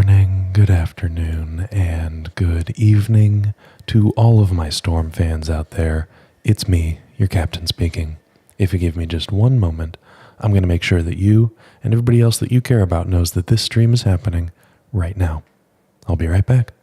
morning, good afternoon, and good evening to all of my Storm fans out there. It's me, your captain speaking. If you give me just one moment, I'm going to make sure that you and everybody else that you care about knows that this stream is happening right now. I'll be right back.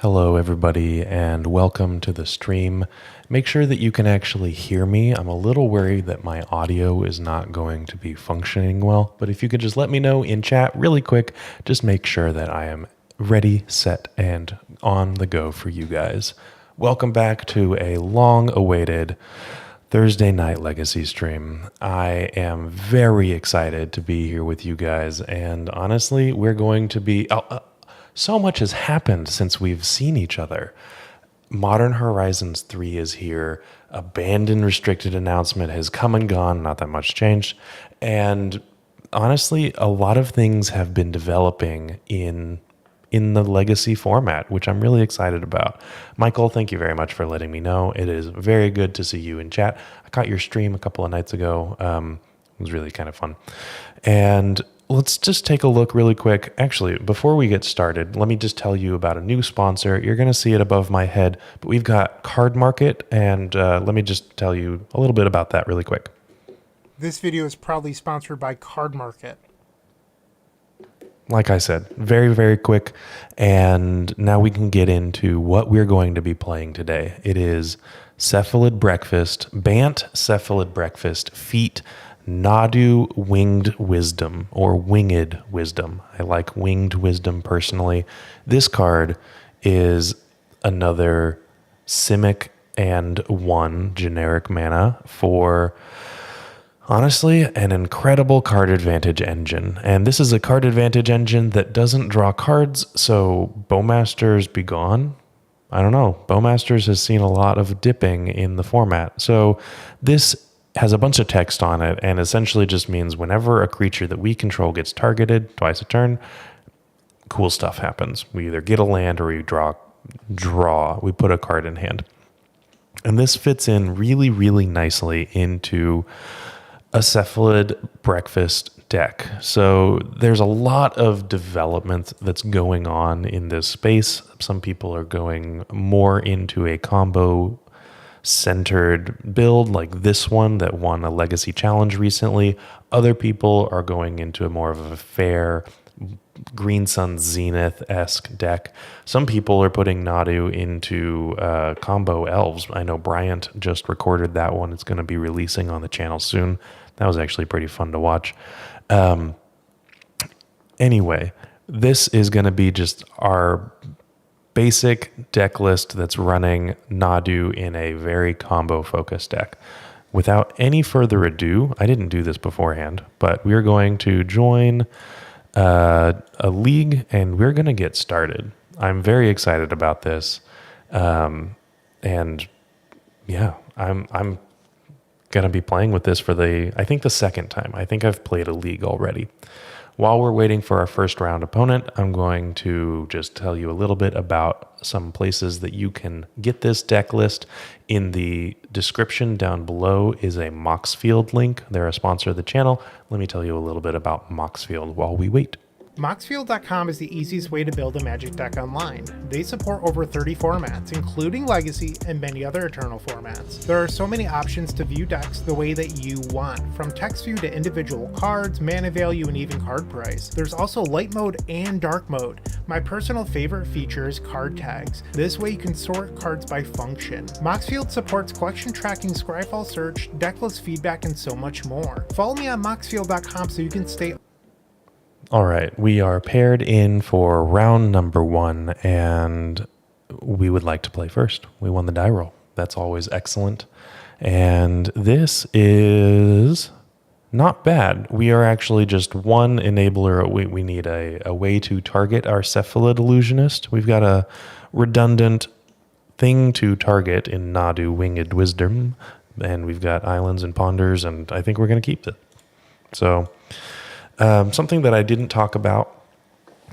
Hello, everybody, and welcome to the stream. Make sure that you can actually hear me. I'm a little worried that my audio is not going to be functioning well, but if you could just let me know in chat really quick, just make sure that I am ready, set, and on the go for you guys. Welcome back to a long-awaited Thursday night Legacy stream. I am very excited to be here with you guys, and honestly, we're going to be... so much has happened since we've seen each other. Modern Horizons 3 is here. Abandoned Restricted announcement has come and gone. Not that much changed. And honestly, a lot of things have been developing in the Legacy format, which I'm really excited about. Michael, thank you very much for letting me know. It is very good to see you in chat. I caught your stream a couple of nights ago. It was really kind of fun. And let's just take a look really quick. Actually, before we get started, let me just tell you about a new sponsor. You're going to see it above my head, but we've got Card Market, and let me just tell you a little bit about that really quick. This video is proudly sponsored by Card Market. Like I said, very, very quick, and now we can get into what we're going to be playing today. It is Cephalid Breakfast, Bant Cephalid Breakfast, Feat. Nadu Winged Wisdom, or Winged Wisdom. I like Winged Wisdom personally. This card is another Simic and 1 generic mana for, honestly, an incredible card advantage engine. And this is a card advantage engine that doesn't draw cards, so Bowmasters be gone. I don't know. Bowmasters has seen a lot of dipping in the format. So this has a bunch of text on it and essentially just means whenever a creature that we control gets targeted twice a turn, cool stuff happens. We either get a land or we draw. We put a card in hand. And this fits in really, really nicely into a Cephalid Breakfast deck. So there's a lot of development that's going on in this space. Some people are going more into a combo centered build like this one that won a legacy challenge recently. Other people are going into a more of a fair Green Sun Zenith-esque deck. Some people are putting Nadu into combo elves. I know Bryant just recorded that one. It's going to be releasing on the channel soon. That was actually pretty fun to watch. Anyway, this is going to be just our basic deck list that's running Nadu in a very combo-focused deck. Without any further ado, I didn't do this beforehand, but we're going to join a league, and we're going to get started. I'm very excited about this, and yeah, I'm going to be playing with this for I think the second time. I think I've played a league already. While we're waiting for our first round opponent, I'm going to just tell you a little bit about some places that you can get this deck list. In the description down below is a Moxfield link. They're a sponsor of the channel. Let me tell you a little bit about Moxfield while we wait. Moxfield.com is the easiest way to build a Magic deck online. They support over 30 formats, including Legacy and many other Eternal formats. There are so many options to view decks the way that you want, from text view to individual cards, mana value, and even card price. There's also light mode and dark mode. My personal favorite feature is card tags. This way you can sort cards by function. Moxfield supports collection tracking, Scryfall search, decklist feedback, and so much more. Follow me on Moxfield.com so you can stay. All right, we are paired in for round number 1, and we would like to play first. We won the die roll. That's always excellent. And this is not bad. We are actually just one enabler. We need a way to target our Cephalid Illusionist. We've got a redundant thing to target in Nadu Winged Wisdom, and we've got islands and ponders, and I think we're going to keep it. So something that I didn't talk about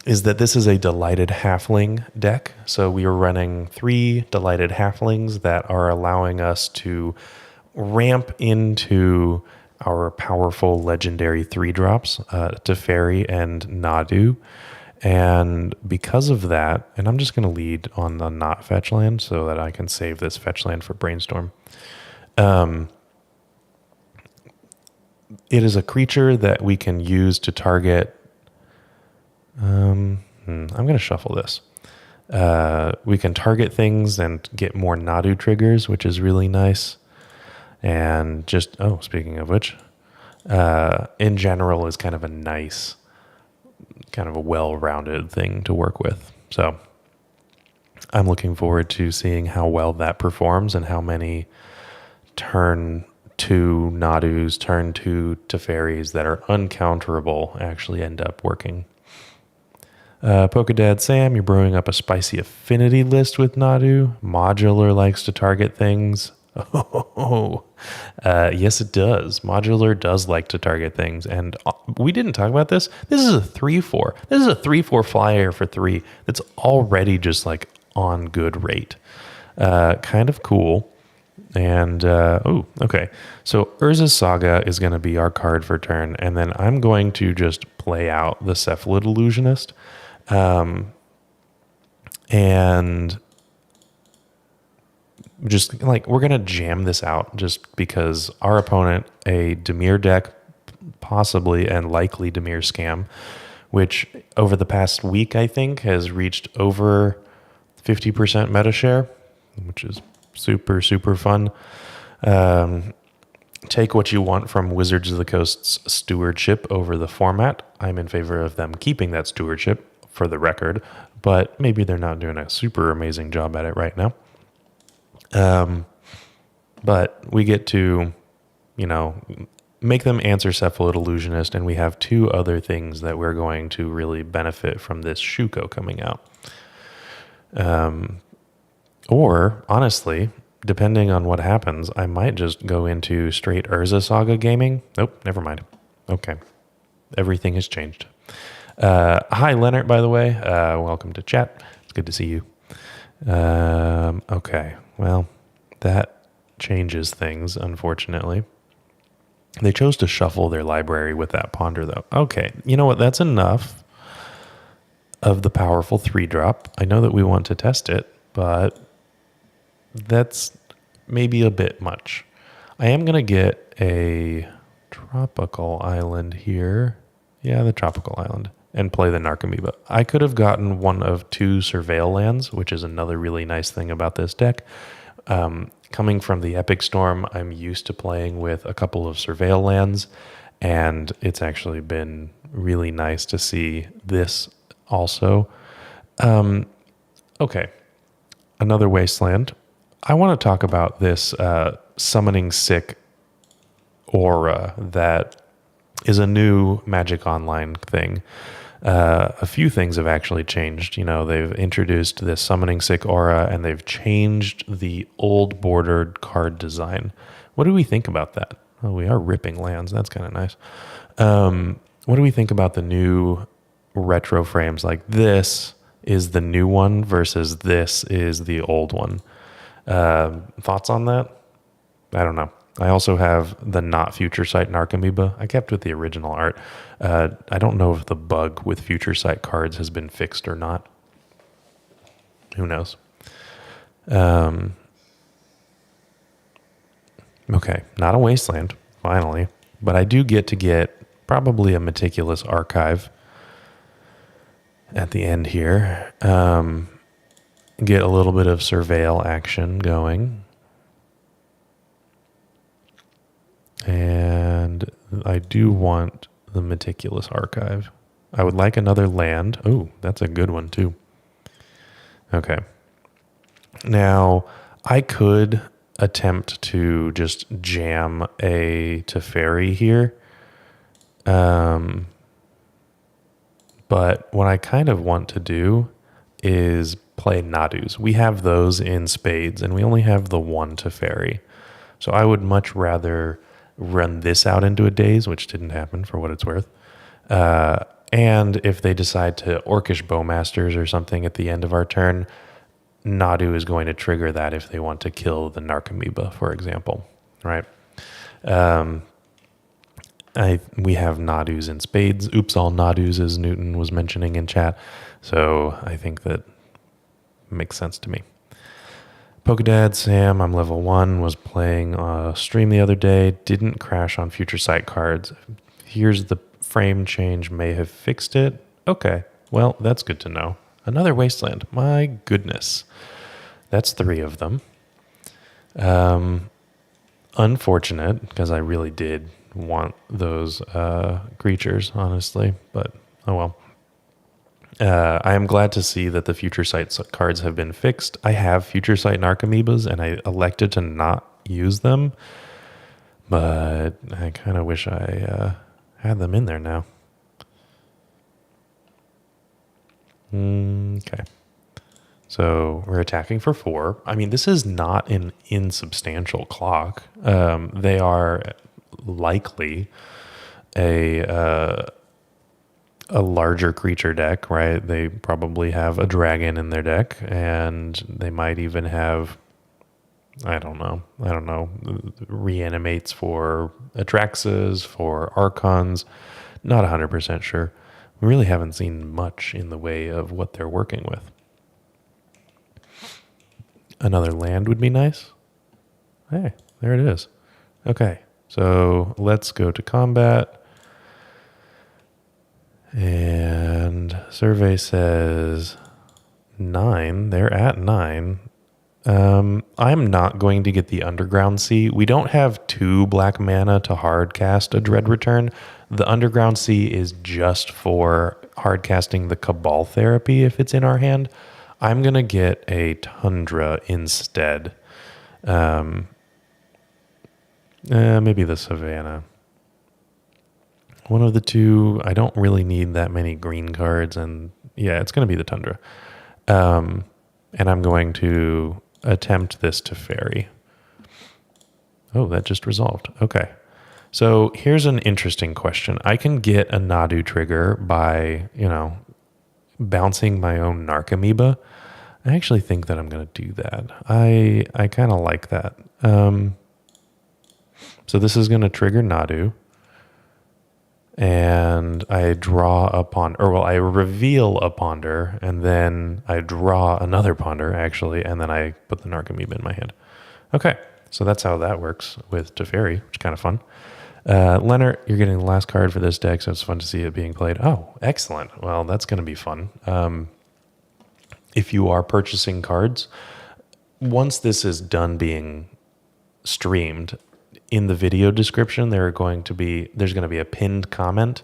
is that this is a Delighted Halfling deck. So we are running 3 Delighted Halflings that are allowing us to ramp into our powerful legendary 3-drops, Teferi and Nadu. And because of that, and I'm just going to lead on the not fetch land so that I can save this fetch land for Brainstorm. It is a creature that we can use to target. I'm going to shuffle this. We can target things and get more Nadu triggers, which is really nice. And just, speaking of which, in general is kind of a nice, kind of a well-rounded thing to work with. So I'm looking forward to seeing how well that performs and how many turn 2 Nadus, turn 2 Teferis that are uncounterable actually end up working. Pokedad Sam, you're brewing up a spicy affinity list with Nadu. Modular likes to target things. Yes, it does. Modular does like to target things. And we didn't talk about this. This is a 3/4. This is a 3/4 flyer for 3 that's already just like on good rate. Kind of cool. And, okay. So Urza's Saga is going to be our card for turn. And then I'm going to just play out the Cephalid Illusionist. And just like, we're going to jam this out just because our opponent, a Dimir deck, possibly and likely Dimir scam, which over the past week, I think, has reached over 50% meta share, which is super, super fun. Take what you want from Wizards of the Coast's stewardship over the format. I'm in favor of them keeping that stewardship, for the record, but maybe they're not doing a super amazing job at it right now. But we get to, make them answer Cephalid Illusionist, and we have 2 other things that we're going to really benefit from this Shuko coming out. Or, honestly, depending on what happens, I might just go into straight Urza Saga gaming. Nope, never mind. Okay. Everything has changed. Hi, Leonard, by the way. Welcome to chat. It's good to see you. Okay. Well, that changes things, unfortunately. They chose to shuffle their library with that Ponder, though. Okay, you know what? That's enough of the powerful 3-drop. I know that we want to test it, but that's maybe a bit much. I am going to get a tropical island here. Yeah, the tropical island. And play the Narcomoeba. I could have gotten one of 2 Surveil lands, which is another really nice thing about this deck. Coming from the Epic Storm, I'm used to playing with a couple of Surveil lands, and it's actually been really nice to see this also. Okay, another Wasteland. I want to talk about this Summoning Sick aura that is a new Magic Online thing. A few things have actually changed. You know, they've introduced this Summoning Sick aura, and they've changed the old bordered card design. What do we think about that? Oh, we are ripping lands. That's kind of nice. What do we think about the new retro frames? Like, this is the new one versus this is the old one. Thoughts on that? I don't know. I also have the not Future Sight Narcomoeba. I kept with the original art. I don't know if the bug with Future Sight cards has been fixed or not. Who knows? Okay, not a Wasteland, finally. But I do get to get probably a Meticulous Archive at the end here. Get a little bit of Surveil action going. And I do want the Meticulous Archive. I would like another land. Oh, that's a good one too. Okay. Now, I could attempt to just jam a Teferi here. But what I kind of want to do is play Nadus. We have those in spades, and we only have the one Teferi. So I would much rather run this out into a daze, which didn't happen for what it's worth. And if they decide to Orcish Bowmasters or something at the end of our turn, Nadu is going to trigger that if they want to kill the Narcomoeba, for example, right? We have Nadus in spades. Oops, all Nadus, as Newton was mentioning in chat. So I think that makes sense to me. Pokedad Sam, I'm level 1, was playing a stream the other day, didn't crash on Future Sight cards. Here's the frame change, may have fixed it. Okay, well, that's good to know. Another Wasteland, my goodness. That's 3 of them. Unfortunate, because I really did want those creatures, honestly, but oh well. I am glad to see that the Future Sight cards have been fixed. I have Future Sight Narcomoebas, and I elected to not use them, but I kind of wish I had them in there now. Okay. So we're attacking for 4. I mean, this is not an insubstantial clock. They are likely a larger creature deck, right? They probably have a dragon in their deck, and they might even have, I don't know, reanimates for Atraxas, for Archons. Not 100% sure. We really haven't seen much in the way of what they're working with. Another land would be nice. Hey, there it is. Okay, so let's go to combat. And survey says 9. They're at 9. I'm not going to get the Underground Sea. We don't have 2 black mana to hard cast a Dread Return. The Underground Sea is just for hard casting the Cabal Therapy if it's in our hand. I'm going to get a Tundra instead. Maybe the Savannah. One of the 2. I don't really need that many green cards, and yeah, it's going to be the Tundra. And I'm going to attempt this Teferi. Oh, that just resolved. Okay. So here's an interesting question. I can get a Nadu trigger by, bouncing my own Narcomoeba. I actually think that I'm going to do that. I kind of like that. So So this is going to trigger Nadu. And I draw a ponder, or well, I reveal a ponder, and then I draw another ponder, actually, and then I put the Narcomoeba in my hand. Okay, so that's how that works with Teferi, which is kind of fun. Leonard, you're getting the last card for this deck, so it's fun to see it being played. Oh, excellent. Well, that's going to be fun. If you are purchasing cards, once this is done being streamed, in the video description, there's going to be a pinned comment,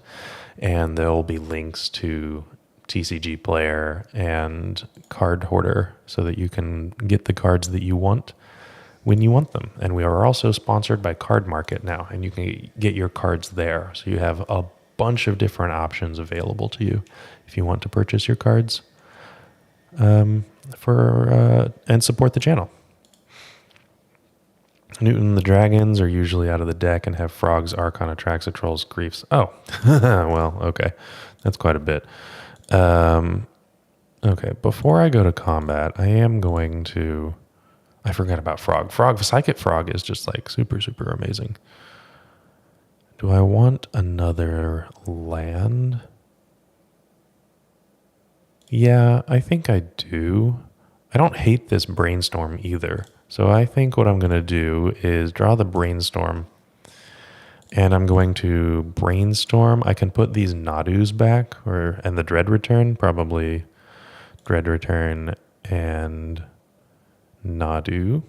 and there will be links to TCG Player and Card Hoarder so that you can get the cards that you want when you want them. And we are also sponsored by Card Market now, and you can get your cards there. So you have a bunch of different options available to you if you want to purchase your cards and support the channel. Newton, the dragons are usually out of the deck and have frogs, archon, Atraxa, trolls, griefs. Oh, well, okay. That's quite a bit. Okay, before I go to combat, I am going to... I forgot about frog. Psychic frog is just like super, super amazing. Do I want another land? Yeah, I think I do. I don't hate this brainstorm either. So I think what I'm going to do is draw the brainstorm, and I'm going to brainstorm. I can put these Nadus back, and the dread return, probably dread return and Nadu.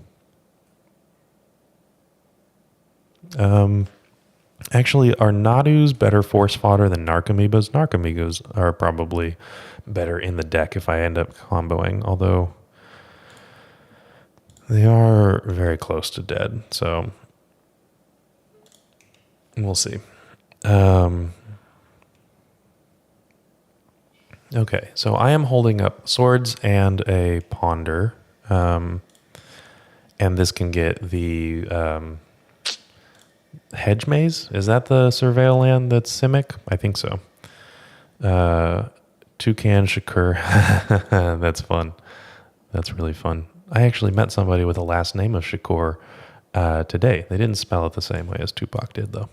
Actually, are Nadus better force fodder than Narcomoebas? Narcomoebas are probably better in the deck if I end up comboing, although they are very close to dead, so we'll see. Okay, so I am holding up swords and a ponder, and this can get the hedge maze. Is that the surveil land that's Simic? I think so. Toucan Shakur. That's fun. That's really fun. I actually met somebody with the last name of Shakur today. They didn't spell it the same way as Tupac did, though.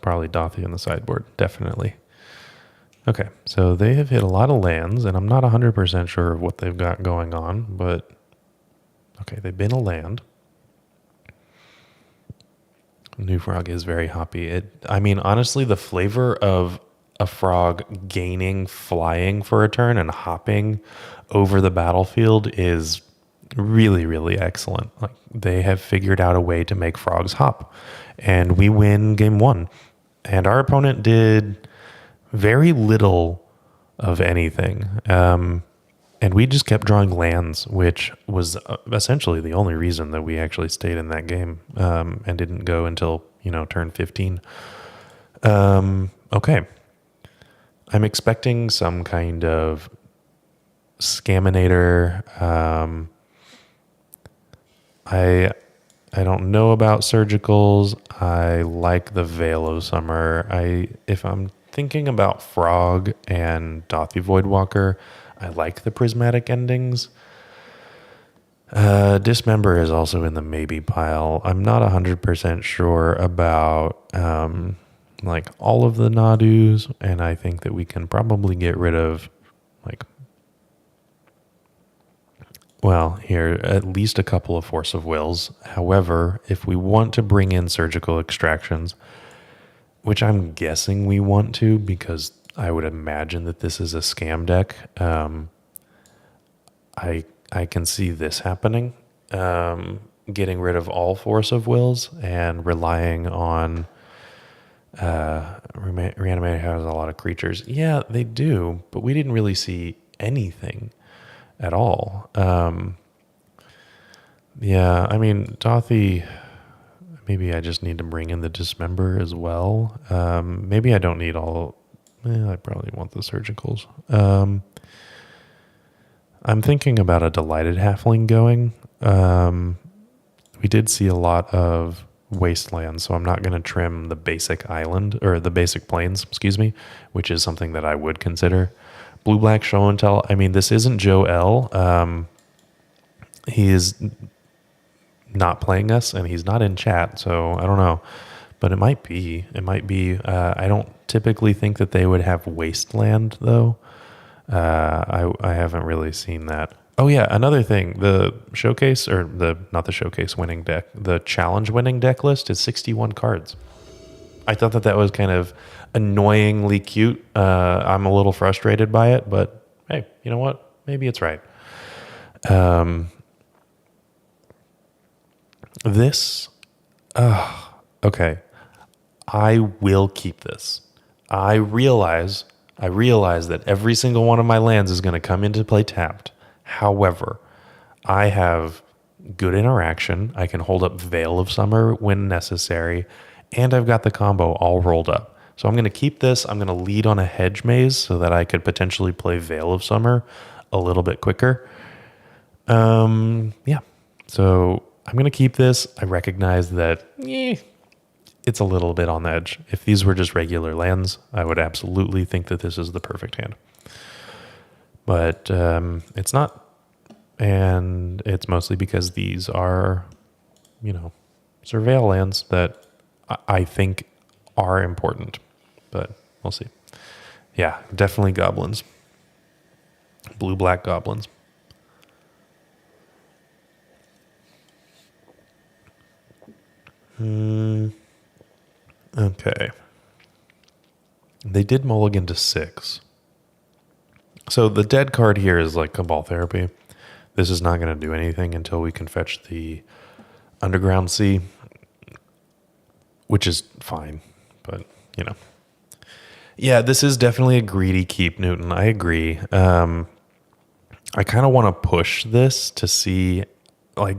Probably Dothy on the sideboard, definitely. Okay, so they have hit a lot of lands, and I'm not 100% sure of what they've got going on, but okay, they've been a land. New Frog is very hoppy. I mean, honestly, the flavor of a frog gaining flying for a turn and hopping over the battlefield is really, really excellent. Like, they have figured out a way to make frogs hop, and we win game one. And our opponent did very little of anything. And we just kept drawing lands, which was essentially the only reason that we actually stayed in that game and didn't go until, turn 15. Okay. I'm expecting some kind of Scaminator. I don't know about surgicals. I like the Veil of Summer. If I'm thinking about Frog and Dothy Voidwalker, I like the prismatic endings. Dismember is also in the maybe pile. I'm not 100% sure about all of the Nadus, and I think that we can probably get rid of at least a couple of Force of Wills. However, if we want to bring in surgical extractions, which I'm guessing we want to because I would imagine that this is a scam deck, I can see this happening. Getting rid of all Force of Wills and relying on Reanimator has a lot of creatures. Yeah, they do, but we didn't really see anything at all. Yeah, I mean, Dothy, maybe I just need to bring in the Dismember as well. Maybe I don't need all. I probably want the surgicals. I'm thinking about a Delighted Halfling going. We did see a lot of wasteland, so I'm not going to trim the basic island, or the basic plains, which is something that I would consider. Blue-black show and tell. I mean, this isn't Joe L. He is not playing us, and he's not in chat, so I don't know. But it might be. It might be. I don't typically think that they would have Wasteland, though. I haven't really seen that. Oh, yeah, another thing. The showcase, or not the showcase winning deck, the challenge winning deck list is 61 cards. I thought that was kind of annoyingly cute. I'm a little frustrated by it, but hey, you know what? Maybe it's right. Okay. I will keep this. I realize that every single one of my lands is going to come into play tapped. However, I have good interaction. I can hold up Veil of Summer when necessary, and I've got the combo all rolled up. So I'm going to keep this. I'm going to lead on a Hedge Maze so that I could potentially play Veil of Summer a little bit quicker. Yeah. So I'm going to keep this. I recognize that it's a little bit on the edge. If these were just regular lands, I would absolutely think that this is the perfect hand. But it's not. And it's mostly because these are, surveil lands that I think are important. But we'll see. Yeah, definitely goblins. Blue-black goblins. Okay. They did mulligan to 6. So the dead card here is like Cabal Therapy. This is not going to do anything until we can fetch the Underground Sea, which is fine, but, Yeah, this is definitely a greedy keep, Newton. I agree. I kind of want to push this to see,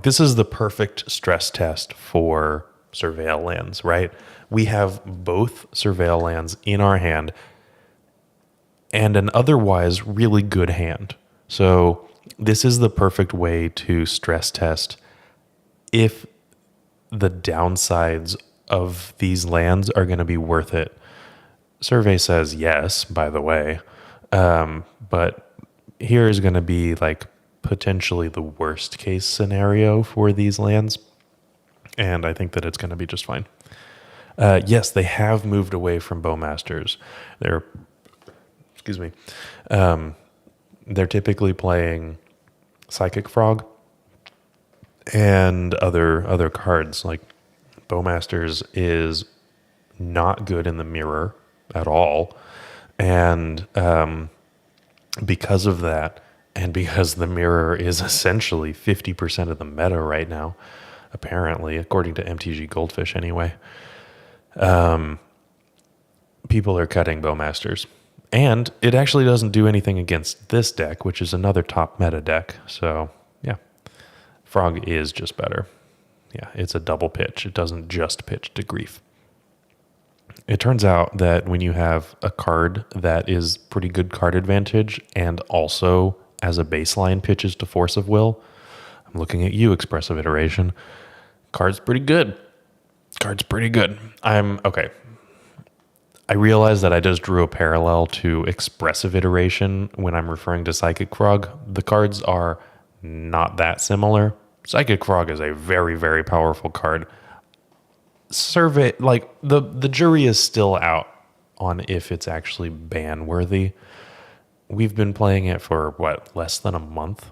this is the perfect stress test for Surveil lands, right? We have both Surveil lands in our hand and an otherwise really good hand. So this is the perfect way to stress test if the downsides of these lands are going to be worth it. Survey says yes, by the way. But here is going to be potentially the worst case scenario for these lands. And I think that it's going to be just fine. Yes, they have moved away from Bowmasters. They're typically playing Psychic Frog and other cards. Like Bowmasters is not good in the mirror at all. And because of that, and because the mirror is essentially 50% of the meta right now, apparently, according to MTG Goldfish anyway, people are cutting Bowmasters. And it actually doesn't do anything against this deck, which is another top meta deck. So, yeah, Frog is just better. Yeah, it's a double pitch. It doesn't just pitch to grief. It turns out that when you have a card that is pretty good card advantage and also as a baseline pitches to Force of Will, I'm looking at you, Expressive Iteration. Card's pretty good. Okay. I realize that I just drew a parallel to Expressive Iteration when I'm referring to Psychic Frog. The cards are not that similar. Psychic Frog is a very, very powerful card. The jury is still out on if it's actually ban worthy. We've been playing it for less than a month.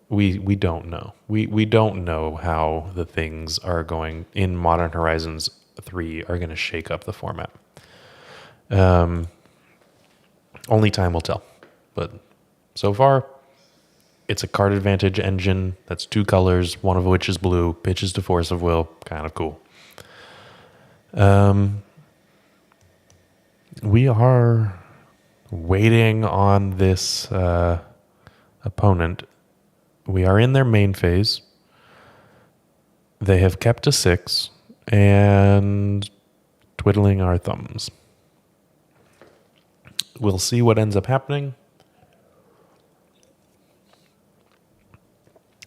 We don't know. We don't know how the things are going in Modern Horizons 3 are going to shake up the format. Only time will tell. But so far, it's a card advantage engine that's 2 colors, one of which is blue, pitches to Force of Will, kind of cool. We are waiting on this opponent. We are in their main phase. They have kept to 6 and twiddling our thumbs. We'll see what ends up happening.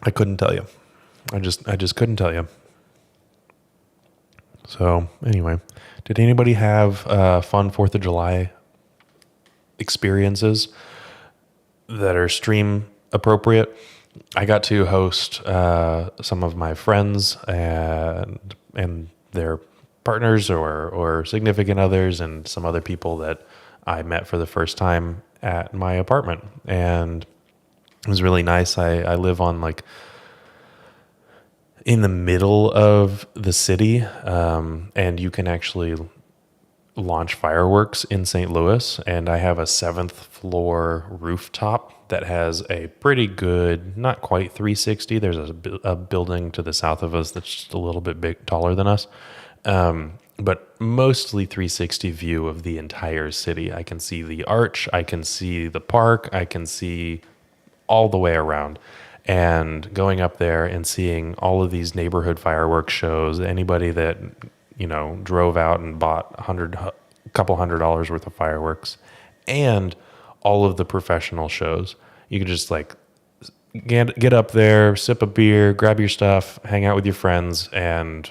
I couldn't tell you. I just couldn't tell you. So anyway, did anybody have fun 4th of July experiences that are stream appropriate? I got to host some of my friends and their partners or significant others and some other people that I met for the first time at my apartment. And it was really nice. I live on like in the middle of the city, and you can actually launch fireworks in St. Louis. And I have a 7th floor rooftop that has a pretty good, not quite 360. There's a building to the south of us that's just a little bit taller than us. But mostly 360 view of the entire city. I can see the arch, I can see the park, I can see all the way around. And going up there and seeing all of these neighborhood fireworks shows, anybody that, drove out and bought a couple $100 worth of fireworks, and all of the professional shows. You could just like get up there, sip a beer, grab your stuff, hang out with your friends, and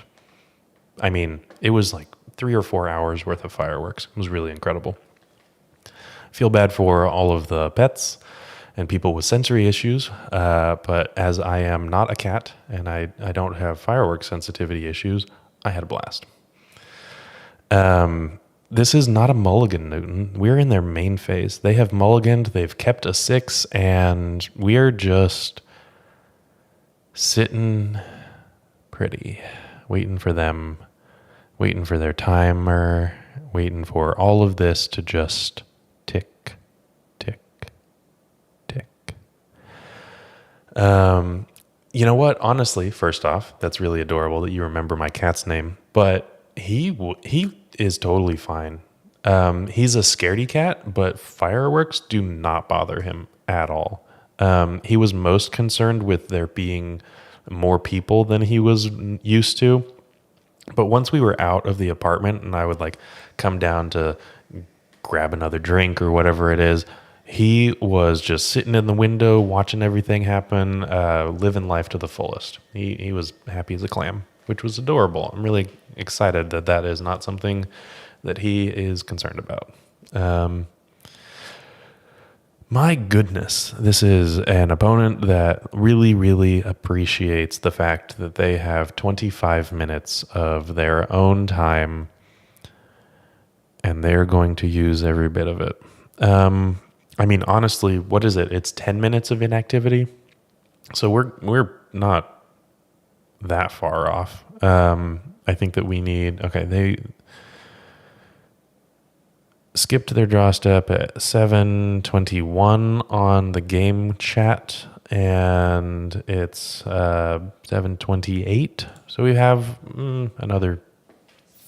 I mean, it was like 3 or 4 hours worth of fireworks. It was really incredible. Feel bad for all of the pets and people with sensory issues, but as I am not a cat and I don't have fireworks sensitivity issues, I had a blast. This is not a mulligan, Newton. We're in their main phase. They have mulliganed, they've kept a 6, and we're just sitting pretty, waiting for them, waiting for their timer, waiting for all of this to just tick, tick, tick. You know what? Honestly, first off, that's really adorable that you remember my cat's name, but he is totally fine. He's a scaredy cat, but fireworks do not bother him at all. He was most concerned with there being more people than he was used to. But once we were out of the apartment and I would like come down to grab another drink or whatever it is, he was just sitting in the window watching everything happen, living life to the fullest. He was happy as a clam, which was adorable. I'm really excited that that is not something that he is concerned about. My goodness, this is an opponent that really, really appreciates the fact that they have 25 minutes of their own time and they're going to use every bit of it. I mean, honestly, what is it? It's 10 minutes of inactivity. So we're not that far off. I think that we need, they skipped their draw step at 7:21 on the game chat, and it's 7:28. So we have another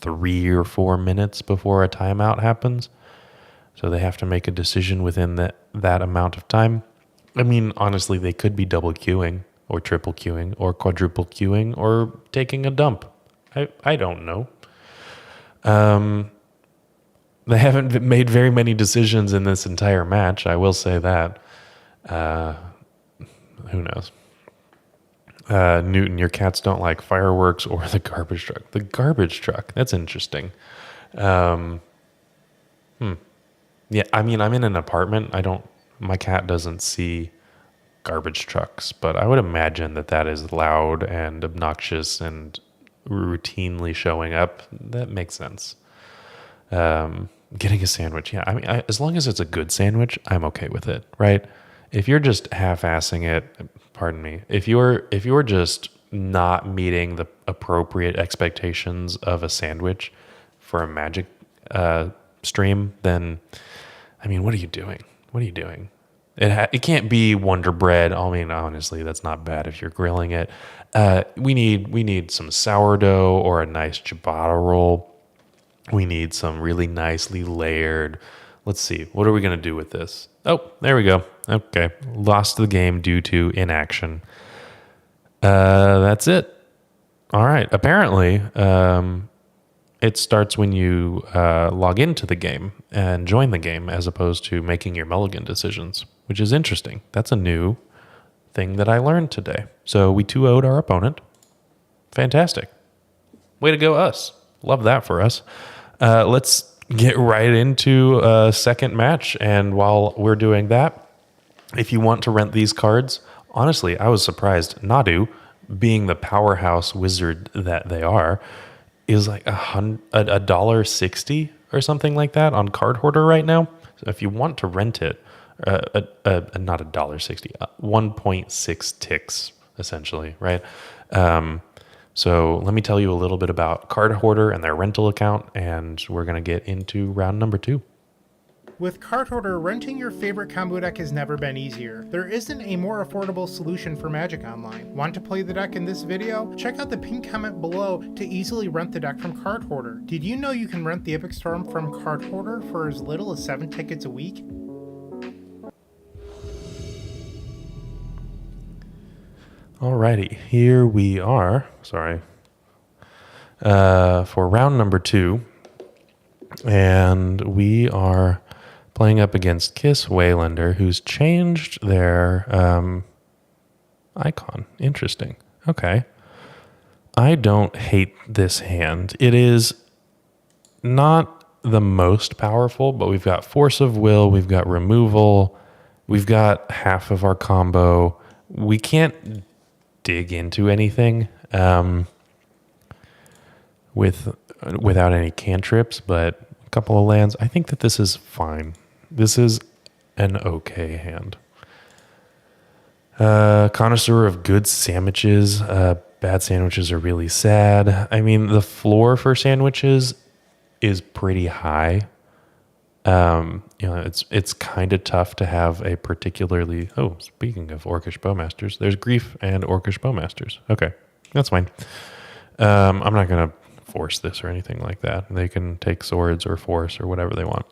3 or 4 minutes before a timeout happens. So they have to make a decision within that amount of time. I mean, honestly, they could be double queuing or triple queuing or quadruple queuing or taking a dump. I don't know. They haven't made very many decisions in this entire match. I will say that. Who knows? Newton, your cats don't like fireworks or the garbage truck. The garbage truck. That's interesting. Yeah, I mean, I'm in an apartment. My cat doesn't see garbage trucks, but I would imagine that is loud and obnoxious and routinely showing up. That makes sense. Getting a sandwich. Yeah. I mean, as long as it's a good sandwich, I'm okay with it. Right. If you're just half-assing it, pardon me, if you're just not meeting the appropriate expectations of a sandwich for a Magic, stream, then, I mean, what are you doing? What are you doing? It can't be Wonder Bread. I mean, honestly, that's not bad if you're grilling it. We need some sourdough or a nice ciabatta roll. We need some really nicely layered. Let's see. What are we going to do with this? Oh, there we go. Okay. Lost the game due to inaction. That's it. All right. Apparently, it starts when you log into the game and join the game as opposed to making your mulligan decisions, which is interesting. That's a new thing that I learned today. So we 2-0'd our opponent. Fantastic. Way to go us. Love that for us. Let's get right into a second match. And while we're doing that, if you want to rent these cards honestly, I was surprised. Nadu, being the powerhouse wizard that they are, is like $1.60 or something like that on Card Hoarder right now. So if you want to rent it, not $1.60, 1.6 ticks essentially, right? So let me tell you a little bit about Card Hoarder and their rental account, and we're gonna get into round number 2. With Card Hoarder, renting your favorite combo deck has never been easier. There isn't a more affordable solution for Magic Online. Want to play the deck in this video? Check out the pinned comment below to easily rent the deck from Card Hoarder. Did you know you can rent the Epic Storm from Card Hoarder for as little as 7 tickets a week? Alrighty, here we are. Sorry. For round number 2, and we are playing up against Kiss Waylander, who's changed their icon. Interesting. Okay. I don't hate this hand. It is not the most powerful, but we've got Force of Will, we've got Removal, we've got half of our combo. We can't dig into anything without any cantrips, but a couple of lands. I think that this is fine. This is an okay hand. Connoisseur of good sandwiches. Bad sandwiches are really sad. I mean, the floor for sandwiches is pretty high. It's kind of tough to have a particularly... Oh, speaking of Orcish Bowmasters, there's Grief and Orcish Bowmasters. Okay, that's fine. I'm not going to force this or anything like that. They can take swords or force or whatever they want.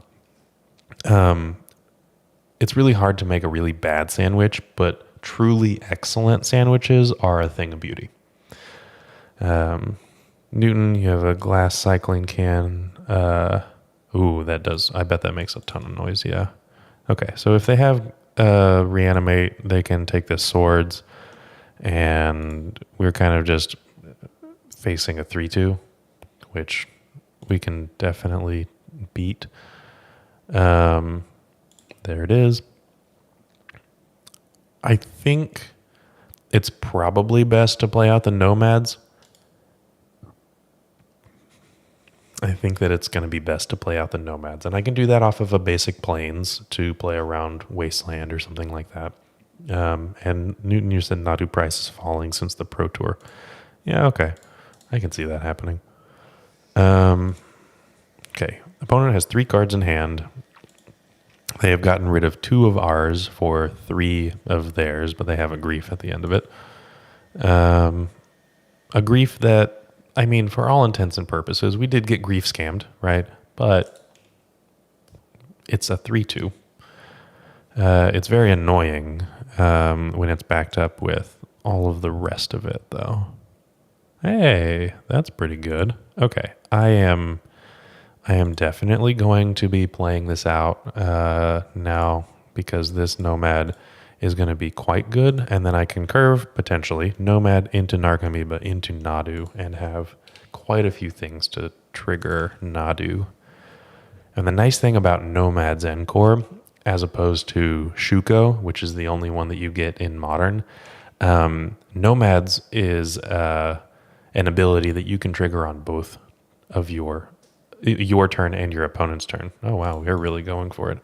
It's really hard to make a really bad sandwich, but truly excellent sandwiches are a thing of beauty. Newton, you have a glass cycling can. I bet that makes a ton of noise, yeah. Okay, so if they have reanimate, they can take the swords, and we're kind of just facing a 3-2, which we can definitely beat. There it is. I think it's probably best to play out the Nomads. I think that it's going to be best to play out the Nomads. And I can do that off of a basic Plains to play around Wasteland or something like that. And Newton, you said Nadu price is falling since the Pro Tour. Yeah, okay. I can see that happening. Okay. Opponent has 3 cards in hand. They have gotten rid of 2 of ours for 3 of theirs, but they have a Grief at the end of it. A Grief that, I mean, for all intents and purposes, we did get Grief scammed, right? But it's a 3-2. It's very annoying when it's backed up with all of the rest of it, though. Hey, that's pretty good. Okay, I am definitely going to be playing this out now because this Nomad is going to be quite good, and then I can curve, potentially, Nomad into Narcomoeba into Nadu and have quite a few things to trigger Nadu. And the nice thing about Nomad's en-Kor, as opposed to Shuko, which is the only one that you get in Modern, Nomad's is an ability that you can trigger on both of your turn and your opponent's turn. Oh, wow, we're really going for it.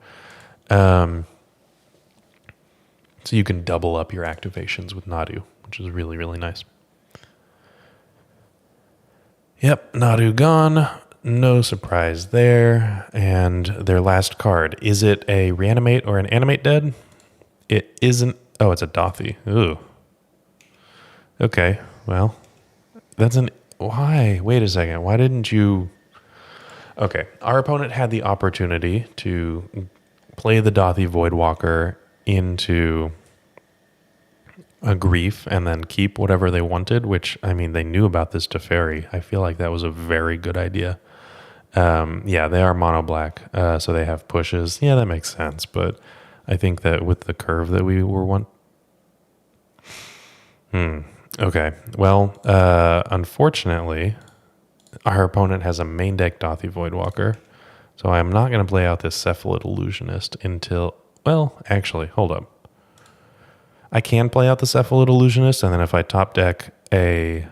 So you can double up your activations with Nadu, which is really, really nice. Yep, Nadu gone. No surprise there. And their last card. Is it a reanimate or an animate dead? It isn't. Oh, it's a Dothy. Ooh. Okay, well, that's an... Why? Wait a second. Why didn't you... Okay, our opponent had the opportunity to play the Dothy Voidwalker into a Grief and then keep whatever they wanted, which, I mean, they knew about this Teferi. I feel like that was a very good idea. Yeah, they are mono black, so they have pushes. Yeah, that makes sense, but I think that with the curve that we were Okay, well, unfortunately, our opponent has a main deck Dothy Voidwalker, so I'm not going to play out this Cephalid Illusionist until... Well, actually, hold up. I can play out the Cephalid Illusionist, and then if I top deck a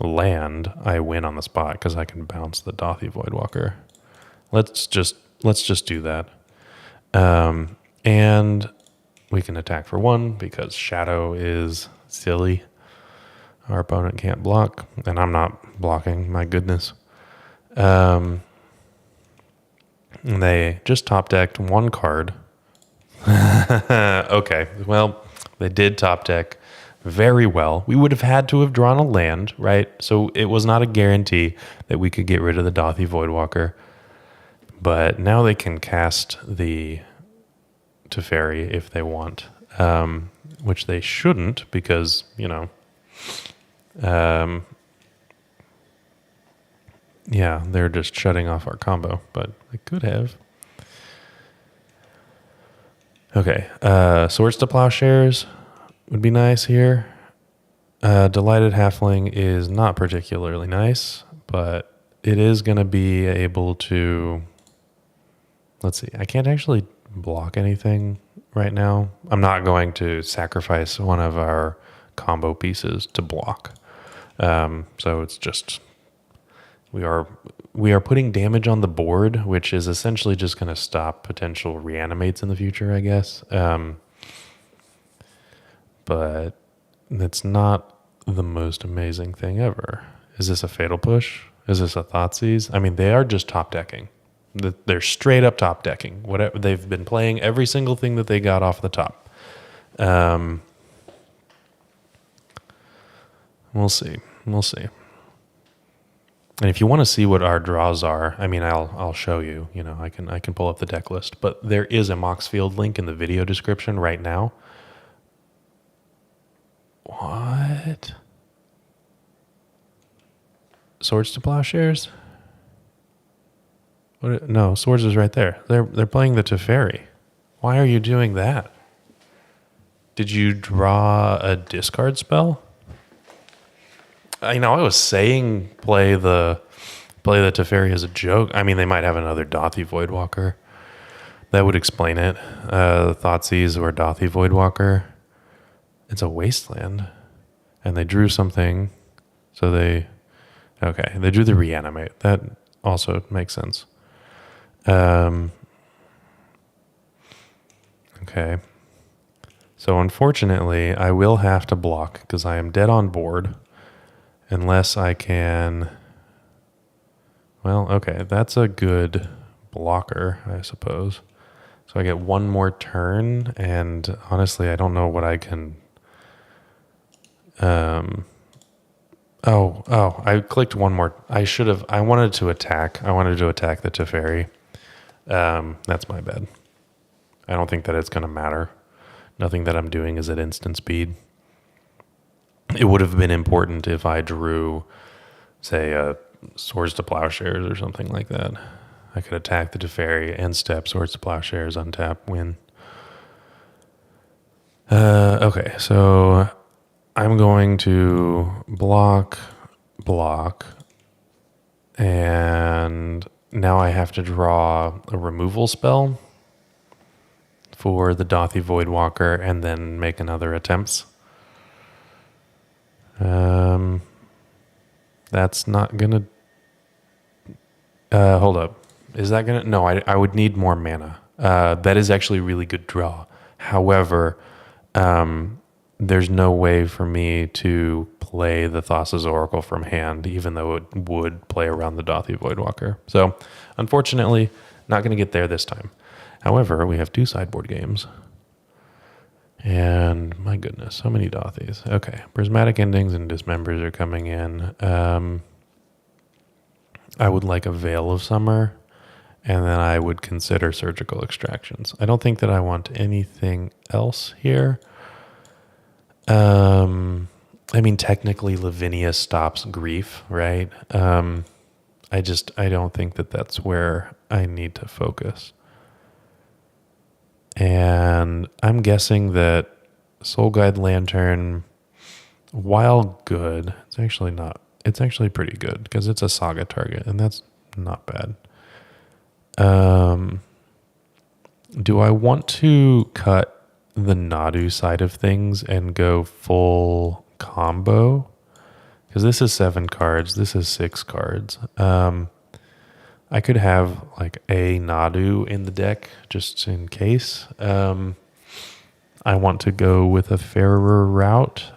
land, I win on the spot because I can bounce the Dothy Voidwalker. Let's just do that. And we can attack for 1 because Shadow is silly. Our opponent can't block, and I'm not blocking, my goodness. And they just top decked 1 card. Okay, well, they did top deck very well. We would have had to have drawn a land, right? So it was not a guarantee that we could get rid of the Dothy Voidwalker. But now they can cast the Teferi if they want, which they shouldn't because, yeah, they're just shutting off our combo, but they could have. Okay, Swords to Plowshares would be nice here. Delighted Halfling is not particularly nice, but it is going to be able to... Let's see, I can't actually block anything right now. I'm not going to sacrifice one of our combo pieces to block. So it's just... We are putting damage on the board, which is essentially just going to stop potential reanimates in the future, I guess. But it's not the most amazing thing ever. Is this a Fatal Push? Is this a Thoughtseize? I mean, they are just top decking. They're straight up top decking. Whatever they've been playing, every single thing that they got off the top. We'll see. And if you want to see what our draws are, I mean, I'll show you. I can pull up the deck list, but there is a Moxfield link in the video description right now. What? Swords to Plowshares? What? No, Swords is right there. They're playing the Teferi. Why are you doing that? Did you draw a discard spell? I was saying play the Teferi as a joke. I mean, they might have another Dothy Voidwalker. That would explain it. Thoughtseize or Dothy Voidwalker. It's a wasteland. And they drew something. So they drew the Reanimate. That also makes sense. Okay. So unfortunately, I will have to block because I am dead on board. Unless I can... Well, okay, that's a good blocker, I suppose. So I get 1 more turn, and honestly, I don't know what I can... I clicked 1 more... I wanted to attack the Teferi. That's my bad. I don't think that it's going to matter. Nothing that I'm doing is at instant speed. It would have been important if I drew, say, Swords to Plowshares or something like that. I could attack the Teferi, end step, Swords to Plowshares, untap, win. Okay, so I'm going to block, and now I have to draw a removal spell for the Dothy Voidwalker and then make another attempts. That's not gonna... hold up. Is that gonna... No, I would need more mana. That is actually a really good draw. However, there's no way for me to play the Thassa's Oracle from hand, even though it would play around the Dothy Voidwalker. So, unfortunately, not gonna get there this time. However, we have 2 sideboard games. And my goodness, so many Dothys. Okay, Prismatic Endings and Dismembers are coming in. I would like a Veil of Summer, and then I would consider Surgical Extractions. I don't think that I want anything else here. I mean, technically, Lavinia stops grief, right? I don't think that that's where I need to focus. And I'm guessing that Soul Guide Lantern, while good, it's actually pretty good because it's a Saga target, and that's not bad. Do I want to cut the Nadu side of things and go full combo. Because this is 7 cards, this is 6 cards. I could have like a Nadu in the deck just in case. I want to go with a fairer route.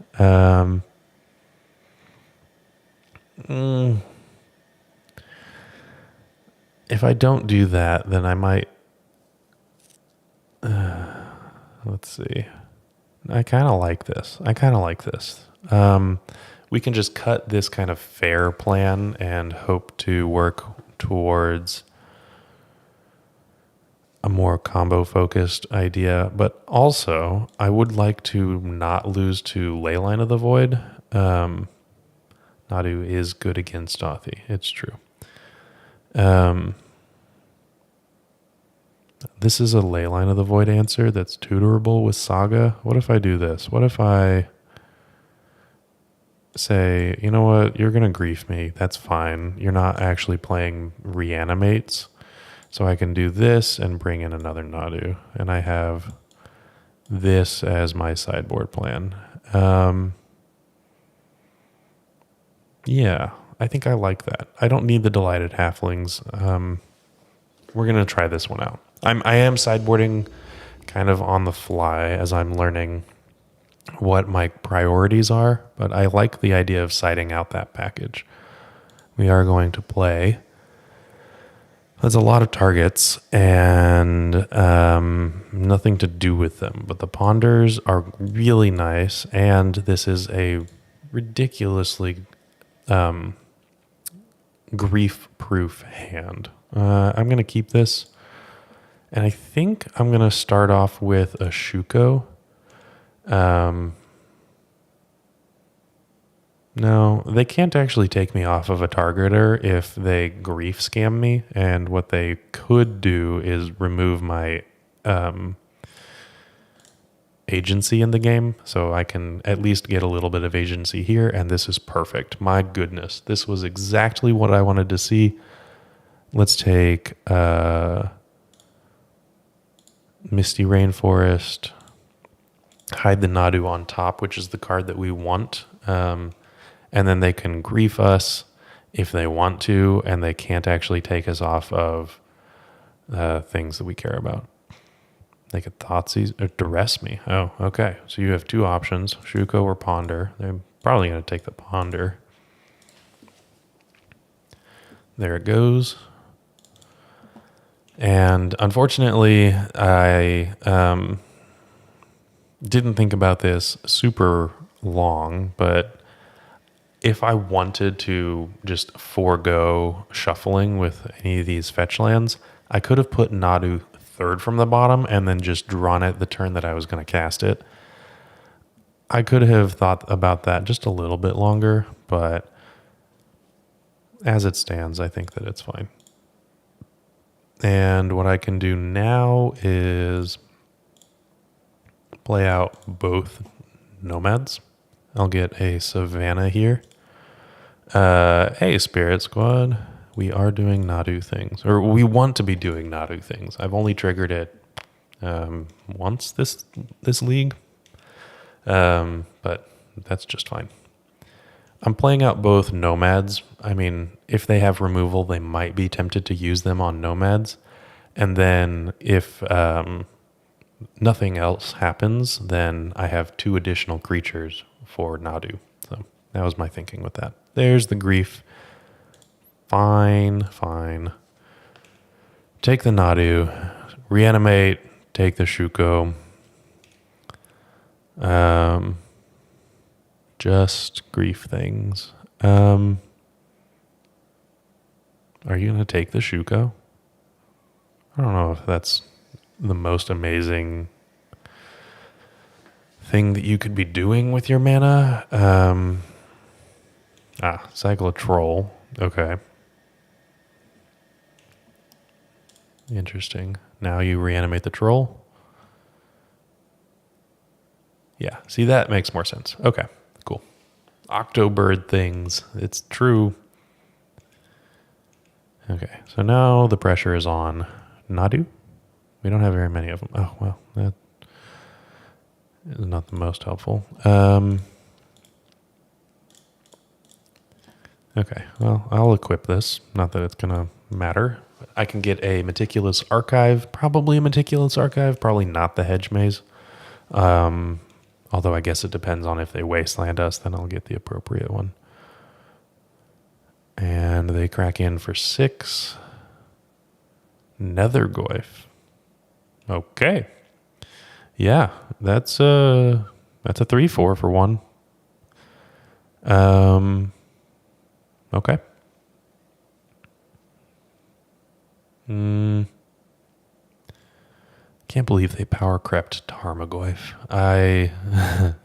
If I don't do that, then I might... let's see. I kind of like this. We can just cut this kind of fair plan and hope to work towards a more combo-focused idea. But also, I would like to not lose to Leyline of the Void. Nadu is good against Dothi. It's true. This is a Leyline of the Void answer that's tutorable with Saga. What if I do this? What if I say, you know what, you're going to grief me. That's fine. You're not actually playing reanimates. So I can do this and bring in another Nadu. And I have this as my sideboard plan. Yeah, I think I like that. I don't need the Delighted Halflings. We're going to try this one out. I am sideboarding kind of on the fly as I'm learning what my priorities are, but I like the idea of siding out that package. We are going to play. There's a lot of targets and nothing to do with them, but the Ponders are really nice, and this is a ridiculously grief-proof hand. I'm going to keep this, and I think I'm going to start off with a Shuko. No, they can't actually take me off of a targeter if they grief scam me, and what they could do is remove my agency in the game, so I can at least get a little bit of agency here, and this is perfect. My goodness, this was exactly what I wanted to see. Let's take Misty Rainforest, hide the Nadu on top, which is the card that we want. And then they can grief us if they want to, and they can't actually take us off of things that we care about. They could Thoughtseize or duress me. Oh, okay. So you have two options, Shuko or Ponder. They're probably going to take the Ponder. There it goes. And unfortunately, I didn't think about this super long, but if I wanted to just forego shuffling with any of these fetch lands, I could have put Nadu third from the bottom and then just drawn it the turn that I was going to cast it. I could have thought about that just a little bit longer, but as it stands, I think that it's fine. And what I can do now is play out both Nomads. I'll get a Savannah here. Hey, Spirit Squad. We are doing Nadu things. Or we want to be doing Nadu things. I've only triggered it once this league. But that's just fine. I'm playing out both Nomads. I mean, if they have removal, they might be tempted to use them on Nomads. And then if nothing else happens, then I have 2 additional creatures for Nadu. So that was my thinking with that. There's the grief. Fine. Take the Nadu. Reanimate. Take the Shuko. Just grief things. Are you going to take the Shuko? I don't know if that's the most amazing thing that you could be doing with your mana. Cycle a Troll. Okay. Interesting. Now you reanimate the Troll. Yeah, see, that makes more sense. Okay, cool. Octobird things. It's true. Okay, so now the pressure is on Nadu. We don't have very many of them. Oh, well, is not the most helpful. Okay, well, I'll equip this. Not that it's going to matter. I can get a Meticulous Archive, probably a Meticulous Archive, probably not the Hedge Maze. Although I guess it depends on if they wasteland us, then I'll get the appropriate one. And they crack in for 6. Nethergoyf. Okay. Yeah, that's a 3/4 for 1. Okay. Can't believe they power crept Tarmogoyf.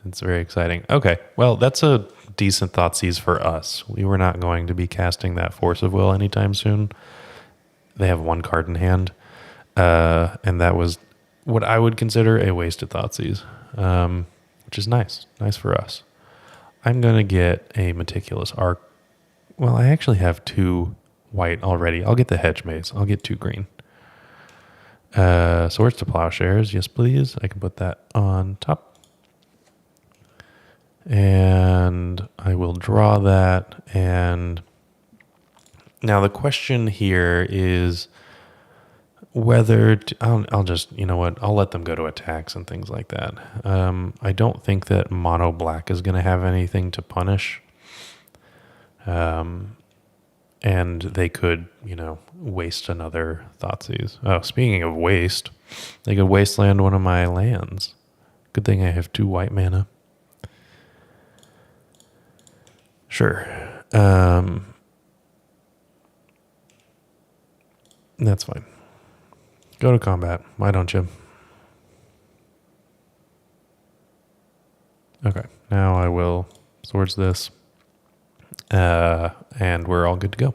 It's very exciting. Okay, well, that's a decent Thoughtseize for us. We were not going to be casting that Force of Will anytime soon. They have 1 card in hand, and that was what I would consider a wasted Thoughtseize, which is nice. Nice for us. I'm going to get a Meticulous Arc. Well, I actually have 2 white already. I'll get the Hedge Maze. I'll get 2 green. Swords to Plowshares. Yes, please. I can put that on top. And I will draw that. And now the question here is whether I'll just, you know what, I'll let them go to attacks and things like that. I don't think that mono black is going to have anything to punish. And they could, waste another Thoughtseize. Oh, speaking of waste, they could wasteland one of my lands. Good thing I have 2 white mana. Sure. That's fine. Go to combat. Why don't you? Okay. Now I will swords this. And we're all good to go.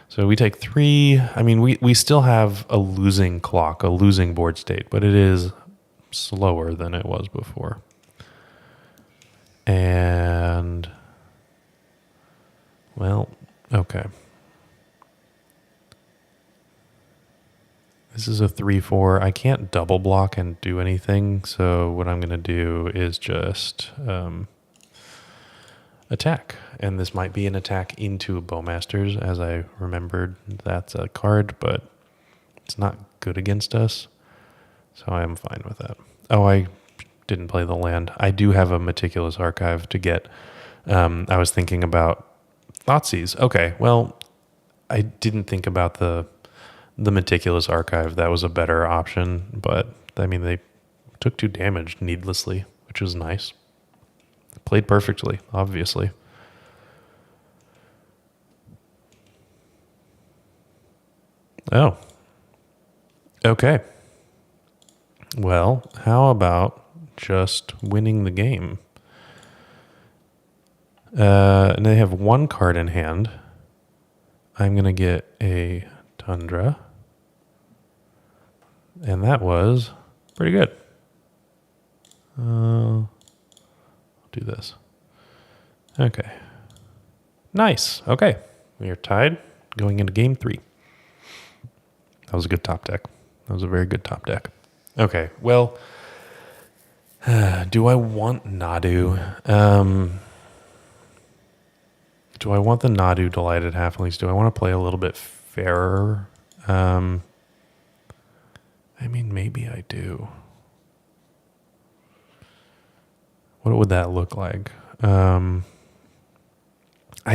So we take 3. I mean, we still have a losing clock, a losing board state, but it is slower than it was before. And, well, okay. This is a 3/4. I can't double block and do anything, so what I'm going to do is just attack. And this might be an attack into a Bowmasters, as I remembered that's a card, but it's not good against us, so I am fine with that. Oh, I didn't play the land. I do have a Meticulous Archive to get. I was thinking about Thoughtseize. Okay, well, I didn't think about the Meticulous Archive. That was a better option, but I mean, they took 2 damage needlessly, which was nice. Played perfectly, obviously. Oh. Okay. Well, how about just winning the game? And they have 1 card in hand. I'm going to get a Tundra. And that was pretty good. I'll do this. Okay. Nice. Okay. We are tied going into game 3. That was a good top deck. That was a very good top deck. Okay. Well, do I want Nadu? Do I want the Nadu Delighted Halflings? Do I want to play a little bit fairer? I mean, maybe I do. What would that look like? I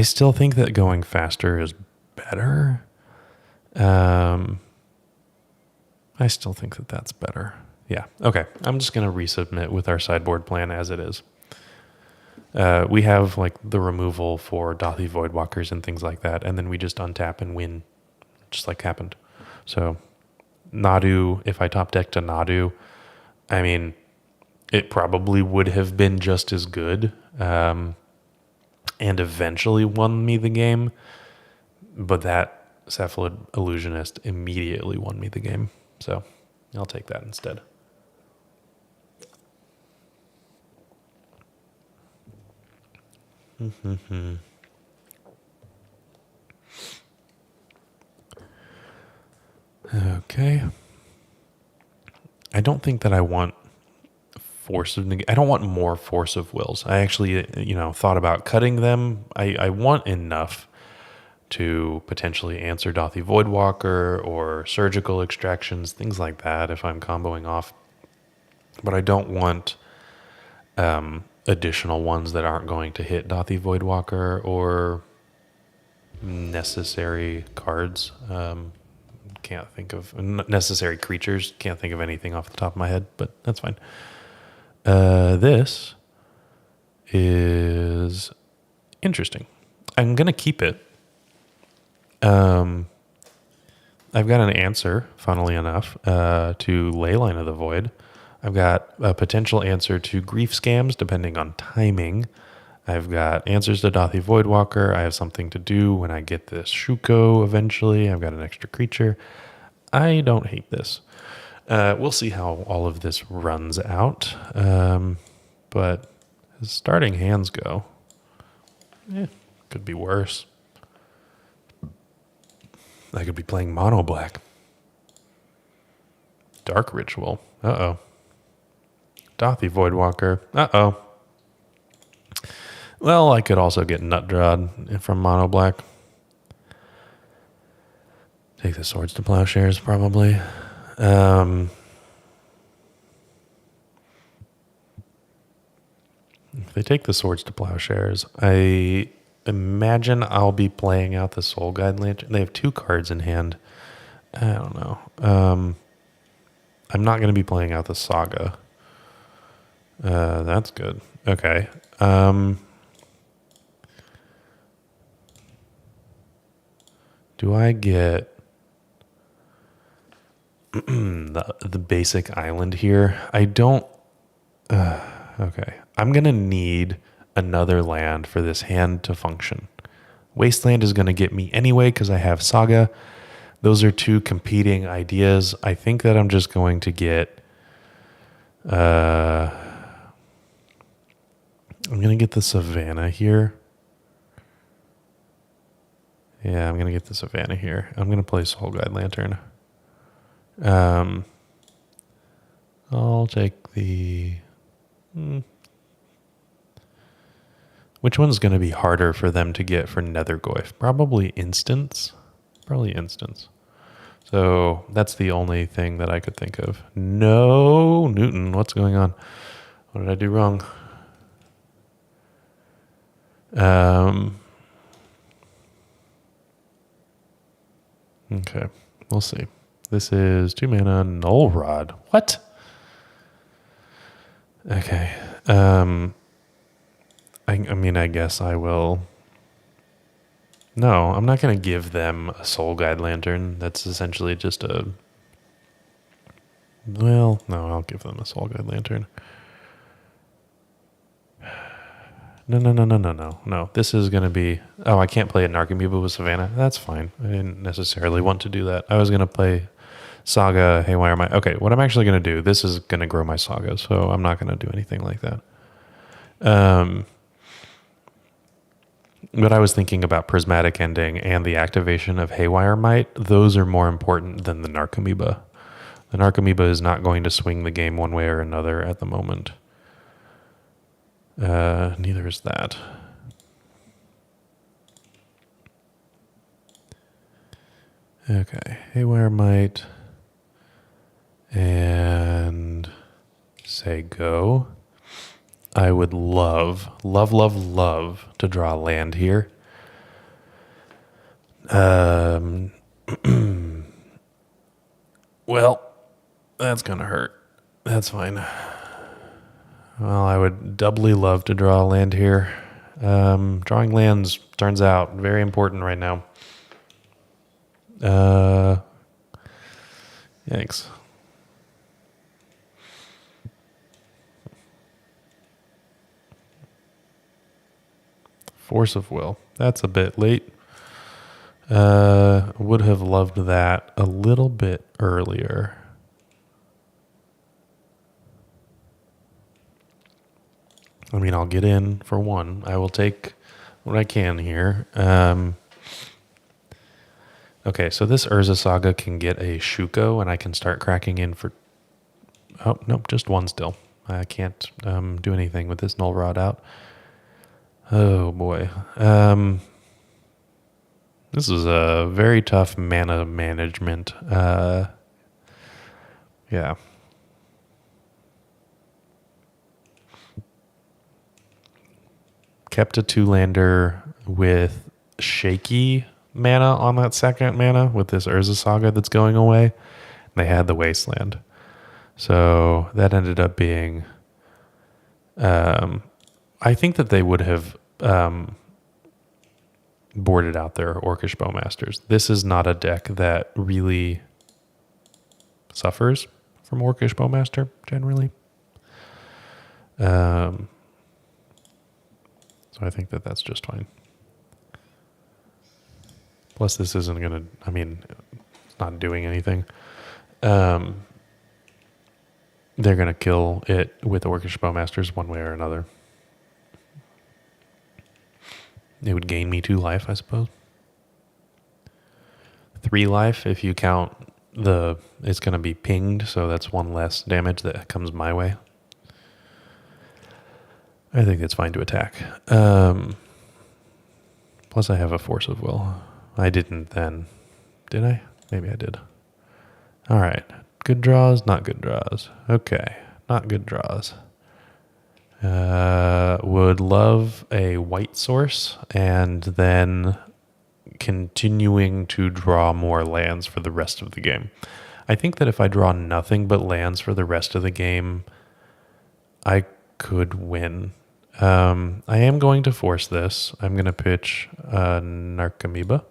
still think that going faster is better. I still think that that's better. Yeah. Okay. I'm just going to resubmit with our sideboard plan as it is. We have like the removal for Dothy Voidwalkers and things like that, and then we just untap and win, just like happened. So Nadu, if I top deck to Nadu, I mean, it probably would have been just as good, and eventually won me the game, but that Cephalid Illusionist immediately won me the game. So I'll take that instead. Okay. I don't think that I want force of I don't want more force of wills. I actually, thought about cutting them. I want enough to potentially answer Dothy Voidwalker or surgical extractions, things like that if I'm comboing off. But I don't want additional ones that aren't going to hit Dothy Voidwalker or necessary cards. Can't think of necessary creatures. Can't think of anything off the top of my head, but that's fine. This is interesting. I'm going to keep it. I've got an answer, funnily enough, to Leyline of the Void. I've got a potential answer to Grief Scams, depending on timing. I've got answers to Dothy Voidwalker. I have something to do when I get this Shuko eventually. I've got an extra creature. I don't hate this. We'll see how all of this runs out. But as starting hands go, could be worse. I could be playing mono black. Dark Ritual. Uh-oh. Dothy Voidwalker. Uh-oh. Well, I could also get Nut Drawed from mono black. Take the Swords to Plowshares, probably. If they take the Swords to Plowshares, I imagine I'll be playing out the Soul Guide Lantern. They have 2 cards in hand. I don't know. I'm not going to be playing out the Saga. That's good. Okay. Do I get the basic island here? I don't. Okay. I'm going to need another land for this hand to function. Wasteland is going to get me anyway because I have Saga. Those are 2 competing ideas. I think that I'm just going to get... I'm going to get the Savannah here. Yeah, I'm going to get the Savannah here. I'm going to play Soul Guide Lantern. I'll take the... Which one's going to be harder for them to get for Nethergoyf? Probably Instance. So that's the only thing that I could think of. No, Newton, what's going on? What did I do wrong? Okay, we'll see. This is 2 mana Null Rod. What? Okay. I guess I will. No, I'm not going to give them a Soul Guide Lantern. That's essentially just a... Well, no, I'll give them a Soul Guide Lantern. No. This is going to be... Oh, I can't play a Narcomoeba with Savannah. That's fine. I didn't necessarily want to do that. I was going to play Saga, Haywire Might. Okay, what I'm actually going to do, this is going to grow my Saga, so I'm not going to do anything like that. But I was thinking about Prismatic Ending and the activation of Haywire Might. Those are more important than the Narcomoeba. The Narcomoeba is not going to swing the game one way or another at the moment. Neither is that. Okay, Haywire Might. And say go. I would love to draw land here. Well, that's going to hurt. That's fine. Well, I would doubly love to draw land here. Drawing lands turns out very important right now. Yikes. Force of Will. That's a bit late. Would have loved that a little bit earlier. I mean, I'll get in for one. I will take what I can here. Okay, so this Urza Saga can get a Shuko, and I can start cracking in for... Oh, nope, just one still. I can't do anything with this Null Rod out. Oh boy. This is a very tough mana management. Yeah. Kept a 2-lander with shaky mana on that second mana with this Urza Saga that's going away. They had the Wasteland. So that ended up being... I think that they would have boarded out their Orcish Bowmasters. This is not a deck that really suffers from Orcish Bowmaster, generally. So I think that that's just fine. Plus, this isn't going to... I mean, it's not doing anything. They're going to kill it with Orcish Bowmasters one way or another. It would gain me 2 life, I suppose. 3 life if you count it's going to be pinged, so that's 1 less damage that comes my way. I think it's fine to attack. Plus I have a Force of Will. I didn't then. Did I? Maybe I did. All right. Good draws, not good draws. Okay. Not good draws. Would love a white source and then continuing to draw more lands for the rest of the game. I think that if I draw nothing but lands for the rest of the game, I could win. I am going to force this. I'm going to pitch Narcomoeba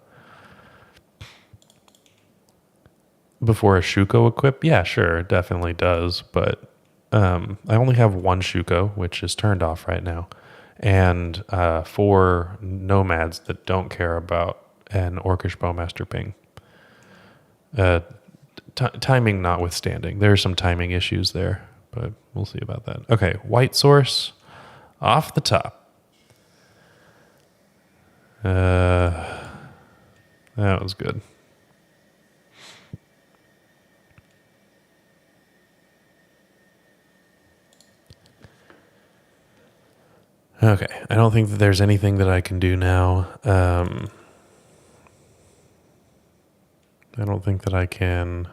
before a Shuko equip. Yeah, sure, it definitely does, but I only have 1 Shuko, which is turned off right now, and 4 Nomads that don't care about an Orcish Bowmaster ping. Timing notwithstanding. There are some timing issues there, but we'll see about that. Okay, white source off the top. That was good. Okay, I don't think that there's anything that I can do now. I don't think that I can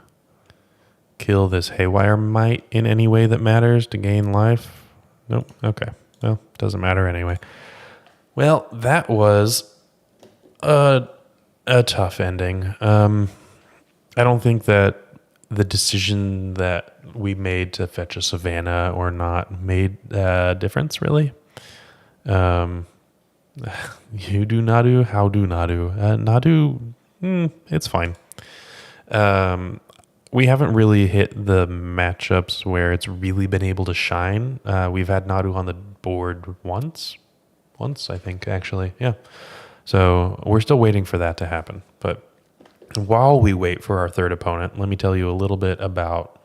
kill this Haywire Mite in any way that matters to gain life. Nope, okay. Well, doesn't matter anyway. Well, that was a tough ending. I don't think that the decision that we made to fetch a Savannah or not made a difference, really. You do Nadu, how do Nadu? Nadu, it's fine. We haven't really hit the matchups where it's really been able to shine. We've had Nadu on the board once, I think, actually. Yeah. So we're still waiting for that to happen. But while we wait for our third opponent, let me tell you a little bit about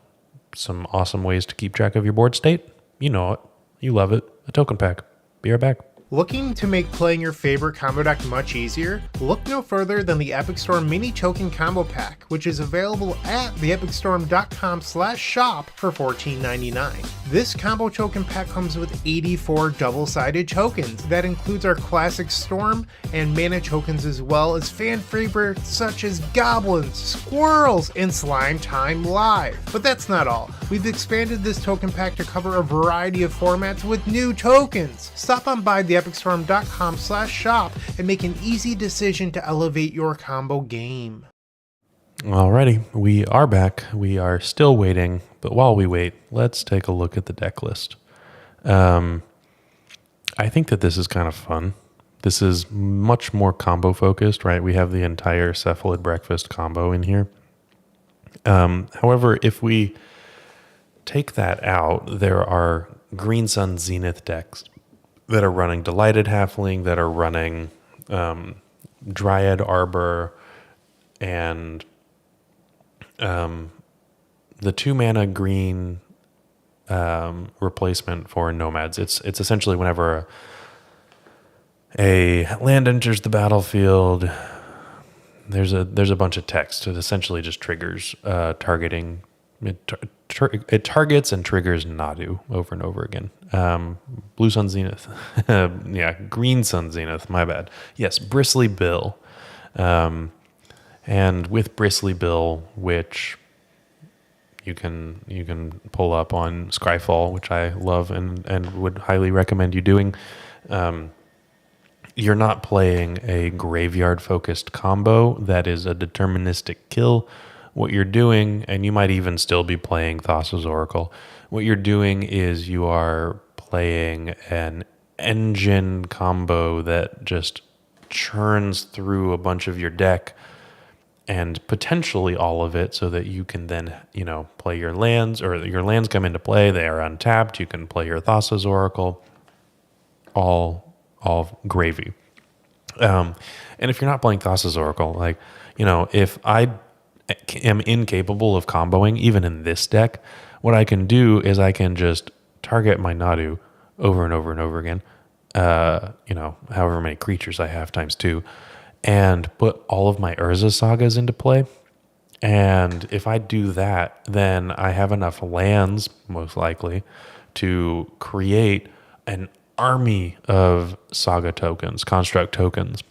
some awesome ways to keep track of your board state. You know it. You love it. A token pack. Be right back. Looking to make playing your favorite combo deck much easier? Look no further than the Epic Storm Mini Token Combo Pack, which is available at theepicstorm.com/shop for $14.99. This combo token pack comes with 84 double-sided tokens. That includes our classic Storm and mana tokens, as well as fan favorites such as Goblins, Squirrels, and Slime Time Live. But that's not all. We've expanded this token pack to cover a variety of formats with new tokens. Stop on by theepicstorm.com/shop and make an easy decision to elevate your combo game. Alrighty, we are back. We are still waiting, but while we wait, let's take a look at the deck list. I think that this is kind of fun. This is much more combo focused, right? We have the entire Cephalid Breakfast combo in here. However, if we take that out, there are Green Sun Zenith decks that are running Delighted Halfling, that are running Dryad Arbor, and the 2-mana green replacement for Nomads. It's essentially whenever a land enters the battlefield, there's a bunch of text. It essentially just triggers targeting. It it targets and triggers Nadu over and over again. Blue Sun Zenith. Yeah, Green Sun Zenith, my bad. Yes, Bristly Bill. And with Bristly Bill, which you can pull up on Scryfall, which I love and would highly recommend you doing. You're not playing a graveyard-focused combo that is a deterministic kill. What you're doing, and you might even still be playing Thassa's Oracle, what you're doing is you are playing an engine combo that just churns through a bunch of your deck and potentially all of it so that you can then, play your lands, or your lands come into play. They are untapped. You can play your Thassa's Oracle. All gravy. And if you're not playing Thassa's Oracle, if I am incapable of comboing, even in this deck, what I can do is I can just target my Nadu over and over and over again, however many creatures I have times 2, and put all of my Urza sagas into play. And if I do that, then I have enough lands, most likely, to create an army of saga tokens, construct tokens.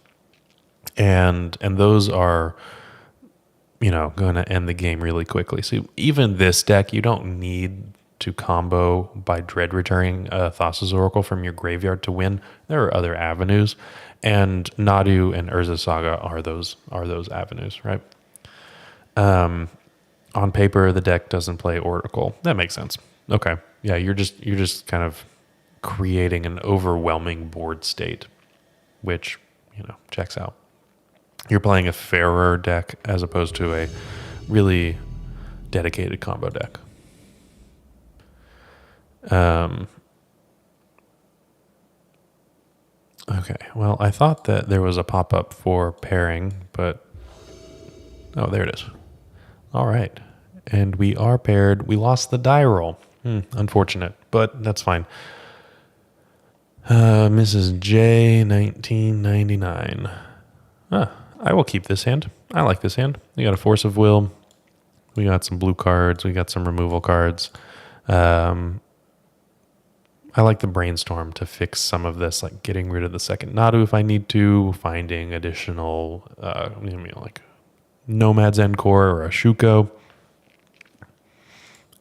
And those are, going to end the game really quickly. So even this deck, you don't need to combo by dread returning Thassa's Oracle from your graveyard to win. There are other avenues, and Nadu and Urza Saga are those avenues, right? On paper, the deck doesn't play Oracle. That makes sense. Okay, yeah, you're just kind of creating an overwhelming board state, which checks out. You're playing a fairer deck as opposed to a really dedicated combo deck. Okay, well, I thought that there was a pop-up for pairing, but oh, there it is. All right, and we are paired. We lost the die roll. Unfortunate, but that's fine. Mrs. J, 1999. I will keep this hand. I like this hand. We got a Force of Will. We got some blue cards. We got some removal cards. I like the Brainstorm to fix some of this, like getting rid of the second Nadu if I need to, finding additional, like Nomads en-Kor or a Shuko.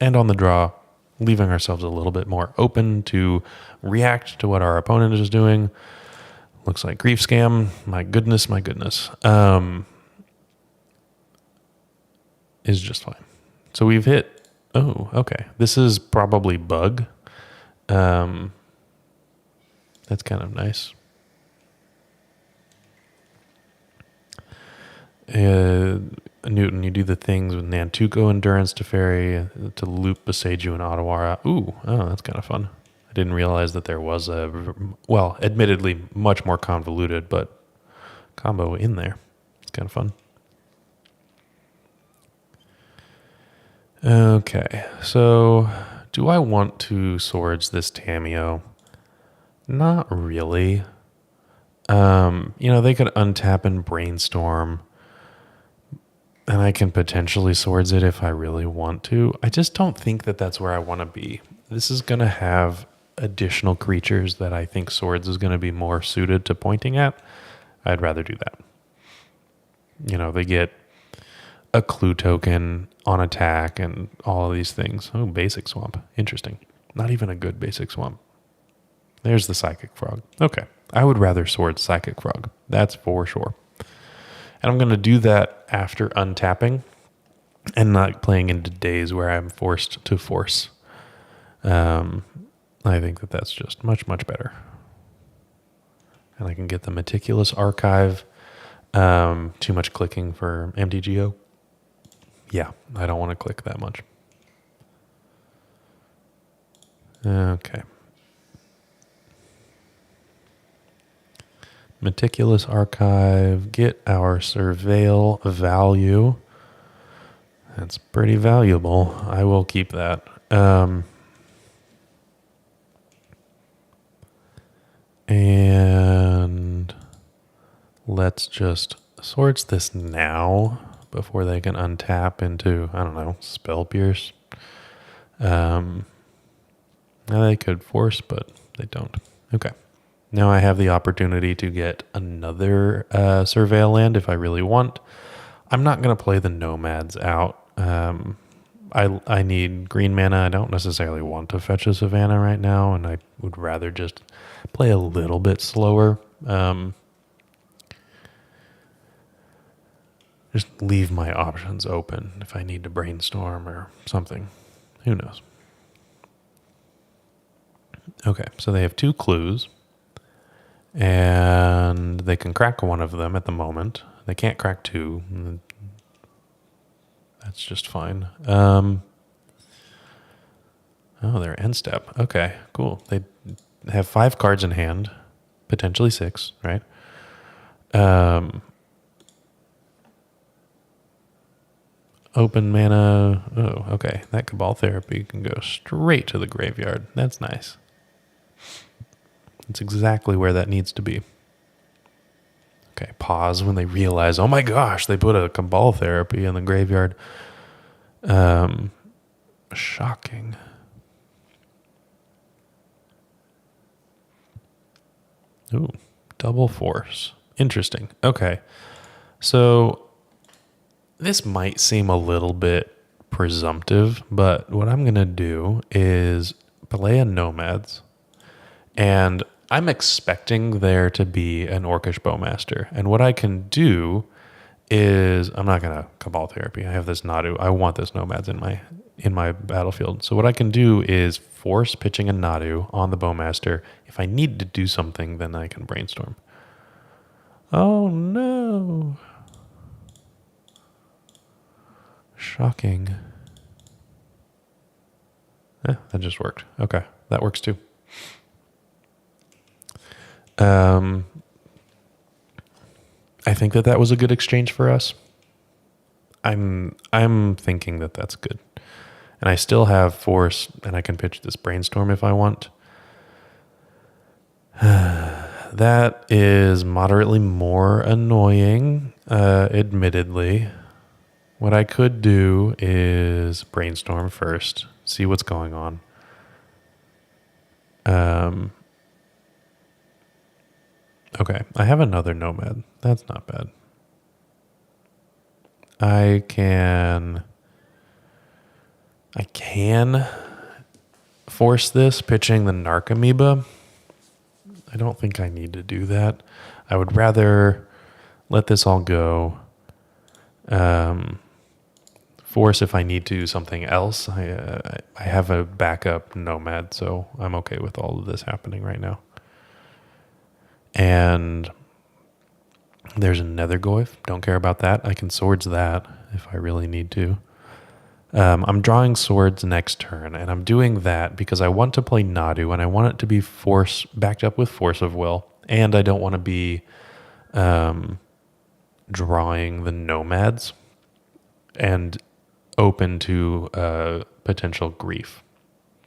And on the draw, leaving ourselves a little bit more open to react to what our opponent is doing. Looks like Grief Scam. My goodness. Is just fine. So we've hit... Oh, okay. This is probably Bug. That's kind of nice. Newton, you do the things with Nantuko, Endurance, Teferi, to loop Boseiju and Otawara. Ooh, that's kind of fun. I didn't realize that there was admittedly much more convoluted, but combo in there. It's kind of fun. Okay, so do I want to Swords this Tameo? Not really. They could untap and Brainstorm, and I can potentially Swords it if I really want to. I just don't think that that's where I want to be. This is going to have additional creatures that I think Swords is going to be more suited to pointing at. I'd rather do that. They get a clue token on attack and all of these things. Oh, Basic Swamp. Interesting. Not even a good Basic Swamp. There's the Psychic Frog. Okay. I would rather Sword Psychic Frog. That's for sure. And I'm going to do that after untapping and not playing into days where I'm forced to force. I think that that's just much, much better. And I can get the Meticulous Archive. Too much clicking for MTGO. Yeah, I don't want to click that much. Okay. Meticulous Archive, get our Surveil value. That's pretty valuable. I will keep that. And let's just Swords this now before they can untap into, I don't know, Spell Pierce. Now they could force, but they don't. Okay. Now I have the opportunity to get another Surveil land if I really want. I'm not going to play the Nomads out. I need green mana. I don't necessarily want to fetch a Savannah right now, and I would rather just play a little bit slower. Just leave my options open if I need to brainstorm or something. Who knows? Okay, so they have 2 clues, and they can crack one of them at the moment. They can't crack 2. That's just fine. Oh, they're end step. Okay, cool. They have 5 cards in hand, potentially 6, right? Open mana. Oh, okay. That Cabal Therapy can go straight to the graveyard. That's nice. It's exactly where that needs to be. Okay, pause when they realize, oh my gosh, they put a Cabal Therapy in the graveyard. Shocking. Ooh, double force. Interesting. Okay. So this might seem a little bit presumptive, but what I'm going to do is play a Nomads, and I'm expecting there to be an Orcish Bowmaster. And what I can do is, I'm not going to Cabal Therapy. I have this Nadu. I want this Nomads in my battlefield. So what I can do is force pitching a Nadu on the Bowmaster. If I need to do something, then I can brainstorm. Oh no. Shocking. That just worked. Okay, that works too. I think that was a good exchange for us. I'm thinking that that's good. And I still have force, and I can pitch this brainstorm if I want. That is moderately more annoying, admittedly. What I could do is brainstorm first, see what's going on. Okay, I have another Nomad. That's not bad. I can force this pitching the Narcomoeba. I don't think I need to do that. I would rather let this all go. Force if I need to do something else. I have a backup Nomad, so I'm okay with all of this happening right now. And there's a Nethergoyf. Don't care about that. I can swords that if I really need to. I'm drawing swords next turn, and I'm doing that because I want to play Nadu, and I want it to be backed up with Force of Will, and I don't want to be drawing the Nomads and open to potential grief.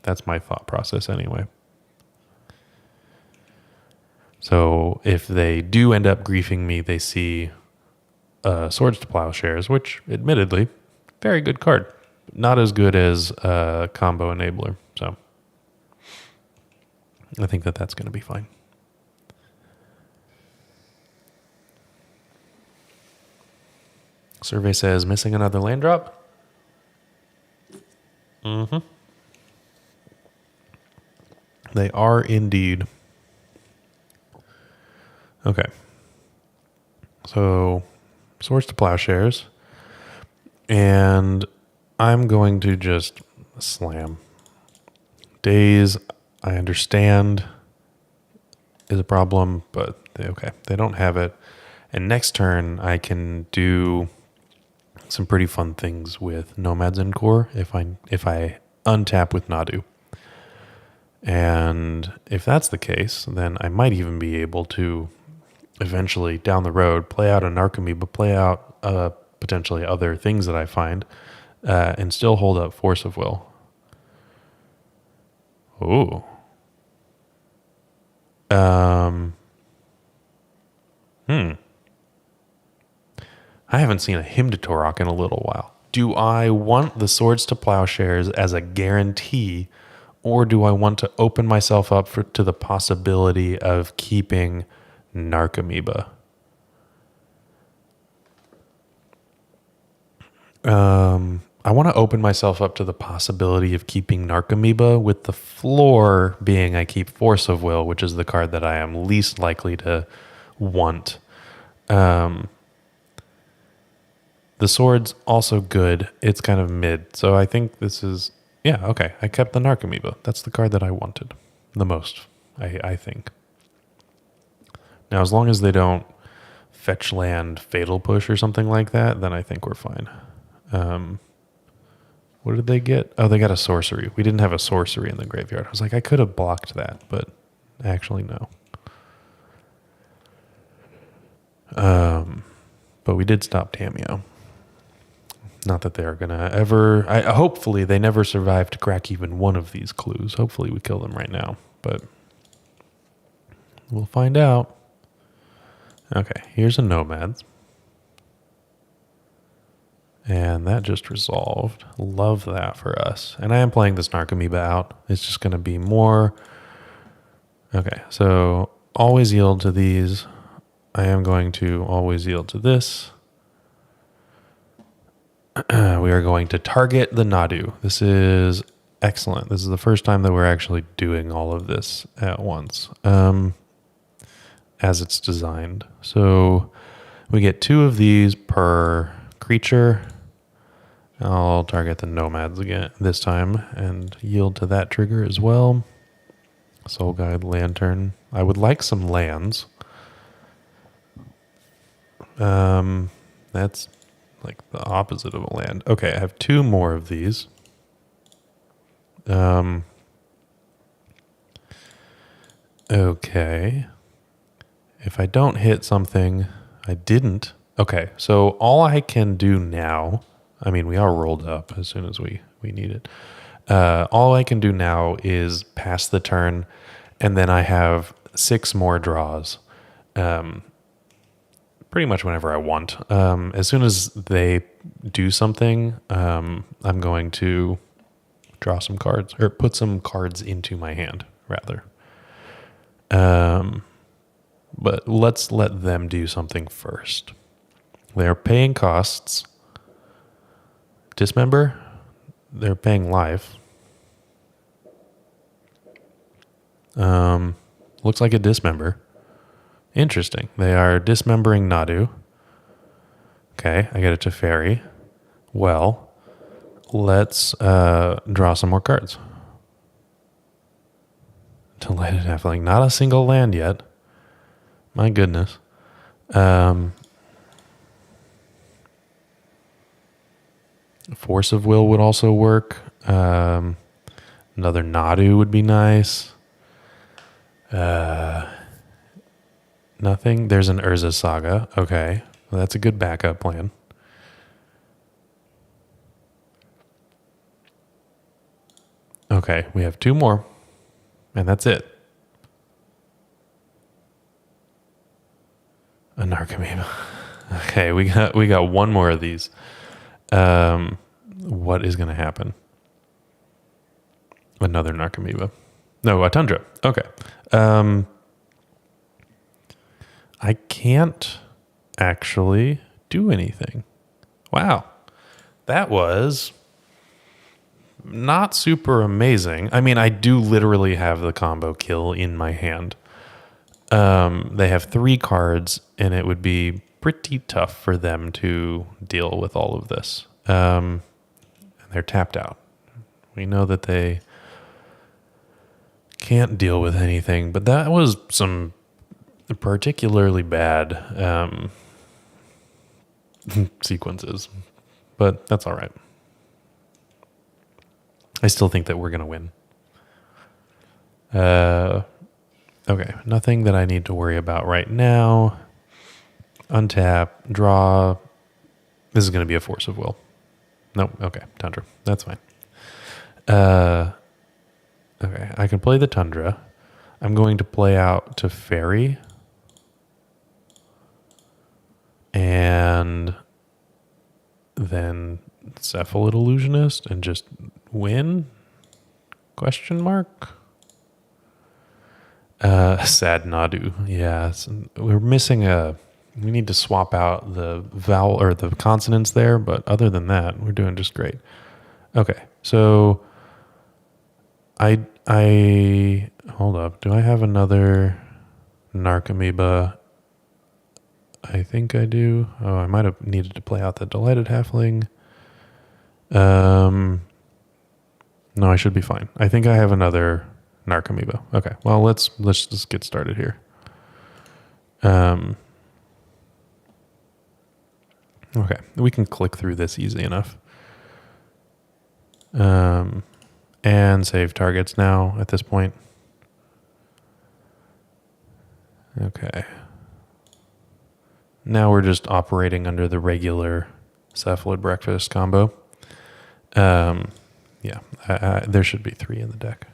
That's my thought process anyway. So if they do end up griefing me, they see Swords to Plowshares, which admittedly, very good card. Not as good as Combo Enabler. So I think that's going to be fine. Survey says, missing another land drop? Mm-hmm. They are indeed. Okay. So, Swords to Plowshares. And I'm going to just slam. Daze, I understand, is a problem, but they don't have it. And next turn, I can do some pretty fun things with Nomads en-Kor if I untap with Nadu. And if that's the case, then I might even be able to eventually down the road play out a Narcomoeba, play out potentially other things that I find, and still hold up Force of Will. Ooh. I haven't seen a Hymn to Torok in a little while. do I want the Swords to Plowshares as a guarantee, or do I want to open myself up to the possibility of keeping Narcomoeba? I want to open myself up to the possibility of keeping Narcomoeba, with the floor being I keep Force of Will, which is the card that I am least likely to want. The sword's also good. It's kind of mid. So I think this is... Yeah, okay. I kept the Narcomoeba. That's the card that I wanted the most, I think. Now, as long as they don't fetch land Fatal Push or something like that, then I think we're fine. What did they get? Oh, they got a sorcery. We didn't have a sorcery in the graveyard. I was like, I could have blocked that, but actually no. But we did stop Tamio. Not that they're going to ever... hopefully they never survive to crack even one of these clues. Hopefully we kill them right now, but we'll find out. Okay, here's a Nomads. And that just resolved. Love that for us. And I am playing this Narcomoeba out. It's just going to be more... Okay, so always yield to these. I am going to always yield to this. We are going to target the Nadu. This is excellent. This is the first time that we're actually doing all of this at once, as it's designed. So we get 2 of these per creature. I'll target the Nomads again this time and yield to that trigger as well. Soul Guide, Lantern. I would like some lands. That's like the opposite of a land. Okay, I have 2 more of these. Okay. If I don't hit something, I didn't. Okay, so all I can do now, I mean, we are rolled up as soon as we need it. All I can do now is pass the turn, and then I have 6 more draws. Pretty much whenever I want. As soon as they do something, I'm going to draw some cards, or put some cards into my hand, rather. But let's let them do something first. They're paying costs. Dismember? They're paying life. Looks like a dismember. Interesting. They are dismembering Nadu. Okay, I get it to Teferi. Well, let's draw some more cards. Delighted Halfling. Not a single land yet. My goodness. Force of Will would also work. Another Nadu would be nice. Nothing. There's an Urza Saga. Okay. Well, that's a good backup plan. Okay, we have 2 more. And that's it. A Narcomoeba. Okay, we got 1 more of these. What is going to happen? Another Narcomoeba. No, a Tundra. Okay. I can't actually do anything. Wow. That was not super amazing. I mean, I do literally have the combo kill in my hand. They have 3 cards, and it would be pretty tough for them to deal with all of this. And they're tapped out. We know that they can't deal with anything, but that was some particularly bad sequences. But that's all right. I still think that we're going to win. Okay, nothing that I need to worry about right now. Untap, draw. This is going to be a Force of Will. No, okay, Tundra. That's fine. Okay, I can play the Tundra. I'm going to play out to Teferi. And then Cephalid Illusionist and just win? Question mark? Sad Nadu. Yeah, we're missing we need to swap out the vowel or the consonants there, but other than that, we're doing just great. Okay, so I hold up. Do I have another Narcomoeba? I think I do. Oh, I might have needed to play out the Delighted Halfling. No, I should be fine. I think I have another Narcomoeba. Okay, well, let's just get started here. Okay, we can click through this easy enough. And save targets now at this point. Okay. Now we're just operating under the regular Cephalid Breakfast combo. Yeah, there should be 3 in the deck.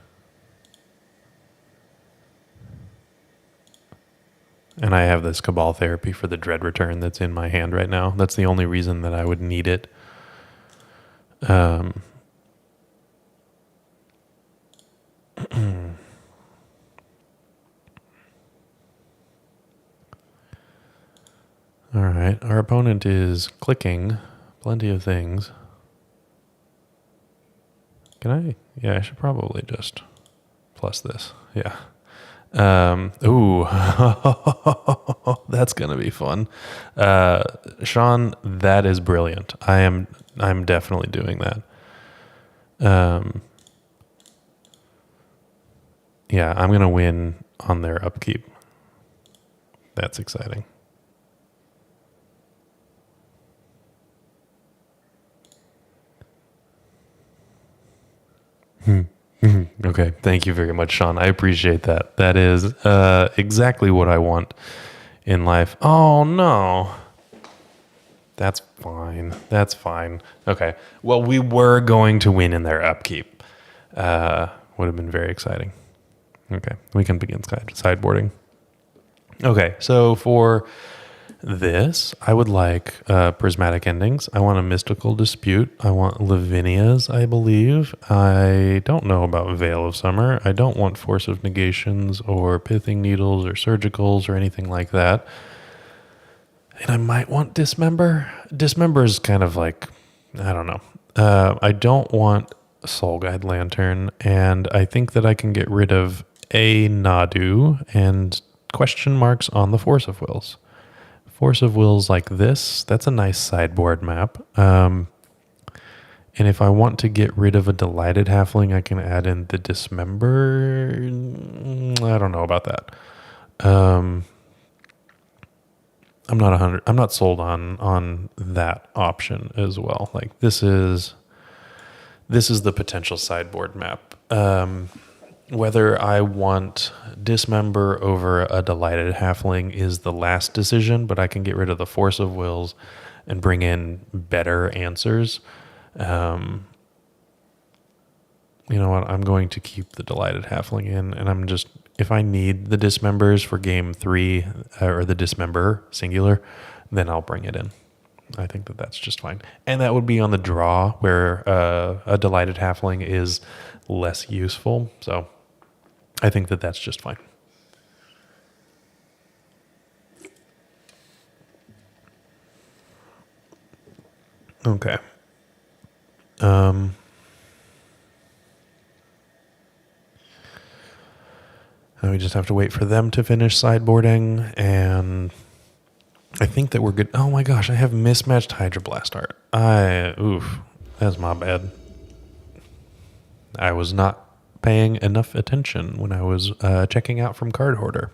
And I have this Cabal Therapy for the Dread Return that's in my hand right now. That's the only reason that I would need it. All right, our opponent is clicking plenty of things. Can I? Yeah, I should probably just plus this. Yeah. Ooh, that's gonna be fun. Sean, that is brilliant. I'm definitely doing that. Yeah, I'm gonna win on their upkeep. That's exciting. Okay, thank you very much, Sean. I appreciate that. That is exactly what I want in life. Oh, no. That's fine. That's fine. Okay, well, we were going to win in their upkeep. Would have been very exciting. Okay, we can begin sideboarding. Okay, so for this, I would like prismatic endings. I want a mystical dispute. I want Lavinias, I believe. I don't know about Veil of Summer. I don't want Force of Negations or Pithing Needles or Surgicals or anything like that. And I might want Dismember. Dismember is kind of like, I don't know. I don't want Soul Guide Lantern, and I think that I can get rid of a Nadu and question marks on the Force of Wills. Force of Wills like this, that's a nice sideboard map. And if I want to get rid of a Delighted Halfling, I can add in the Dismember. I don't know about that. I'm not sold on that option as well. Like this is the potential sideboard map. Whether I want Dismember over a Delighted Halfling is the last decision, but I can get rid of the Force of Wills and bring in better answers. You know what? I'm going to keep the Delighted Halfling in, and I'm just, if I need the Dismembers for game 3, or the Dismember singular, then I'll bring it in. I think that that's just fine. And that would be on the draw where a Delighted Halfling is less useful. So I think that that's just fine. Okay. Now we just have to wait for them to finish sideboarding, and I think that we're good. Oh my gosh, I have mismatched Hydroblast art. That's my bad. I was not paying enough attention when I was checking out from Card Hoarder.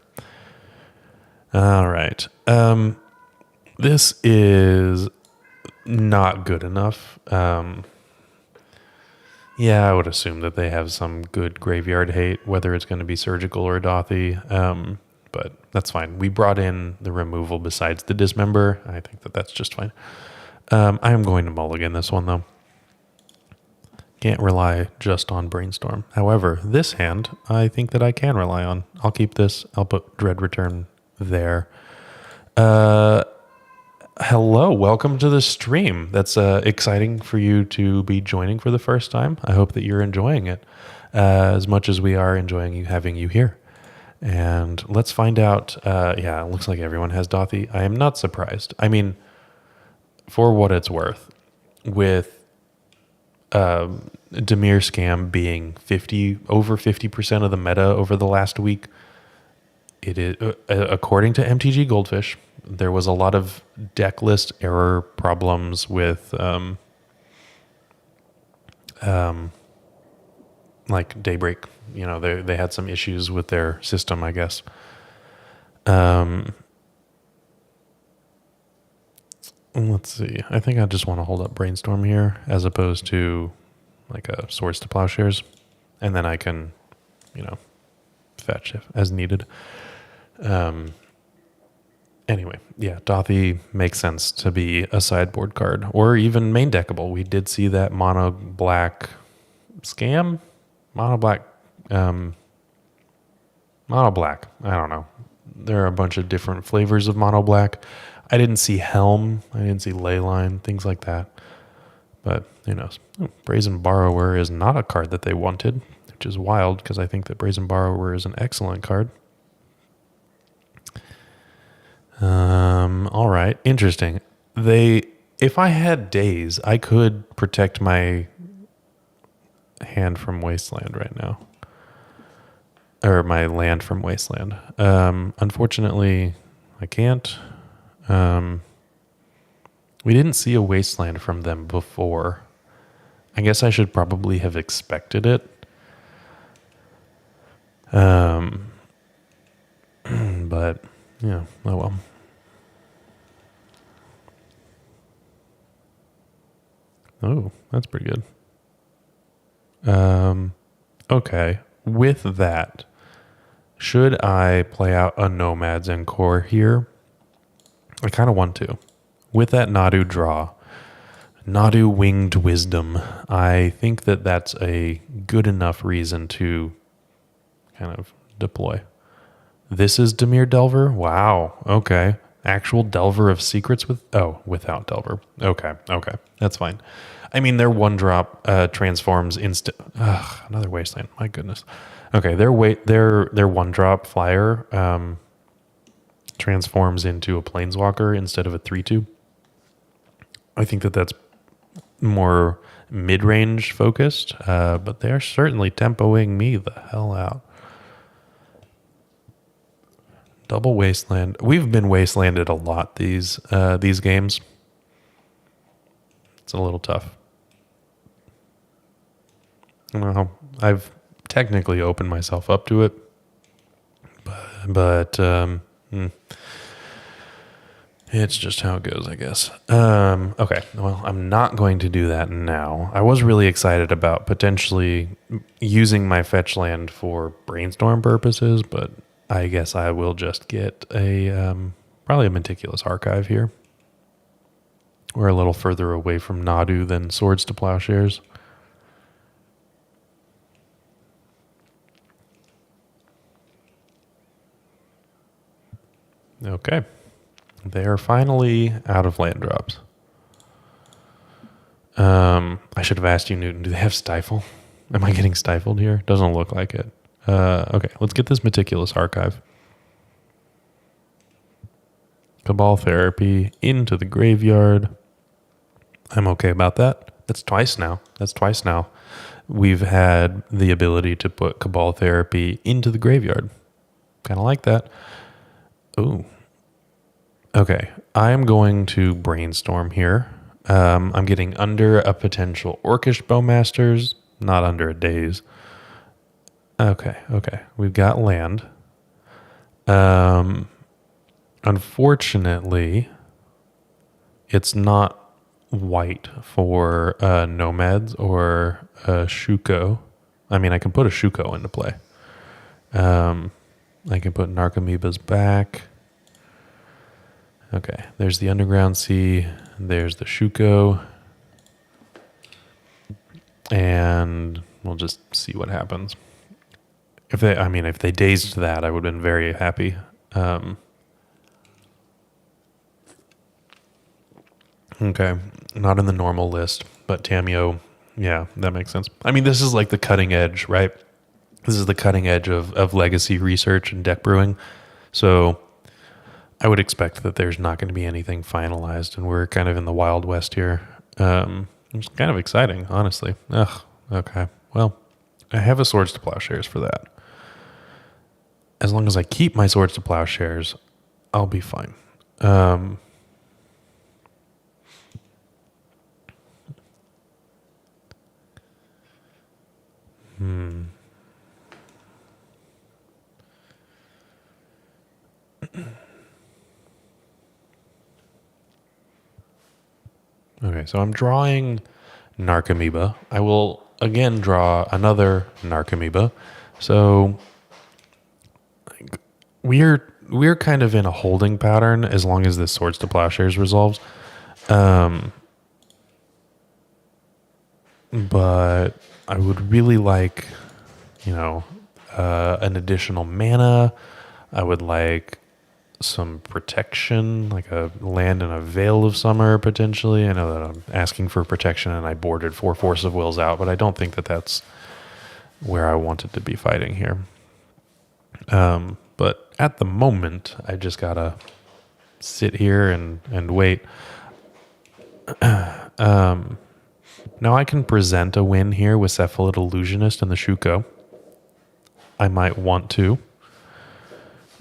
All right. This is not good enough. Yeah, I would assume that they have some good graveyard hate, whether it's going to be Surgical or Dothy. But that's fine. We brought in the removal besides the Dismember. I think that that's just fine. I am going to mulligan this one, though. Can't rely just on Brainstorm. However, this hand, I think that I can rely on. I'll keep this. I'll put Dread Return there. Hello, welcome to the stream. That's exciting for you to be joining for the first time. I hope that you're enjoying it as much as we are enjoying having you here. And let's find out. Yeah, it looks like everyone has Dothy. I am not surprised. I mean, for what it's worth, with Dimir scam being over 50% of the meta over the last week, it is according to MTG Goldfish. There was a lot of decklist error problems with like Daybreak. You know, they had some issues with their system, I guess. Let's see. I think I just want to hold up Brainstorm here as opposed to like a Swords to Plowshares. And then I can, you know, fetch if as needed. Anyway, yeah, Dothy makes sense to be a sideboard card or even main deckable. We did see that mono black scam, mono black. I don't know. There are a bunch of different flavors of mono black. I didn't see Helm. I didn't see Leyline, things like that. But who knows? Brazen Borrower is not a card that they wanted, which is wild because I think that Brazen Borrower is an excellent card. All right. Interesting. If I had days, I could protect my hand from Wasteland right now. Or my land from Wasteland. Unfortunately, I can't. We didn't see a Wasteland from them before. I guess I should probably have expected it. But, yeah, oh well. Oh, that's pretty good. Okay. With that, should I play out a Nomads en-Kor here? I kind of want to. With that Nadu draw, Nadu Winged Wisdom, I think that that's a good enough reason to kind of deploy. This is Dimir Delver? Wow. Okay. Actual Delver of Secrets without Delver. Okay. That's fine. I mean, their one drop transforms instant. Another Wasteland. My goodness. Okay, their one drop flyer transforms into a Planeswalker instead of a 3/2. I think that that's more mid-range focused, but they're certainly tempoing me the hell out. Double Wasteland. We've been Wastelanded a lot these games. It's a little tough. I don't know. I've technically opened myself up to it, but it's just how it goes, I guess. Okay, well, I'm not going to do that now. I was really excited about potentially using my fetch land for brainstorm purposes, but I guess I will just get probably a Meticulous Archive here. We're a little further away from Nadu than Swords to Plowshares. Okay. They are finally out of land drops. I should have asked you, Newton, do they have Stifle? Am I getting stifled here? Doesn't look like it. Okay, let's get this Meticulous Archive. Cabal Therapy into the graveyard. I'm okay about that. That's twice now. We've had the ability to put Cabal Therapy into the graveyard. Kind of like that. Ooh. Okay, I'm going to brainstorm here. I'm getting under a potential Orcish Bowmasters, not under a Daze. Okay. We've got land. Unfortunately, it's not white for Nomads or Shuko. I mean, I can put a Shuko into play. I can put Narcomoeba's back. Okay, there's the Underground Sea. There's the Shuko. And we'll just see what happens. If they dazed that, I would have been very happy. Okay. Not in the normal list, but Tamio, yeah, that makes sense. I mean, this is like the cutting edge, right? This is the cutting edge of legacy research and deck brewing. So I would expect that there's not going to be anything finalized, and we're kind of in the Wild West here. It's kind of exciting, honestly. Ugh, okay. Well, I have a Swords to Plowshares for that. As long as I keep my Swords to Plowshares, I'll be fine. Okay, so I'm drawing Narcomoeba. I will again draw another Narcomoeba. So we're kind of in a holding pattern as long as this Swords to Plowshares resolves. But I would really like, an additional mana. I would like some protection, like a land and a Veil of Summer potentially. I know that I'm asking for protection and I boarded 4 Force of Wills out, but I don't think that that's where I wanted to be fighting here. But at the moment, I just gotta sit here and wait. Now I can present a win here with Cephalid Illusionist and the Shuko. I might want to.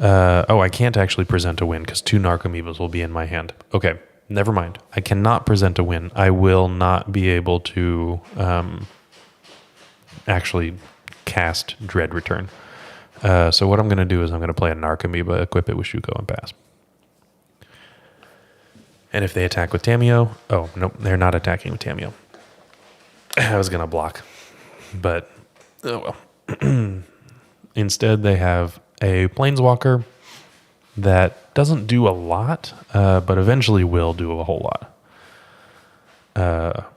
I can't actually present a win because 2 Narcomoebas will be in my hand. Okay, never mind. I cannot present a win. I will not be able to actually cast Dread Return. So what I'm going to do is I'm going to play a Narcomoeba, equip it with Shuko, and pass. And if they attack with Tamio... Oh, nope, they're not attacking with Tamio. I was going to block. But, oh well. Instead, they have a Planeswalker that doesn't do a lot, but eventually will do a whole lot.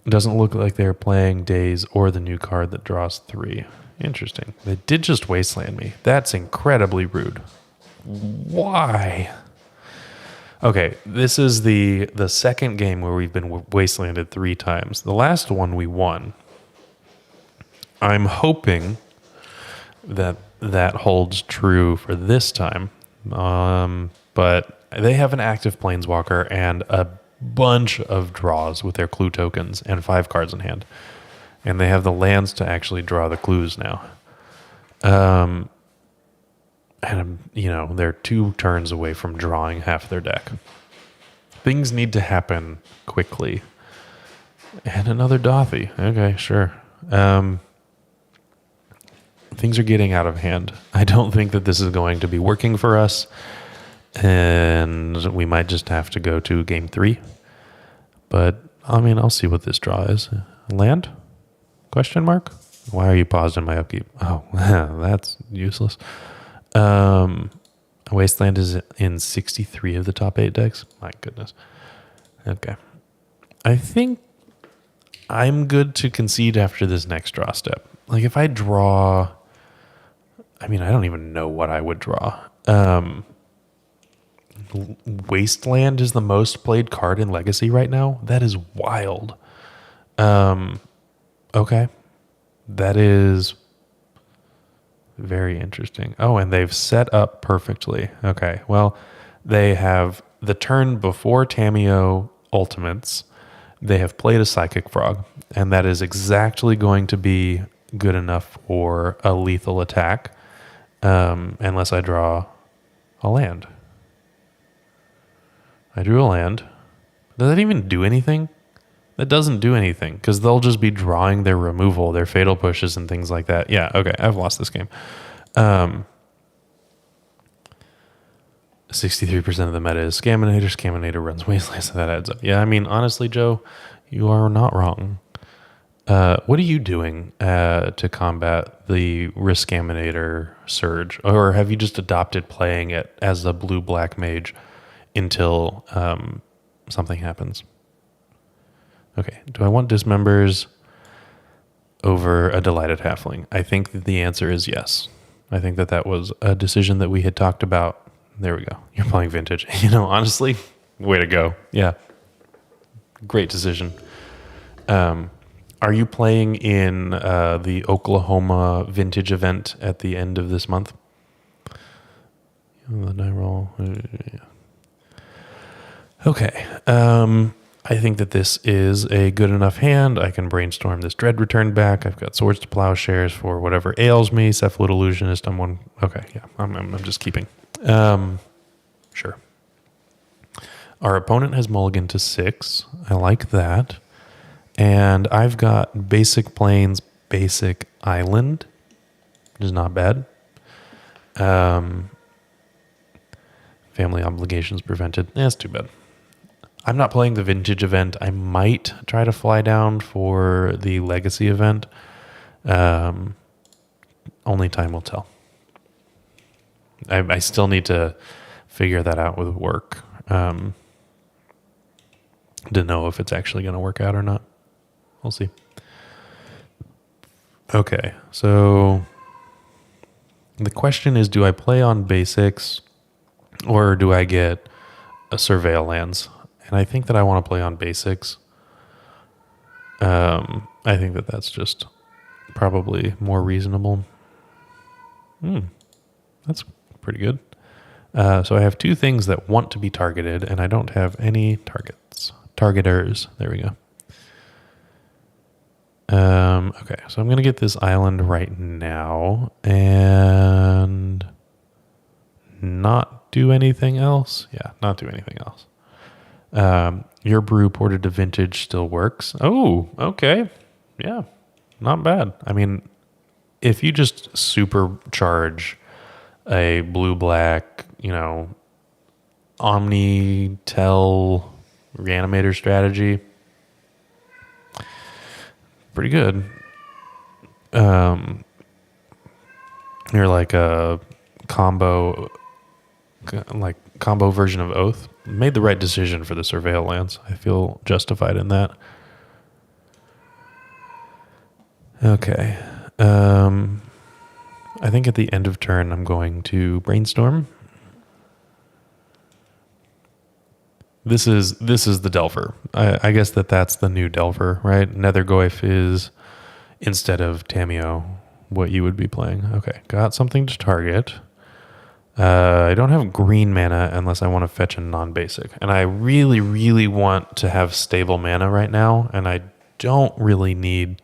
Doesn't look like they're playing Daze or the new card that draws 3. Interesting. They did just Wasteland me. That's incredibly rude. Why? Okay, this is the second game where we've been Wastelanded 3 times. The last one we won. I'm hoping that holds true for this time. But they have an active Planeswalker and a bunch of draws with their clue tokens and 5 cards in hand. And they have the lands to actually draw the clues now. And, they're 2 turns away from drawing half their deck. Things need to happen quickly. And another Dothy. Okay, sure. Things are getting out of hand. I don't think that this is going to be working for us. And we might just have to go to game 3. But, I'll see what this draw is. Land? Question mark? Why are you paused in my upkeep? Oh, that's useless. Wasteland is in 63 of the top 8 decks. My goodness. Okay. I think I'm good to concede after this next draw step. Like if I draw... I don't even know what I would draw. Wasteland is the most played card in Legacy right now. That is wild. Okay. That is very interesting. Oh, and they've set up perfectly. Okay. Well, they have the turn before Tamio Ultimates. They have played a Psychic Frog, and that is exactly going to be good enough for a lethal attack, unless I draw a land. I drew a land. Does that even do anything? That doesn't do anything, because they'll just be drawing their removal, their fatal pushes, and things like that. Yeah, okay, I've lost this game. 63% of the meta is Scaminator. Scaminator runs Wasteland, so that adds up. Yeah, honestly, Joe, you are not wrong. What are you doing to combat the Riskaminator surge? Or have you just adopted playing it as a blue-black mage until something happens? Okay, do I want Dismembers over a Delighted Halfling? I think that the answer is yes. I think that was a decision that we had talked about. There we go. You're playing Vintage. Honestly, way to go. Yeah. Great decision. Are you playing in the Oklahoma Vintage event at the end of this month? The die roll. Okay. I think that this is a good enough hand. I can brainstorm this Dread Return back. I've got Swords to Plowshares for whatever ails me. Cephalid Illusionist. I'm one. Okay, yeah. I'm just keeping. Sure. Our opponent has mulligan to 6. I like that. And I've got basic plains, basic island, which is not bad. Family obligations prevented. That's too bad. I'm not playing the vintage event. I might try to fly down for the legacy event. Only time will tell. I still need to figure that out with work to know if it's actually going to work out or not. We'll see. Okay, so the question is, do I play on basics or do I get a surveil lands? And I think that I want to play on basics. I think that that's just probably more reasonable. That's pretty good. So I have 2 things that want to be targeted, and I don't have any targets. Targeters. There we go. Okay, so I'm going to get this island right now and not do anything else. Yeah, not do anything else. Your brew ported to vintage still works. Oh, okay. Yeah, not bad. I mean, if you just supercharge a blue-black, Omni-Tel Reanimator strategy, pretty good. You're like a combo version of Oath. Made the right decision for the surveil lands. I feel justified in that. Okay. I think at the end of turn I'm going to brainstorm. This is the Delver. I guess that's the new Delver, right? Nethergoyf is, instead of Tamiyo, what you would be playing. Okay, got something to target. I don't have green mana unless I want to fetch a non-basic. And I really, really want to have stable mana right now, and I don't really need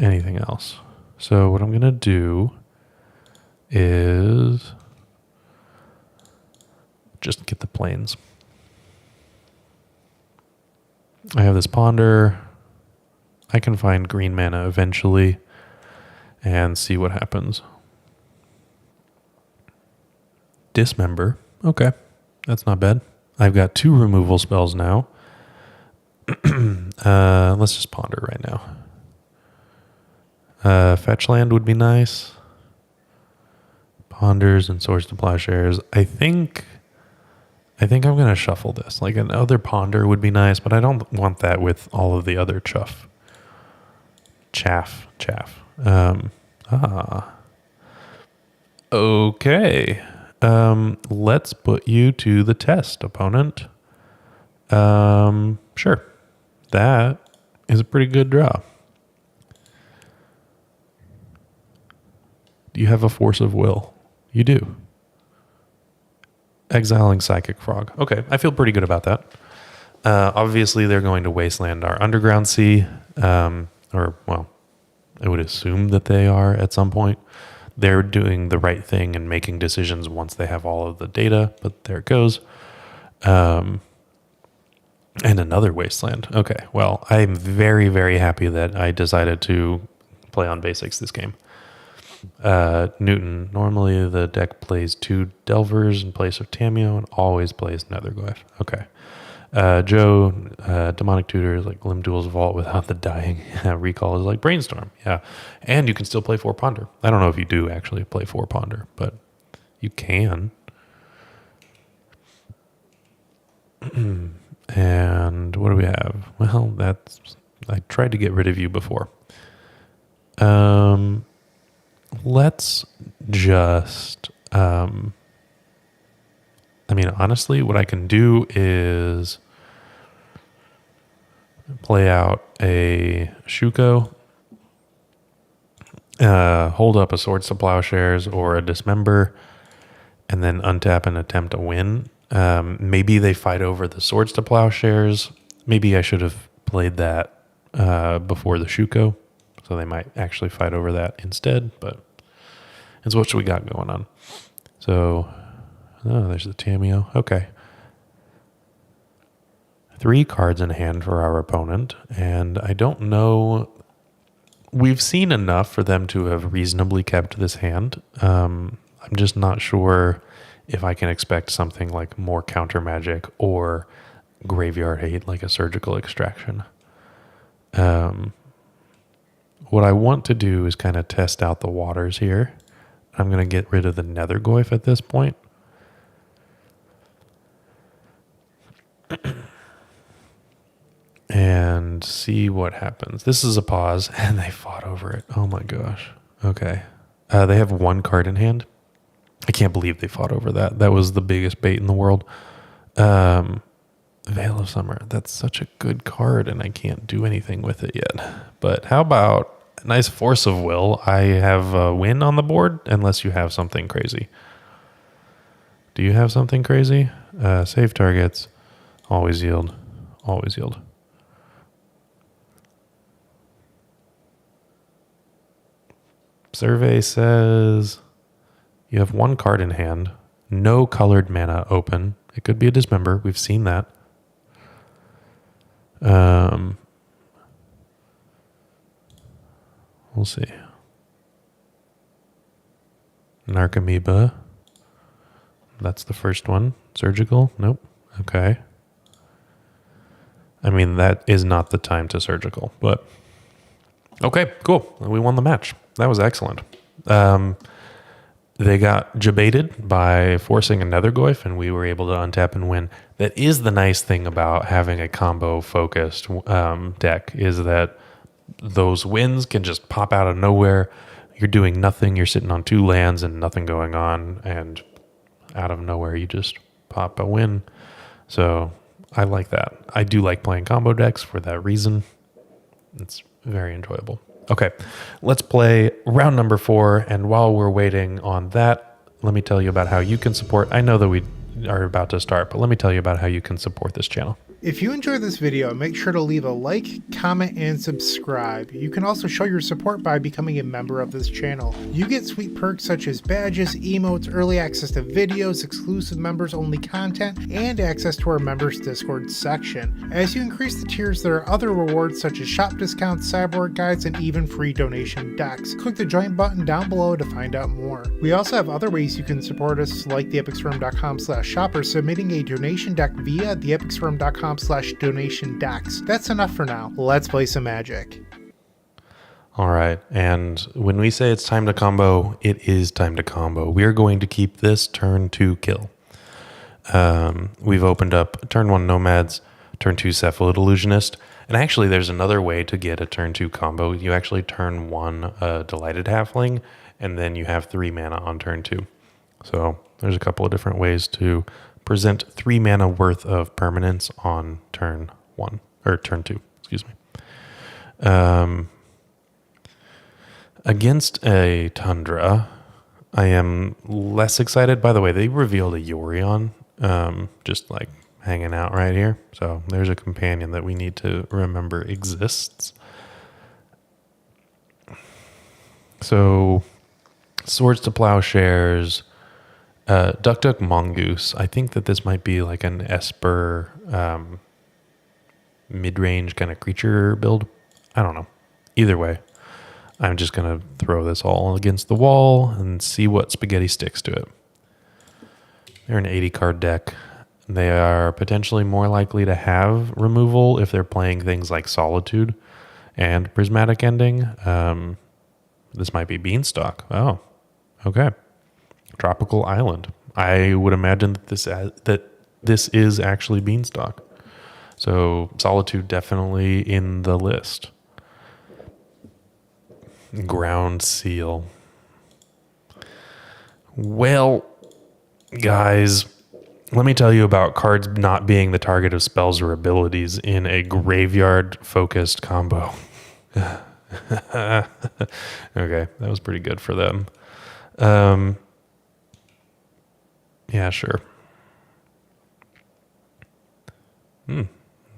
anything else. So what I'm going to do is just get the plains. I have this Ponder. I can find green mana eventually and see what happens. Dismember. Okay, that's not bad. I've got 2 removal spells now. Let's just Ponder right now. Fetch land would be nice. Ponders and Swords to Plowshares. I think I'm going to shuffle this. Like another Ponder would be nice, but I don't want that with all of the other chaff. Okay. Let's put you to the test, opponent. Sure. That is a pretty good draw. Do you have a force of will? You do. Exiling Psychic Frog. Okay, I feel pretty good about that. Obviously, they're going to wasteland our Underground Sea. I would assume that they are at some point. They're doing the right thing and making decisions once they have all of the data, but there it goes. And another wasteland. Okay, well, I'm very, very happy that I decided to play on basics this game. Newton, normally the deck plays 2 Delvers in place of Tamiyo and always plays Nethergoyf. Okay. Joe, Demonic Tutor is like Glimduel's Vault without the dying. Recall is like Brainstorm. Yeah. And you can still play 4 Ponder. I don't know if you do actually play 4 Ponder, but you can. And what do we have? Well, I tried to get rid of you before. Let's just I mean, honestly, what I can do is play out a Shuko, hold up a Swords to Plowshares or a Dismember, and then untap and attempt a win. Maybe they fight over the Swords to Plowshares. Maybe I should have played that before the Shuko, so they might actually fight over that instead, but it's what we got going on. So, there's the Tameo. Okay. 3 cards in hand for our opponent, and I don't know. We've seen enough for them to have reasonably kept this hand. I'm just not sure if I can expect something like more counter magic or graveyard hate like a surgical extraction. What I want to do is kind of test out the waters here. I'm going to get rid of the Nethergoyf at this point. And see what happens. This is a pause, and they fought over it. Oh my gosh. Okay. They have 1 card in hand. I can't believe they fought over that. That was the biggest bait in the world. Veil of Summer. That's such a good card, and I can't do anything with it yet. But how about a nice Force of Will? I have a win on the board, unless you have something crazy. Do you have something crazy? Save targets. Always yield. Always yield. Survey says you have 1 card in hand, no colored mana open. It could be a Dismember. We've seen that. We'll see. Narcomoeba. That's the first one. Surgical? Nope. Okay. I mean, that is not the time to surgical, but okay, cool. We won the match. That was excellent. They got jebaited by forcing a Nethergoyf, and we were able to untap and win. That is the nice thing about having a combo-focused deck, is that those wins can just pop out of nowhere. You're doing nothing. You're sitting on 2 lands and nothing going on, and out of nowhere you just pop a win. So I like that. I do like playing combo decks for that reason. It's very enjoyable. Okay, let's play round number 4. And while we're waiting on that, let me tell you about how you can support. I know that we are about to start, but let me tell you about how you can support this channel. If you enjoyed this video, make sure to leave a like, comment, and subscribe. You can also show your support by becoming a member of this channel. You get sweet perks such as badges, emotes, early access to videos, exclusive members-only content, and access to our members Discord section. As you increase the tiers, there are other rewards such as shop discounts, cyborg guides, and even free donation decks. Click the join button down below to find out more. We also have other ways you can support us, like theepicstorm.com/shop or submitting a donation deck via theepicstorm.com/donation decks. That's enough for now. Let's play some Magic. All right, and when we say it's time to combo, it is time to combo. We are going to keep this turn 2 kill. We've opened up turn 1 Nomads, turn 2 Cephalid Illusionist, and actually there's another way to get a turn 2 combo. You actually turn 1 Delighted Halfling, and then you have 3 mana on turn 2. So there's a couple of different ways to present 3 mana worth of permanence on turn 1, or turn 2, excuse me. Against a Tundra, I am less excited. By the way, they revealed a Yorion, just like hanging out right here. So there's a companion that we need to remember exists. So Swords to Plowshares, Duck Mongoose. I think that this might be like an Esper mid-range kind of creature build. I don't know. Either way, I'm just going to throw this all against the wall and see what spaghetti sticks to it. They're an 80-card deck. They are potentially more likely to have removal if they're playing things like Solitude and Prismatic Ending. This might be Beanstalk. Oh, okay. Tropical Island. I would imagine that this is actually Beanstalk. So Solitude definitely in the list. Ground Seal. Well, guys, let me tell you about cards not being the target of spells or abilities in a graveyard-focused combo. Okay, that was pretty good for them. Yeah, sure.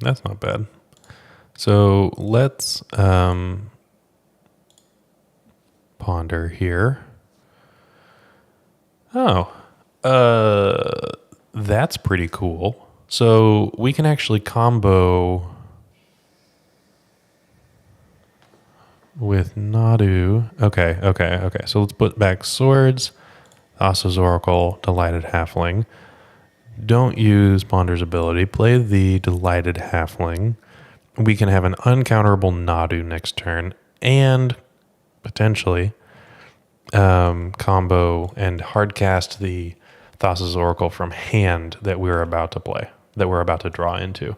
That's not bad. So let's ponder here. Oh, that's pretty cool. So we can actually combo with Nadu. Okay. So let's put back swords, Thassa's Oracle, Delighted Halfling. Don't use Ponder's ability. Play the Delighted Halfling. We can have an uncounterable Nadu next turn, and potentially combo and hardcast the Thassa's Oracle from hand that we're about to play, that we're about to draw into.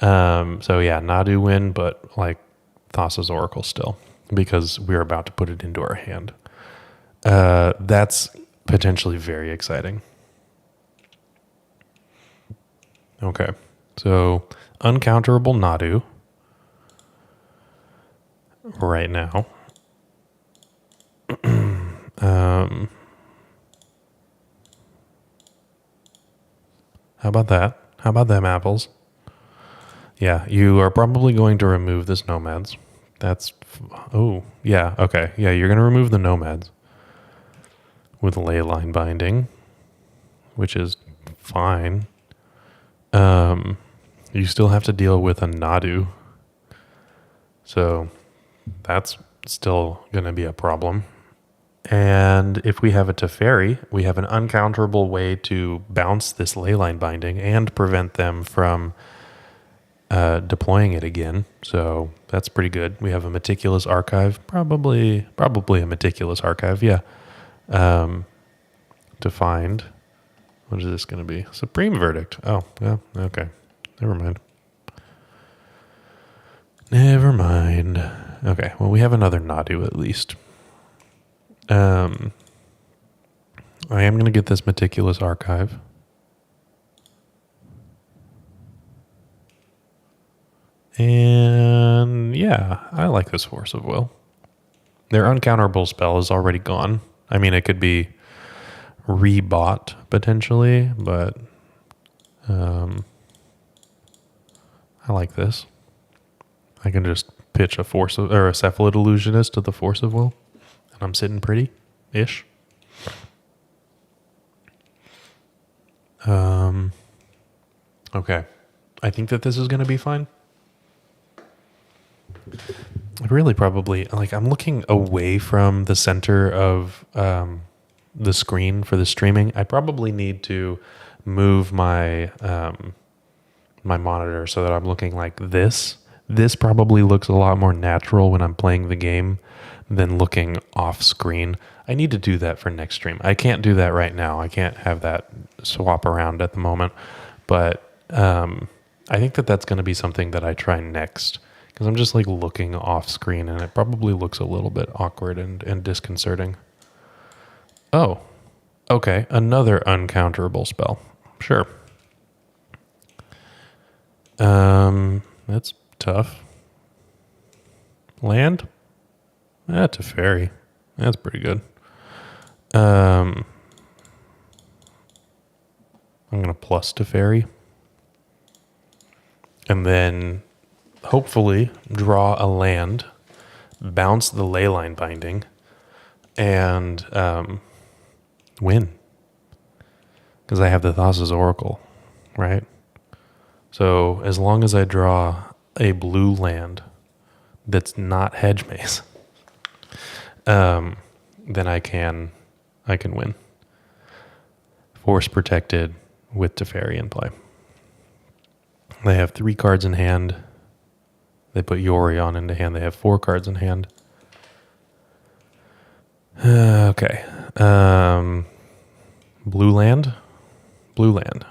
So yeah, Nadu win, but like Thassa's Oracle still, because we're about to put it into our hand. That's potentially very exciting. Okay, so uncounterable Nadu right now. How about that? How about them apples? Yeah, you are probably going to remove this Nomads. Oh, yeah, okay. Yeah, you're going to remove the Nomads with Leyline Binding, which is fine. You still have to deal with a Nadu. So that's still going to be a problem. And if we have a Teferi, we have an uncounterable way to bounce this Leyline Binding and prevent them from deploying it again. So that's pretty good. We have a Meticulous Archive, probably a Meticulous Archive, yeah. To find, what is this going to be? Supreme Verdict. Oh, yeah, okay. Never mind. Okay, well, we have another Nadu at least. I am going to get this Meticulous Archive. And yeah, I like this Force of Will. Their uncounterable spell is already gone. I mean, it could be rebought potentially, but I like this. I can just pitch a Cephalid Illusionist to the Force of Will, and I'm sitting pretty-ish. Okay. I think that this is going to be fine. Really, probably, like, I'm looking away from the center of the screen for the streaming. I probably need to move my my monitor so that I'm looking like this. This probably looks a lot more natural when I'm playing the game than looking off screen. I need to do that for next stream. I can't do that right now. I can't have that swap around at the moment. But I think that that's going to be something that I try next, because I'm just like looking off screen and it probably looks a little bit awkward and disconcerting. Oh, okay. Another uncounterable spell. Sure. That's tough. Land? That's a fairy. That's pretty good. I'm going to plus to fairy. And then hopefully draw a land, bounce the Leyline Binding, and win. Because I have the Thassa's Oracle, right? So as long as I draw a blue land that's not Hedge Maze, then I can win. Force protected with Teferi in play. They have 3 cards in hand. They put Yorion into hand. They have 4 cards in hand. Okay. Blue land? Blue land.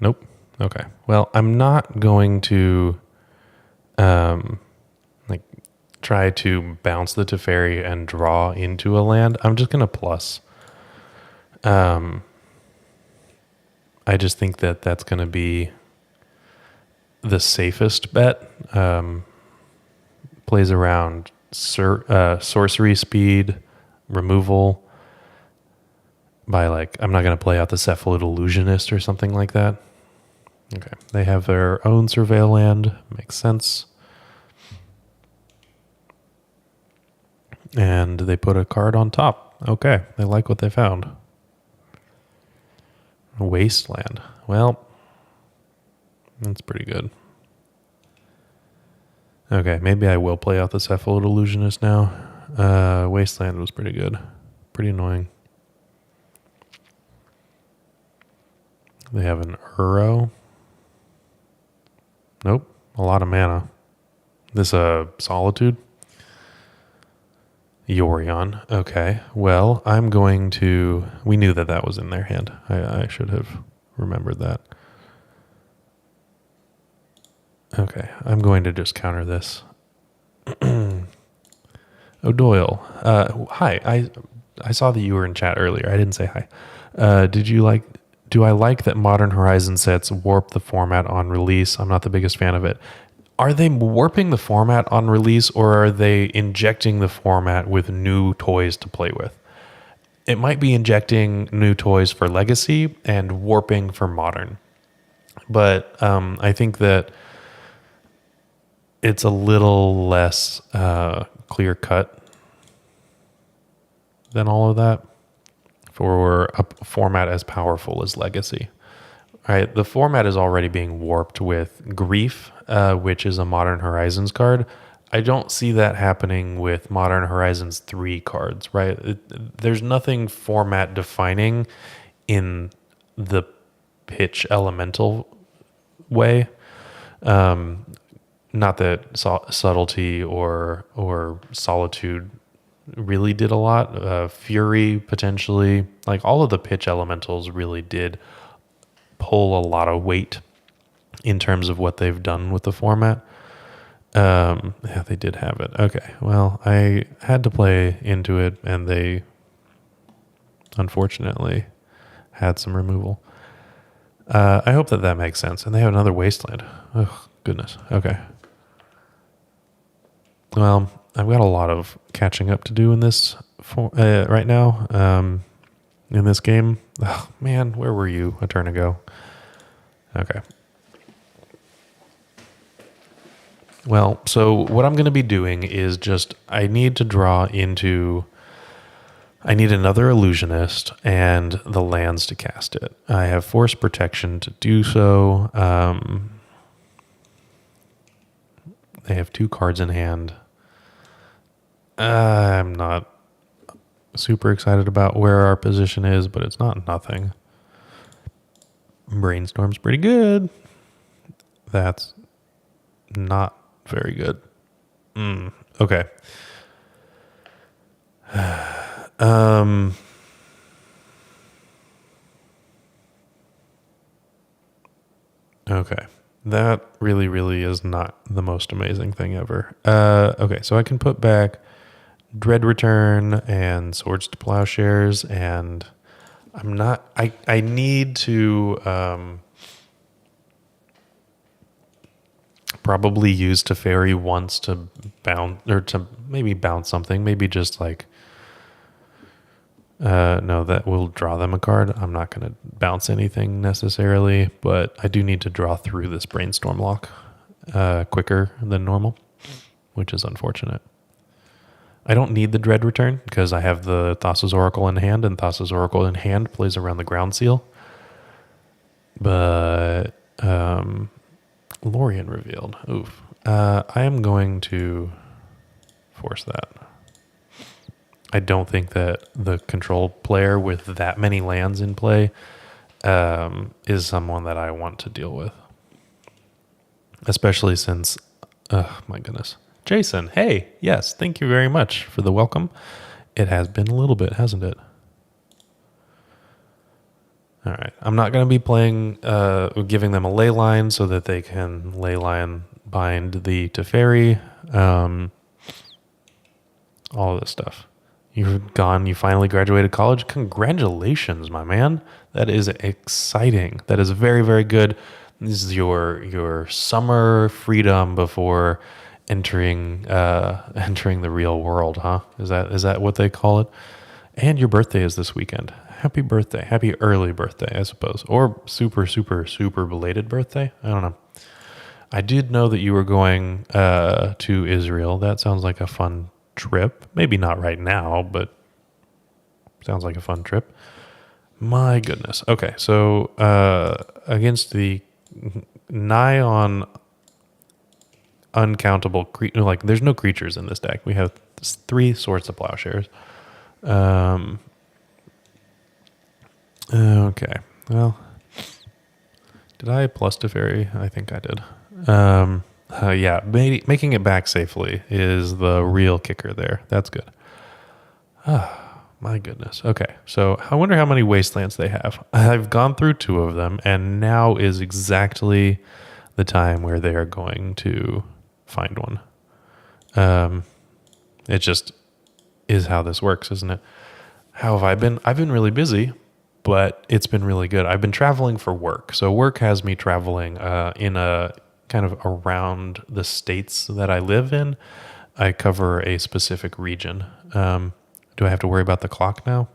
Nope. Okay. Well, I'm not going to try to bounce the Teferi and draw into a land. I'm just going to plus. I just think that that's going to be the safest bet. Plays around sorcery speed, removal by like, I'm not going to play out the Cephalid Illusionist or something like that. Okay. They have their own surveil land. Makes sense. And they put a card on top. Okay. They like what they found. Wasteland. Well, that's pretty good. Okay, maybe I will play out the Cephalid Illusionist now. Wasteland was pretty good. Pretty annoying. They have an Uro. Nope, a lot of mana. This Solitude. Yorion. Okay, well, I'm going to... We knew that that was in their hand. I should have remembered that. Okay, I'm going to just counter this. O'Doyle. Hi, I saw that you were in chat earlier. I didn't say hi. Do I like that Modern Horizon sets warp the format on release? I'm not the biggest fan of it. Are they warping the format on release, or are they injecting the format with new toys to play with? It might be injecting new toys for Legacy and warping for Modern. But I think that it's a little less clear-cut than all of that for a format as powerful as Legacy. All right, the format is already being warped with Grief, which is a Modern Horizons card. I don't see that happening with Modern Horizons 3 cards, right? There's nothing format defining in the pitch elemental way. Not that subtlety or solitude really did a lot. Fury potentially, like all of the pitch elementals really did pull a lot of weight in terms of what they've done with the format. Yeah, they did have it. Okay, well, I had to play into it, and they unfortunately had some removal. I hope that makes sense. And they have another Wasteland. Oh, goodness. Okay. Well, I've got a lot of catching up to do in this right now. In this game. Oh, man, where were you a turn ago? Okay. Well, so what I'm going to be doing is I need another Illusionist and the lands to cast it. I have Force Protection to do so. They have 2 cards in hand. I'm not super excited about where our position is, but it's not nothing. Brainstorm's pretty good. That's not very good. Okay. Okay. That really, really is not the most amazing thing ever. Okay, so I can put back Dread Return and Swords to Plowshares, and I need to probably use Teferi once to bounce, or to maybe bounce something, maybe just like, no, that will draw them a card. I'm not going to bounce anything necessarily, but I do need to draw through this Brainstorm lock quicker than normal, which is unfortunate. I don't need the Dread Return because I have the Thassa's Oracle in hand, and Thassa's Oracle in hand plays around the Ground Seal. But Lorien revealed. Oof. I am going to force that. I don't think that the control player with that many lands in play is someone that I want to deal with. Especially since, oh my goodness. Jason, hey, yes, thank you very much for the welcome. It has been a little bit, hasn't it? All right. I'm not going to be playing, giving them a ley line so that they can ley line bind the Teferi. All of this stuff. You've gone, you finally graduated college. Congratulations, my man. That is exciting. That is very, very good. This is your summer freedom before entering entering the real world, huh? Is that what they call it? And your birthday is this weekend. Happy birthday. Happy early birthday, I suppose. Or super, super, super belated birthday. I don't know. I did know that you were going to Israel. That sounds like a fun trip. Maybe not right now, but sounds like a fun trip. My goodness. Okay, so against the nigh on uncountable like there's no creatures in this deck. We have 3 Swords of Plowshares. Okay. Well, did I plus Teferi? I think I did. Yeah, making it back safely is the real kicker there. That's good. My goodness. Okay, so I wonder how many wastelands they have. I've gone through 2 of them, and now is exactly the time where they are going to find one. It just is how this works, isn't it? How have I been? I've been really busy, but it's been really good. I've been traveling for work. So work has me traveling in a kind of around the states that I live in. I cover a specific region. Do I have to worry about the clock now?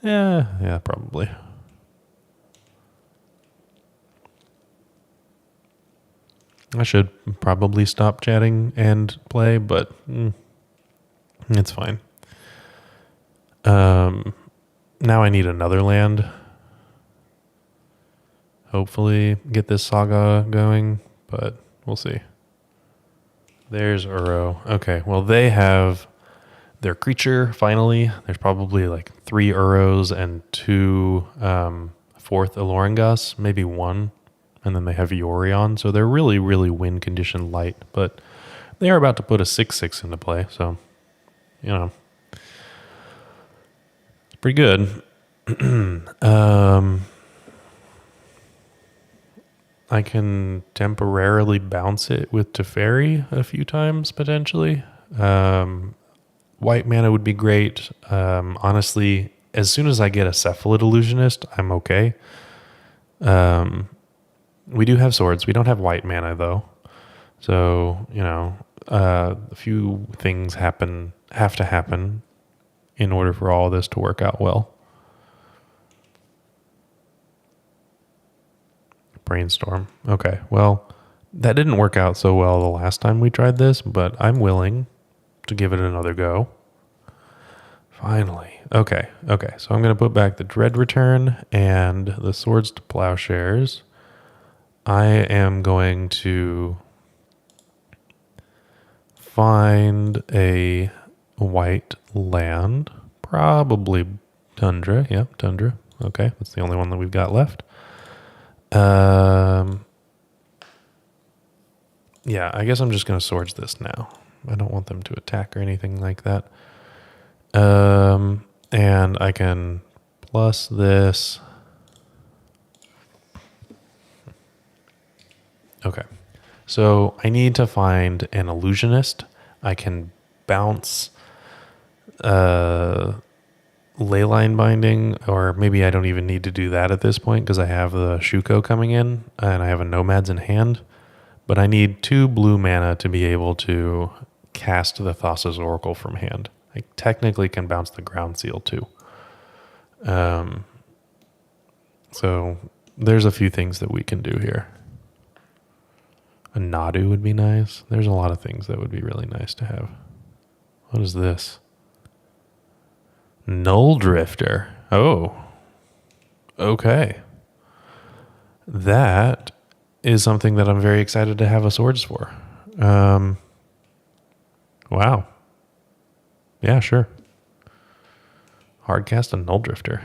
Yeah, probably. I should probably stop chatting and play, but it's fine. Now I need another land. Hopefully get this Saga going, but we'll see. There's Uro. Okay, well they have their creature finally. There's probably like 3 Uros and 2 4th Alorangas, maybe 1. And then they have Yorion, so they're really, really win condition light. But they are about to put a 6/6 into play, so, you know. It's pretty good. I can temporarily bounce it with Teferi a few times, potentially. White mana would be great. Honestly, as soon as I get a Cephalid Illusionist, I'm okay. We do have swords. We don't have white mana, though. So, you know, a few things have to happen in order for all this to work out well. Brainstorm. Okay, well, that didn't work out so well the last time we tried this, but I'm willing to give it another go. Finally. Okay, so I'm going to put back the Dread Return and the Swords to Plowshares. I am going to find a white land, probably Tundra. Yep, Tundra. Okay, that's the only one that we've got left. Yeah, I guess I'm just going to Swords this now. I don't want them to attack or anything like that. And I can plus this. Okay, so I need to find an Illusionist. I can bounce Leyline Binding, or maybe I don't even need to do that at this point because I have the Shuko coming in and I have a Nomads in hand. But I need 2 blue mana to be able to cast the Thassa's Oracle from hand. I technically can bounce the Ground Seal too. So there's a few things that we can do here. A Nadu would be nice. There's a lot of things that would be really nice to have. What is this? Null Drifter. Oh. Okay. That is something that I'm very excited to have a swords for. Wow. Yeah, sure. Hardcast a Null Drifter.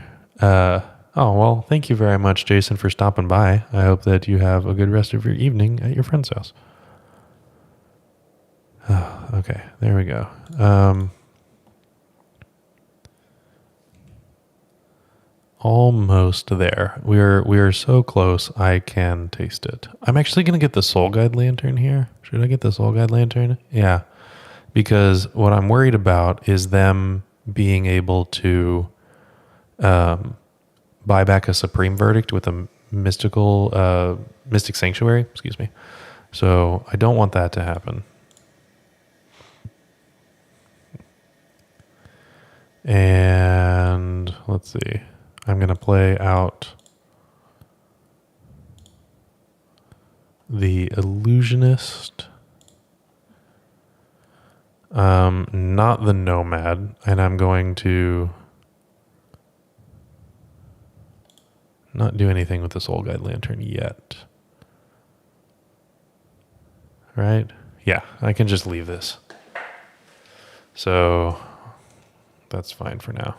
Oh, well, thank you very much, Jason, for stopping by. I hope that you have a good rest of your evening at your friend's house. Oh, okay, there we go. Almost there. We are so close. I can taste it. I'm actually going to get the Soul Guide Lantern here. Should I get the Soul Guide Lantern? Yeah, because what I'm worried about is them being able to buy back a Supreme Verdict with a Mystic Sanctuary, excuse me. So I don't want that to happen. And let's see. I'm going to play out the Illusionist, not the Nomad, and I'm going to not do anything with the Soul Guide Lantern yet. Right? Yeah, I can just leave this. So that's fine for now.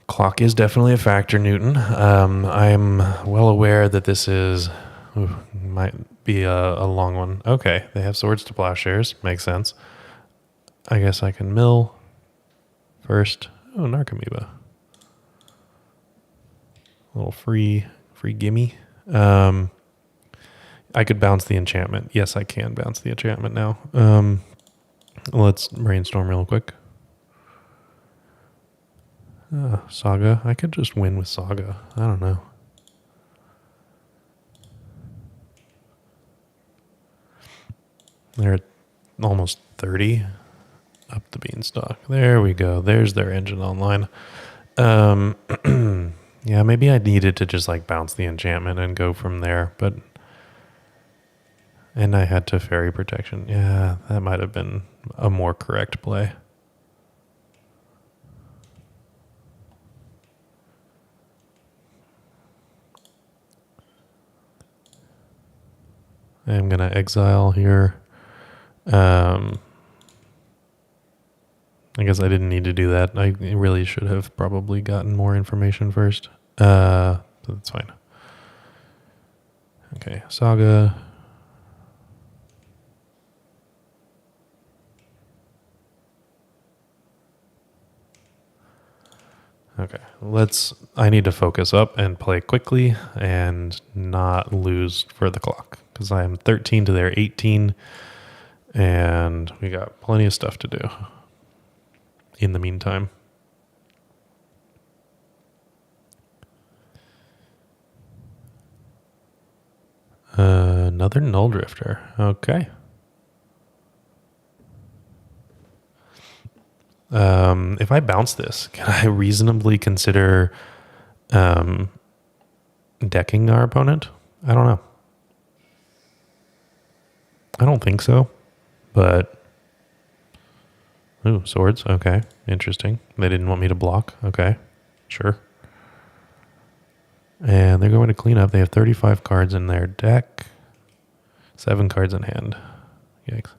Clock is definitely a factor, Newton. I'm well aware that this might be a long one. Okay, they have Swords to Plowshares. Makes sense. I guess I can mill first. Oh, Narcomoeba. A little free gimme. I could bounce the enchantment. Yes, I can bounce the enchantment now. Let's brainstorm real quick. Saga. I could just win with Saga. I don't know. They're at almost 30. Up the Beanstalk. There we go. There's their engine online. Yeah, maybe I needed to just like bounce the enchantment and go from there, but... And I had to Fairy Protection. Yeah, that might have been a more correct play. I'm going to exile here. I guess I didn't need to do that. I really should have probably gotten more information first. But that's fine. Okay, Saga. Okay, I need to focus up and play quickly and not lose for the clock because I am 13 to their 18 and we got plenty of stuff to do in the meantime. Another Null Drifter. Okay. If I bounce this, can I reasonably consider decking our opponent? I don't know. I don't think so, but... Ooh, swords. Okay, interesting. They didn't want me to block. Okay, sure. And they're going to clean up. They have 35 cards in their deck. 7 cards in hand. Yikes.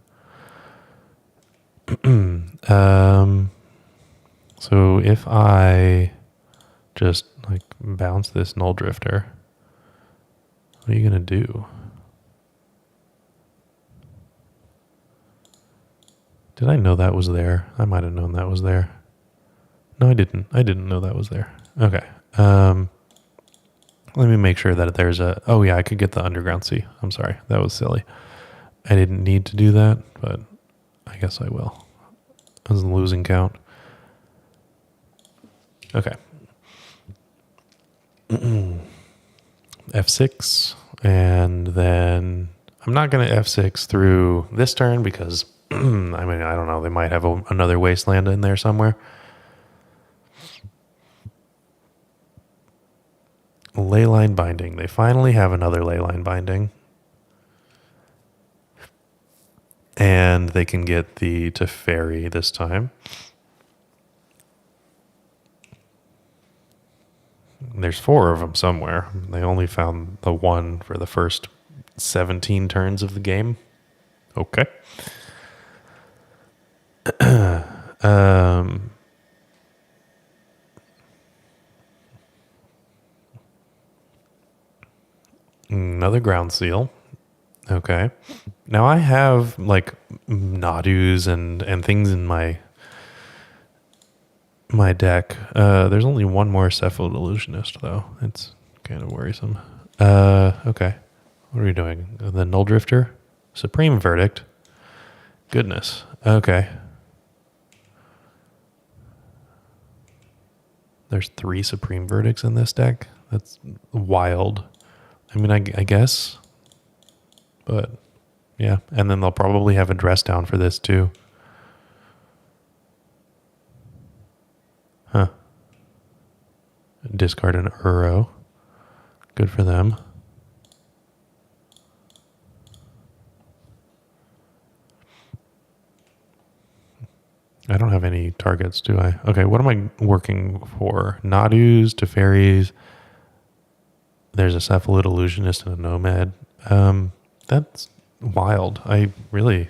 So if I just like bounce this Null Drifter, what are you gonna do? Did I know that was there? I might have known that was there. No, I didn't. I didn't know that was there. Okay. Let me make sure that there's a... Oh yeah, I could get the Underground Sea. I'm sorry. That was silly. I didn't need to do that, but I guess I will. That was a losing count. Okay. F6, and then I'm not going to F6 through this turn because, I mean, I don't know, they might have another Wasteland in there somewhere. Leyline Binding. They finally have another Leyline Binding. And they can get the Teferi this time. There's 4 of them somewhere. They only found the one for the first 17 turns of the game. Okay. Another Ground Seal. Okay. Now I have like Nadus and things in my deck. There's only one more Cephalid Illusionist though. It's kind of worrisome. Okay. What are we doing? The Null Drifter? Supreme Verdict. Goodness. Okay. There's 3 Supreme Verdicts in this deck. That's wild. I mean, I guess. But, yeah. And then they'll probably have a dress down for this, too. Huh. Discard an Uro. Good for them. I don't have any targets, do I? Okay, what am I working for? Nadus, Teferis. There's a Cephalid Illusionist and a Nomad. That's wild. I really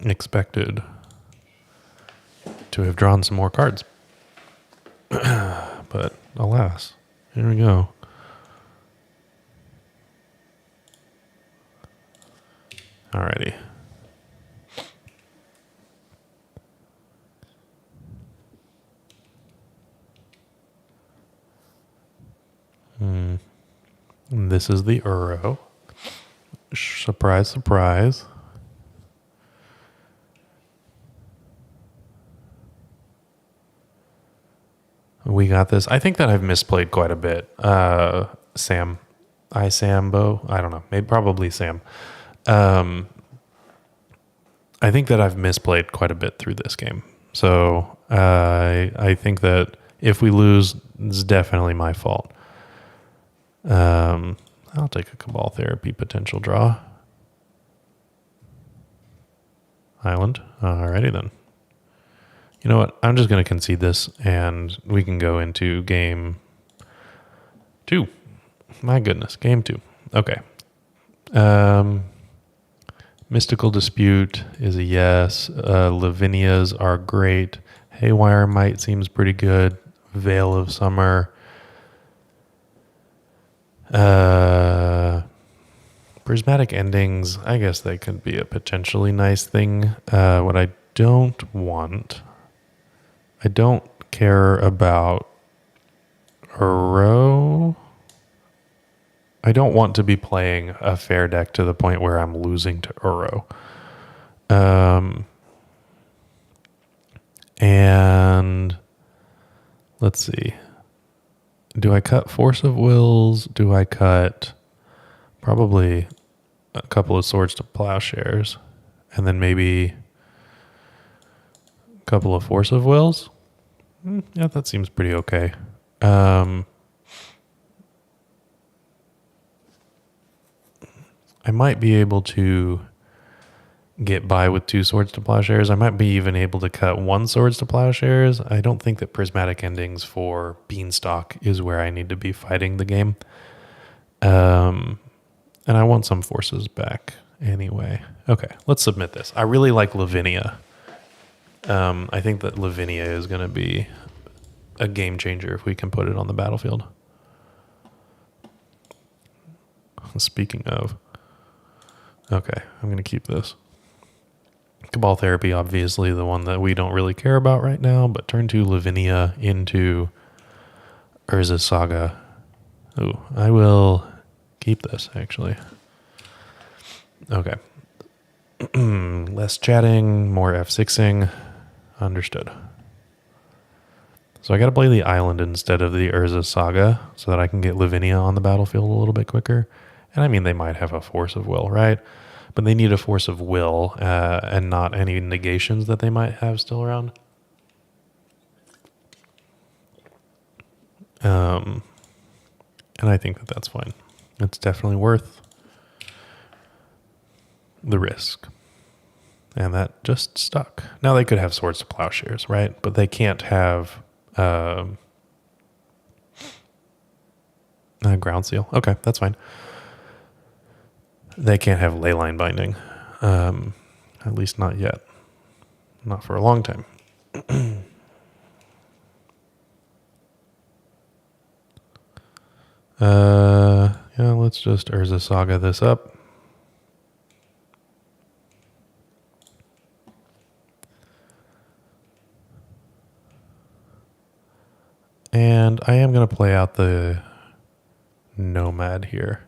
expected to have drawn some more cards. But alas, here we go. Alrighty. This is the Uro. Surprise, surprise. We got this. I think that I've misplayed quite a bit. Sam. Sambo. I don't know. Maybe probably Sam. I think that I've misplayed quite a bit through this game. So I think that if we lose, it's definitely my fault. I'll take a Cabal Therapy potential draw. Island. Alrighty then. You know what? I'm just going to concede this, and we can go into game 2. My goodness, game 2. Okay. Mystical Dispute is a yes. Lavinias are great. Haywire Might seems pretty good. Veil of Summer. Prismatic Endings, I guess they could be a potentially nice thing. What I don't want... I don't care about Uro. I don't want to be playing a fair deck to the point where I'm losing to Uro. And let's see. Do I cut Force of Wills? Do I cut probably a couple of Swords to Plowshares? And then maybe a couple of Force of Wills? Yeah, that seems pretty okay. I might be able to get by with 2 Swords to Plowshares. I might be even able to cut 1 Swords to Plowshares. I don't think that Prismatic Endings for Beanstalk is where I need to be fighting the game. And I want some forces back anyway. Okay, let's submit this. I really like Lavinia. I think that Lavinia is going to be a game changer if we can put it on the battlefield. Speaking of... Okay, I'm going to keep this. Cabal Therapy, obviously the one that we don't really care about right now, but turn 2 Lavinia into Urza Saga. Ooh, I will keep this, actually. Okay. Less chatting, more F6ing. Understood. So I got to play the island instead of the Urza Saga so that I can get Lavinia on the battlefield a little bit quicker. And I mean, they might have a Force of Will, right? But they need a Force of Will and not any negations that they might have still around. And I think that that's fine. It's definitely worth the risk. And that just stuck. Now they could have Swords to Plowshares, right? But they can't have Ground Seal. Okay, that's fine. They can't have Leyline Binding. At least not yet. Not for a long time. Yeah, let's just Urza Saga this up. And I am going to play out the Nomad here.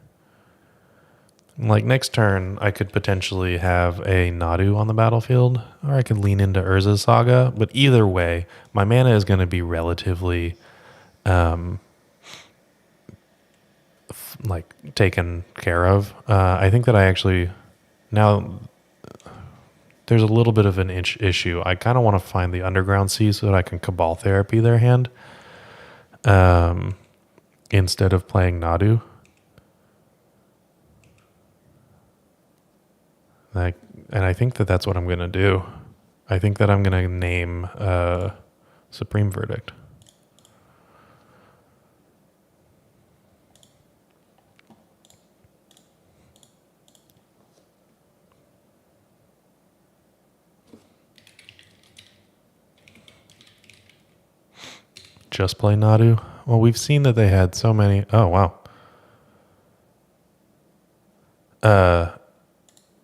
Like next turn, I could potentially have a Nadu on the battlefield, or I could lean into Urza's Saga. But either way, my mana is going to be relatively, like taken care of. I think that I actually now there's a little bit of an issue. I kind of want to find the Underground Sea so that I can Cabal Therapy their hand, instead of playing Nadu. And I think that that's what I'm going to do. I think that I'm going to name Supreme Verdict. Just play Nadu? Well, we've seen that they had so many. Oh, wow.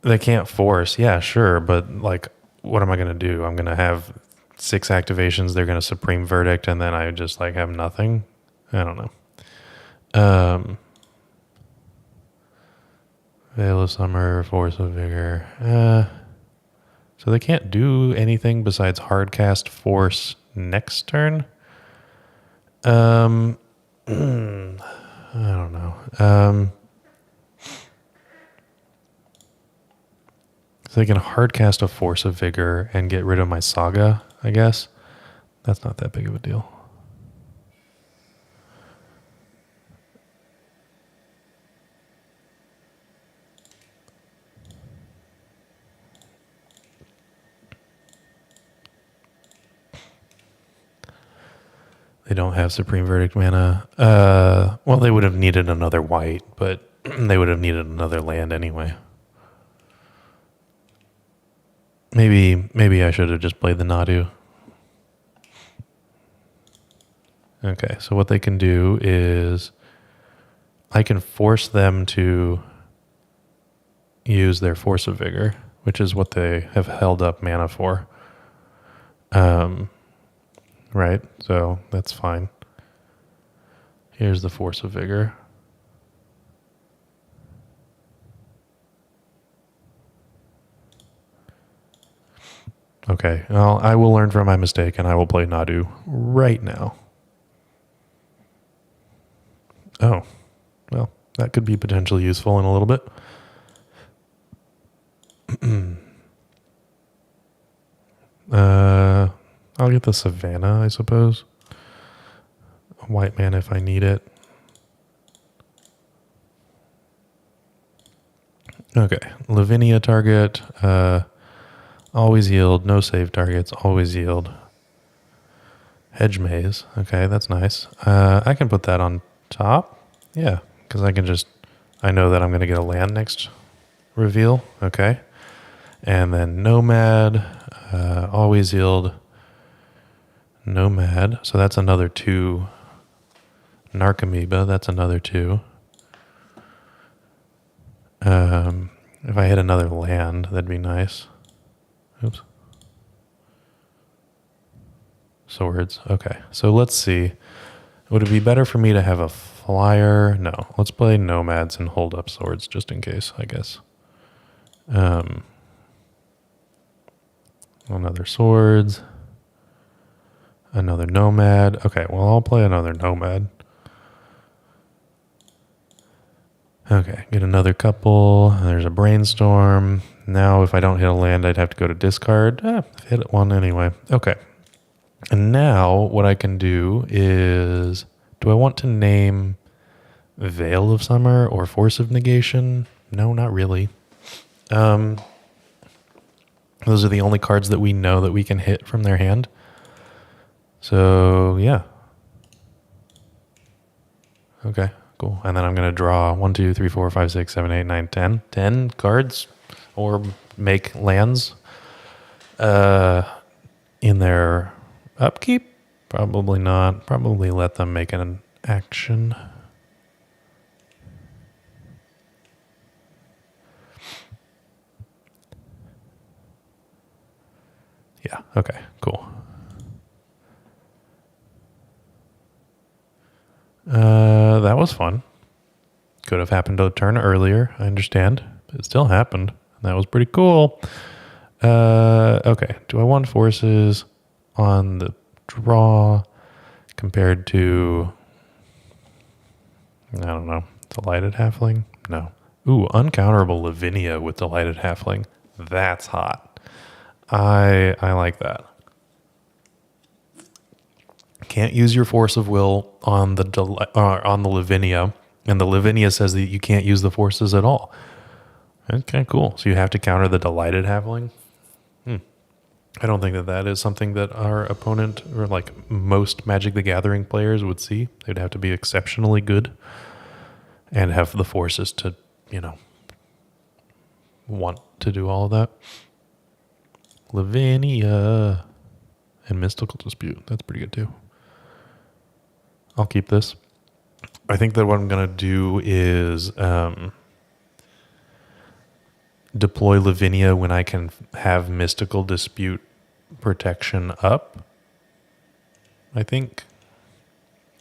They can't force. Yeah, sure. But, like, what am I going to do? I'm going to have 6 activations. They're going to Supreme Verdict, and then I just, like, have nothing? I don't know. Veil of Summer, Force of Vigor. So they can't do anything besides hardcast Force next turn? I don't know. So they can hardcast a Force of Vigor and get rid of my Saga, I guess. That's not that big of a deal. They don't have Supreme Verdict mana. Well, they would have needed another white, but they would have needed another land anyway. Maybe I should have just played the Nadu. Okay, so what they can do is I can force them to use their Force of Vigor, which is what they have held up mana for. Right, so that's fine. Here's the Force of Vigor. Okay, well, I will learn from my mistake and I will play Nadu right now. Oh, well, that could be potentially useful in a little bit. I'll get the Savannah, I suppose. White man if I need it. Okay, Lavinia target. Always yield. No save targets. Always yield. Hedge maze. Okay, that's nice. I can put that on top. Yeah, because I know that I'm going to get a land next reveal. Okay. And then Nomad. Always yield. Nomad. So that's another 2. Narcomoeba. That's another 2. If I hit another land, that'd be nice. Oops. Swords. Okay. So let's see. Would it be better for me to have a flyer? No. Let's play nomads and hold up swords just in case, I guess. Another swords. Another nomad. Okay, well, I'll play another nomad. Okay, get another couple. There's a brainstorm. Now, if I don't hit a land, I'd have to go to discard. Hit one anyway. Okay. And now, what I can do is... Do I want to name Veil of Summer or Force of Negation? No, not really. Those are the only cards that we know that we can hit from their hand. So, yeah. Okay, cool. And then I'm going to draw 1, 2, 3, 4, 5, 6, 7, 8, 9, 10. 10 cards or make lands in their upkeep. Probably not. Probably let them make an action. Yeah, okay, cool. That was fun. Could have happened a turn earlier, I understand. But it still happened. And that was pretty cool. Okay, do I want forces on the draw compared to, I don't know, Delighted Halfling? No. Ooh, uncounterable Lavinia with Delighted Halfling. That's hot. I like that. Can't use your force of will on the Lavinia, and the Lavinia says that you can't use the forces at all. That's kind of cool. So you have to counter the Delighted Halfling. I don't think that is something that our opponent or like most Magic the Gathering players would see. They'd have to be exceptionally good and have the forces to, want to do all of that. Lavinia and Mystical Dispute. That's pretty good too. I'll keep this. I think that what I'm going to do is deploy Lavinia when I can have Mystical Dispute protection up. I think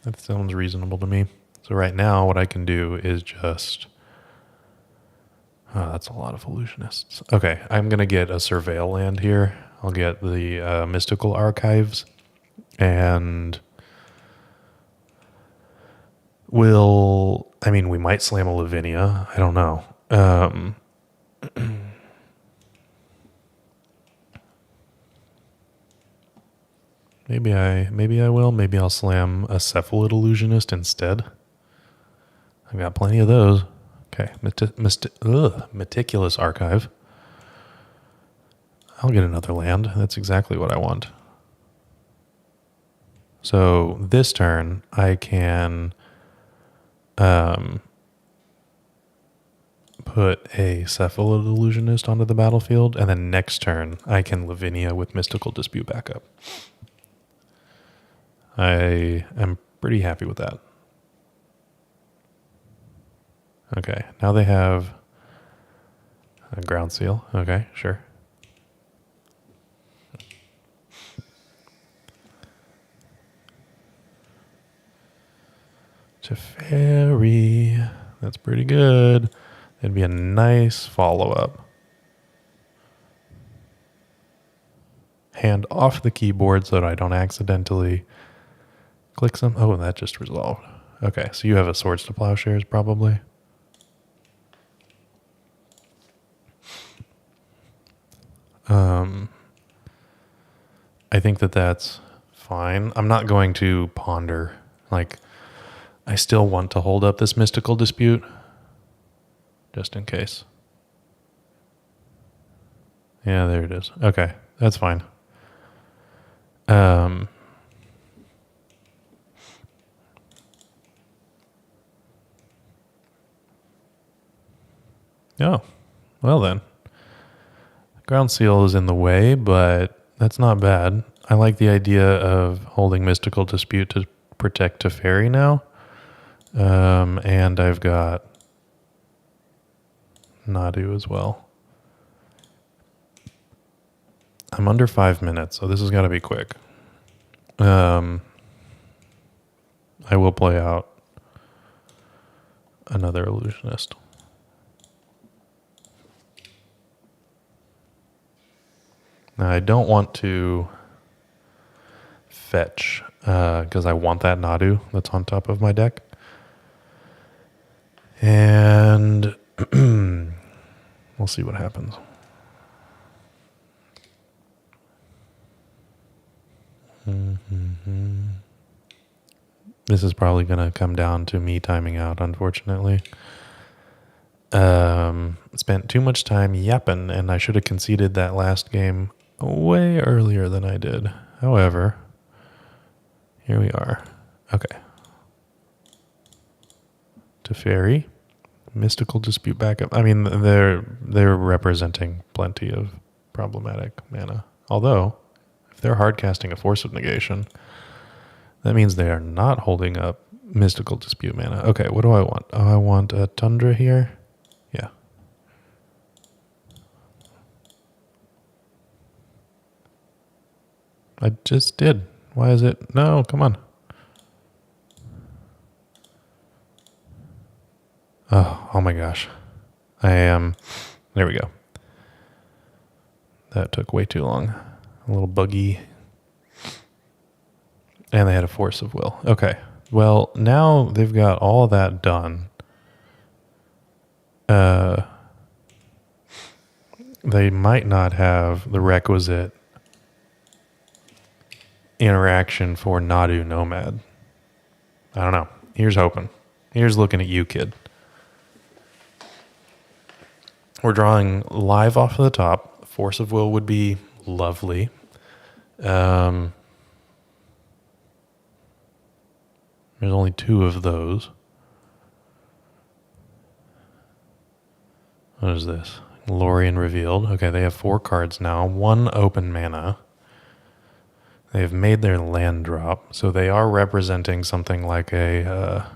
that sounds reasonable to me. So right now what I can do is just... Oh, that's a lot of Illusionists. Okay, I'm going to get a Surveil land here. I'll get the Mystical Archives and we might slam a Lavinia. I don't know. Maybe I will. Maybe I'll slam a Cephalid Illusionist instead. I've got plenty of those. Okay, Meticulous Archive. I'll get another land. That's exactly what I want. So this turn, I can put a Cephalid Illusionist onto the battlefield, and then next turn, I can Lavinia with Mystical Dispute backup. I am pretty happy with that. Okay, now they have a Ground Seal. Okay, sure. Teferi. That's pretty good. It'd be a nice follow-up. Hand off the keyboard so that I don't accidentally click some. Oh, that just resolved. Okay, so you have a Swords to Plowshares probably. I think that's fine. I'm not going to ponder. Like, I still want to hold up this Mystical Dispute, just in case. Yeah, there it is. Okay, that's fine. Oh, well then. Ground Seal is in the way, but that's not bad. I like the idea of holding Mystical Dispute to protect Teferi now. And I've got Nadu as well. I'm under 5 minutes, so this has got to be quick. I will play out another Illusionist. Now, I don't want to fetch because I want that Nadu that's on top of my deck. And we'll see what happens. This is probably going to come down to me timing out, unfortunately. Spent too much time yapping, and I should have conceded that last game way earlier than I did. However, here we are. Okay. Teferi, Mystical Dispute backup. I mean, they're representing plenty of problematic mana. Although, if they're hard casting a Force of Negation, that means they are not holding up Mystical Dispute mana. Okay, what do I want? Oh, I want a Tundra here. Yeah. I just did. Why is it? No, come on. Oh my gosh. There we go. That took way too long. A little buggy. And they had a force of will. Okay. Well, now they've got all that done. They might not have the requisite interaction for Nadu Nomad. I don't know. Here's hoping. Here's looking at you, kid. We're drawing live off of the top. Force of will would be lovely. There's only 2 of those. What is this? Yorion revealed. Okay, they have 4 cards now. 1 open mana. They have made their land drop, so they are representing something like a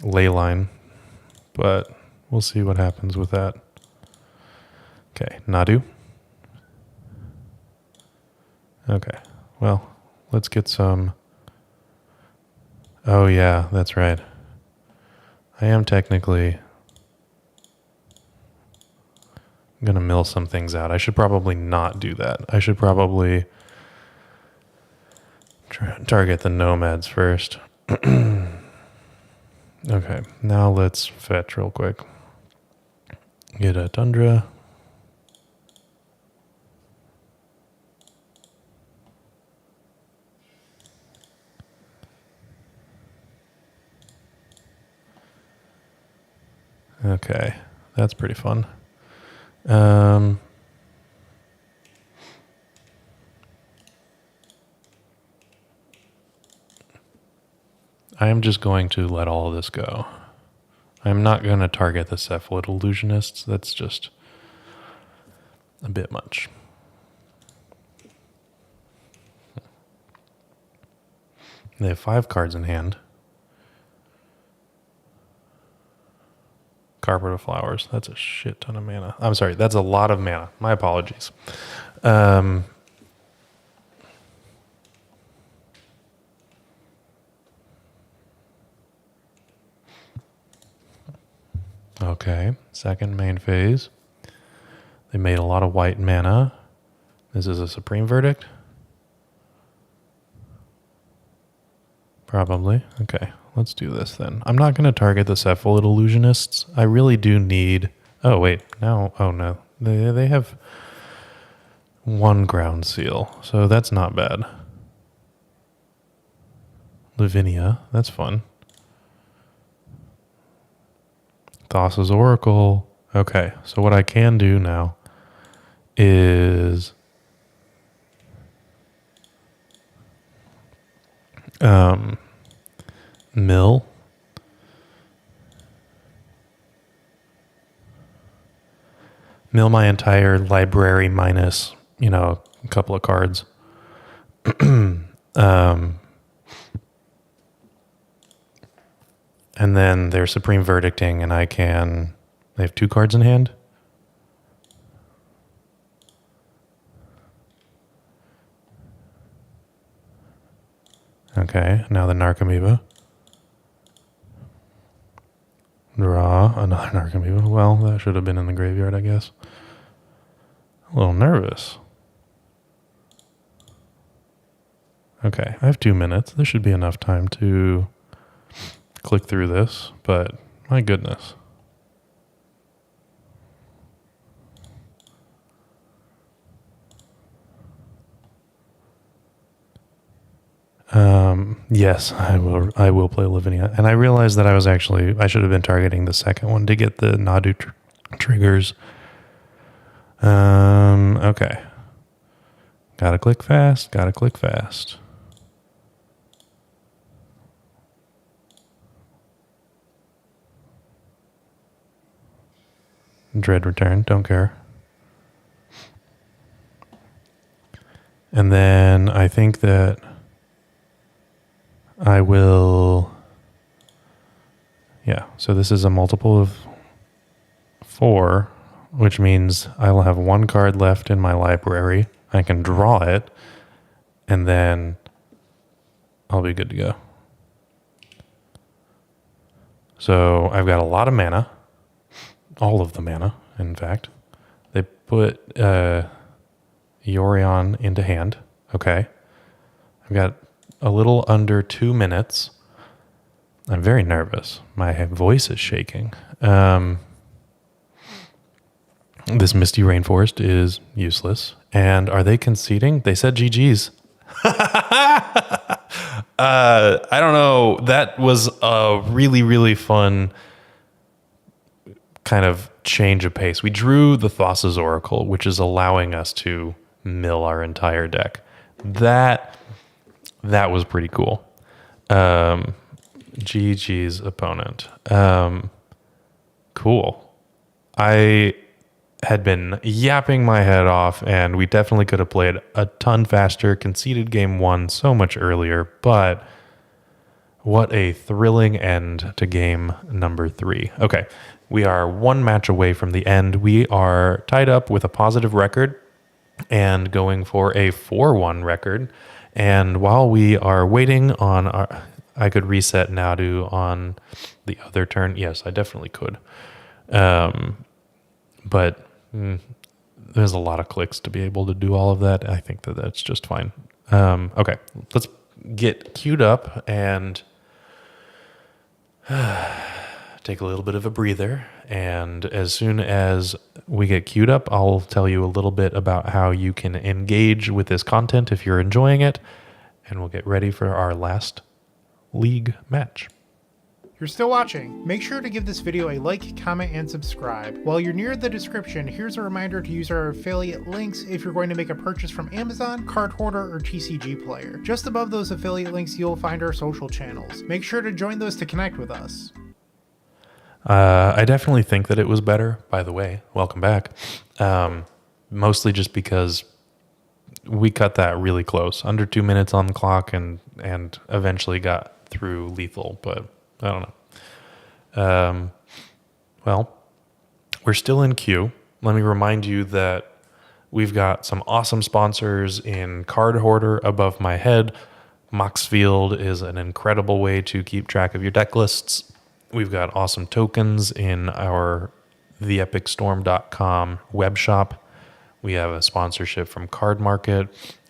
ley line, but we'll see what happens with that. Okay, Nadu. Okay, well, let's get some. Oh yeah, that's right. I am technically going to mill some things out. I should probably not do that. I should probably target the nomads first. Okay, now let's fetch real quick. Get a tundra. Okay, that's pretty fun. I am just going to let all of this go. I'm not going to target the Cephalid Illusionists. That's just a bit much. They have 5 cards in hand. Carpet of Flowers. That's a shit ton of mana. I'm sorry, that's a lot of mana. My apologies. Okay, second main phase. They made a lot of white mana. This is a Supreme Verdict? Probably. Okay, let's do this then. I'm not going to target the Cephalid Illusionists. I really do need... Oh, wait. Now... Oh, no. They have 1 ground seal, so that's not bad. Lavinia. That's fun. Thassa's Oracle. Okay, so what I can do now is mill. Mill my entire library minus, a couple of cards. And then they're Supreme Verdicting, and they have 2 cards in hand. Okay, now the Narcomoeba. Draw another Narcomoeba. Well, that should have been in the graveyard, I guess. A little nervous. Okay, I have 2 minutes. This should be enough time to click through this, but my goodness. Yes, I will play Lavinia. And I realized that I should have been targeting the second one to get the Nadu triggers. Okay. Gotta click fast. Dread Return, don't care. And then I think that I will... Yeah, so this is a multiple of 4, which means I will have 1 card left in my library. I can draw it, and then I'll be good to go. So I've got a lot of mana, all of the mana, in fact. They put Yorion into hand. Okay. I've got a little under 2 minutes. I'm very nervous. My voice is shaking. This Misty Rainforest is useless. And are they conceding? They said GG's. I don't know. That was a really, really fun kind of change of pace. We drew the Thassa's Oracle, which is allowing us to mill our entire deck. That was pretty cool. GG's opponent. Cool. I had been yapping my head off, and we definitely could have played a ton faster, conceded game 1 so much earlier, but what a thrilling end to game number 3. Okay, we are 1 match away from the end. We are tied up with a positive record and going for a 4-1 record. And while we are waiting on our... I could reset Nadu on the other turn. Yes, I definitely could. But there's a lot of clicks to be able to do all of that. I think that that's just fine. Okay, let's get queued up and take a little bit of a breather. And as soon as we get queued up, I'll tell you a little bit about how you can engage with this content if you're enjoying it. And we'll get ready for our last league match. You're still watching. Make sure to give this video a like, comment, and subscribe. While you're near the description, here's a reminder to use our affiliate links if you're going to make a purchase from Amazon, Card Hoarder, or TCG Player. Just above those affiliate links, you'll find our social channels. Make sure to join those to connect with us. I definitely think that it was better, by the way. Welcome back. Mostly just because we cut that really close. Under 2 minutes on the clock and eventually got through lethal, but I don't know. Well, we're still in queue. Let me remind you that we've got some awesome sponsors in Card Hoarder above my head. Moxfield is an incredible way to keep track of your deck lists. We've got awesome tokens in our theepicstorm.com web shop. We have a sponsorship from Card Market,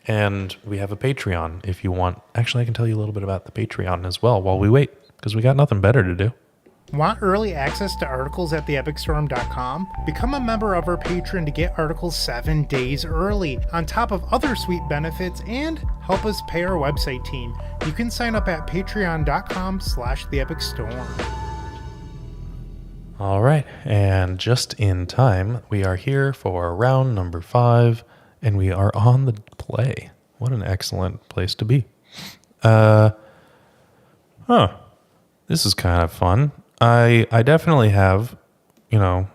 and we have a Patreon if you want. Actually, I can tell you a little bit about the Patreon as well while we wait, because we got nothing better to do. Want early access to articles at theepicstorm.com? Become a member of our Patreon to get articles 7 days early, on top of other sweet benefits, and help us pay our website team. You can sign up at patreon.com/theepicstorm. All right, and just in time, we are here for round number 5, and we are on the play. What an excellent place to be. This is kind of fun. I definitely have, a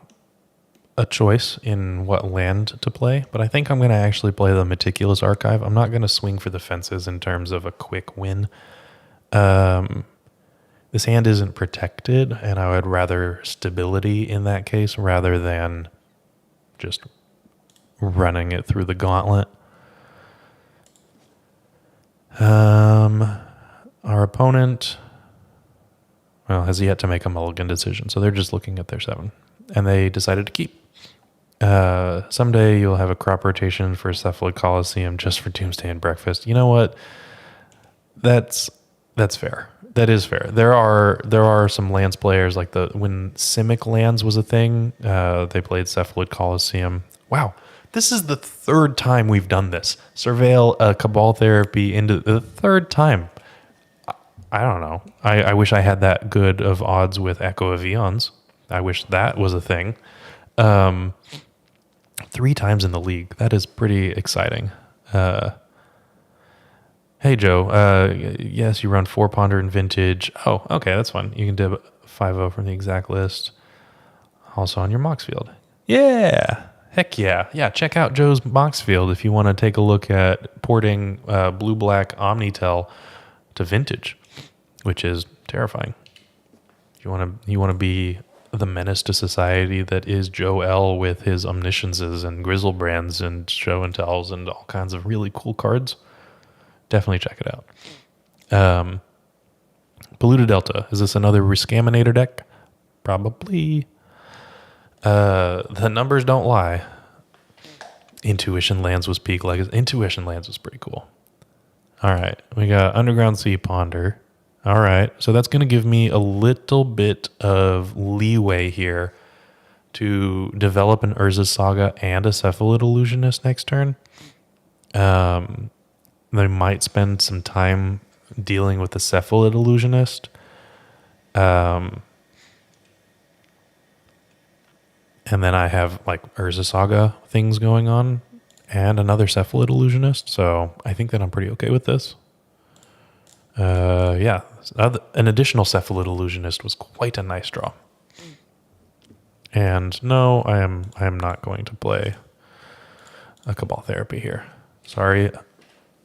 choice in what land to play, but I think I'm going to actually play the Meticulous Archive. I'm not going to swing for the fences in terms of a quick win. This hand isn't protected, and I would rather stability in that case rather than just running it through the gauntlet. Our opponent, has yet to make a mulligan decision, so they're just looking at their 7, and they decided to keep. Someday you'll have a crop rotation for Cephalid Coliseum just for Doomsday and Breakfast. You know what? That's fair. That is fair. There are some lands players like when Simic lands was a thing. They played Cephalid Coliseum. Wow, this is the 3rd time we've done this. Surveil Cabal Therapy into the 3rd time. I don't know. I wish I had that good of odds with Echo of Eons. I wish that was a thing. 3 times in the league. That is pretty exciting. Hey, Joe. Yes, you run 4 Ponder and Vintage. Oh, okay, that's fun. You can dib 5-0 from the exact list. Also on your Moxfield. Yeah. Heck yeah. Yeah, check out Joe's Moxfield if you want to take a look at porting blue-black Omnitel to Vintage, which is terrifying. You want to be the menace to society that is Joe L with his Omnisciences and Grizzlebrands and Show and Tells and all kinds of really cool cards. definitely check it out. Polluted Delta. Is this another Rescaminator deck? Probably. The numbers don't lie. Intuition Lands was peak legacy. Intuition Lands was pretty cool. All right. We got Underground Sea Ponder. All right. So that's going to give me a little bit of leeway here to develop an Urza Saga and a Cephalid Illusionist next turn. They might spend some time dealing with the Cephalid Illusionist. And then I have like Urza Saga things going on and another Cephalid Illusionist. So I think that I'm pretty okay with this. Yeah. An additional Cephalid Illusionist was quite a nice draw. And no, I am not going to play a Cabal Therapy here. Sorry,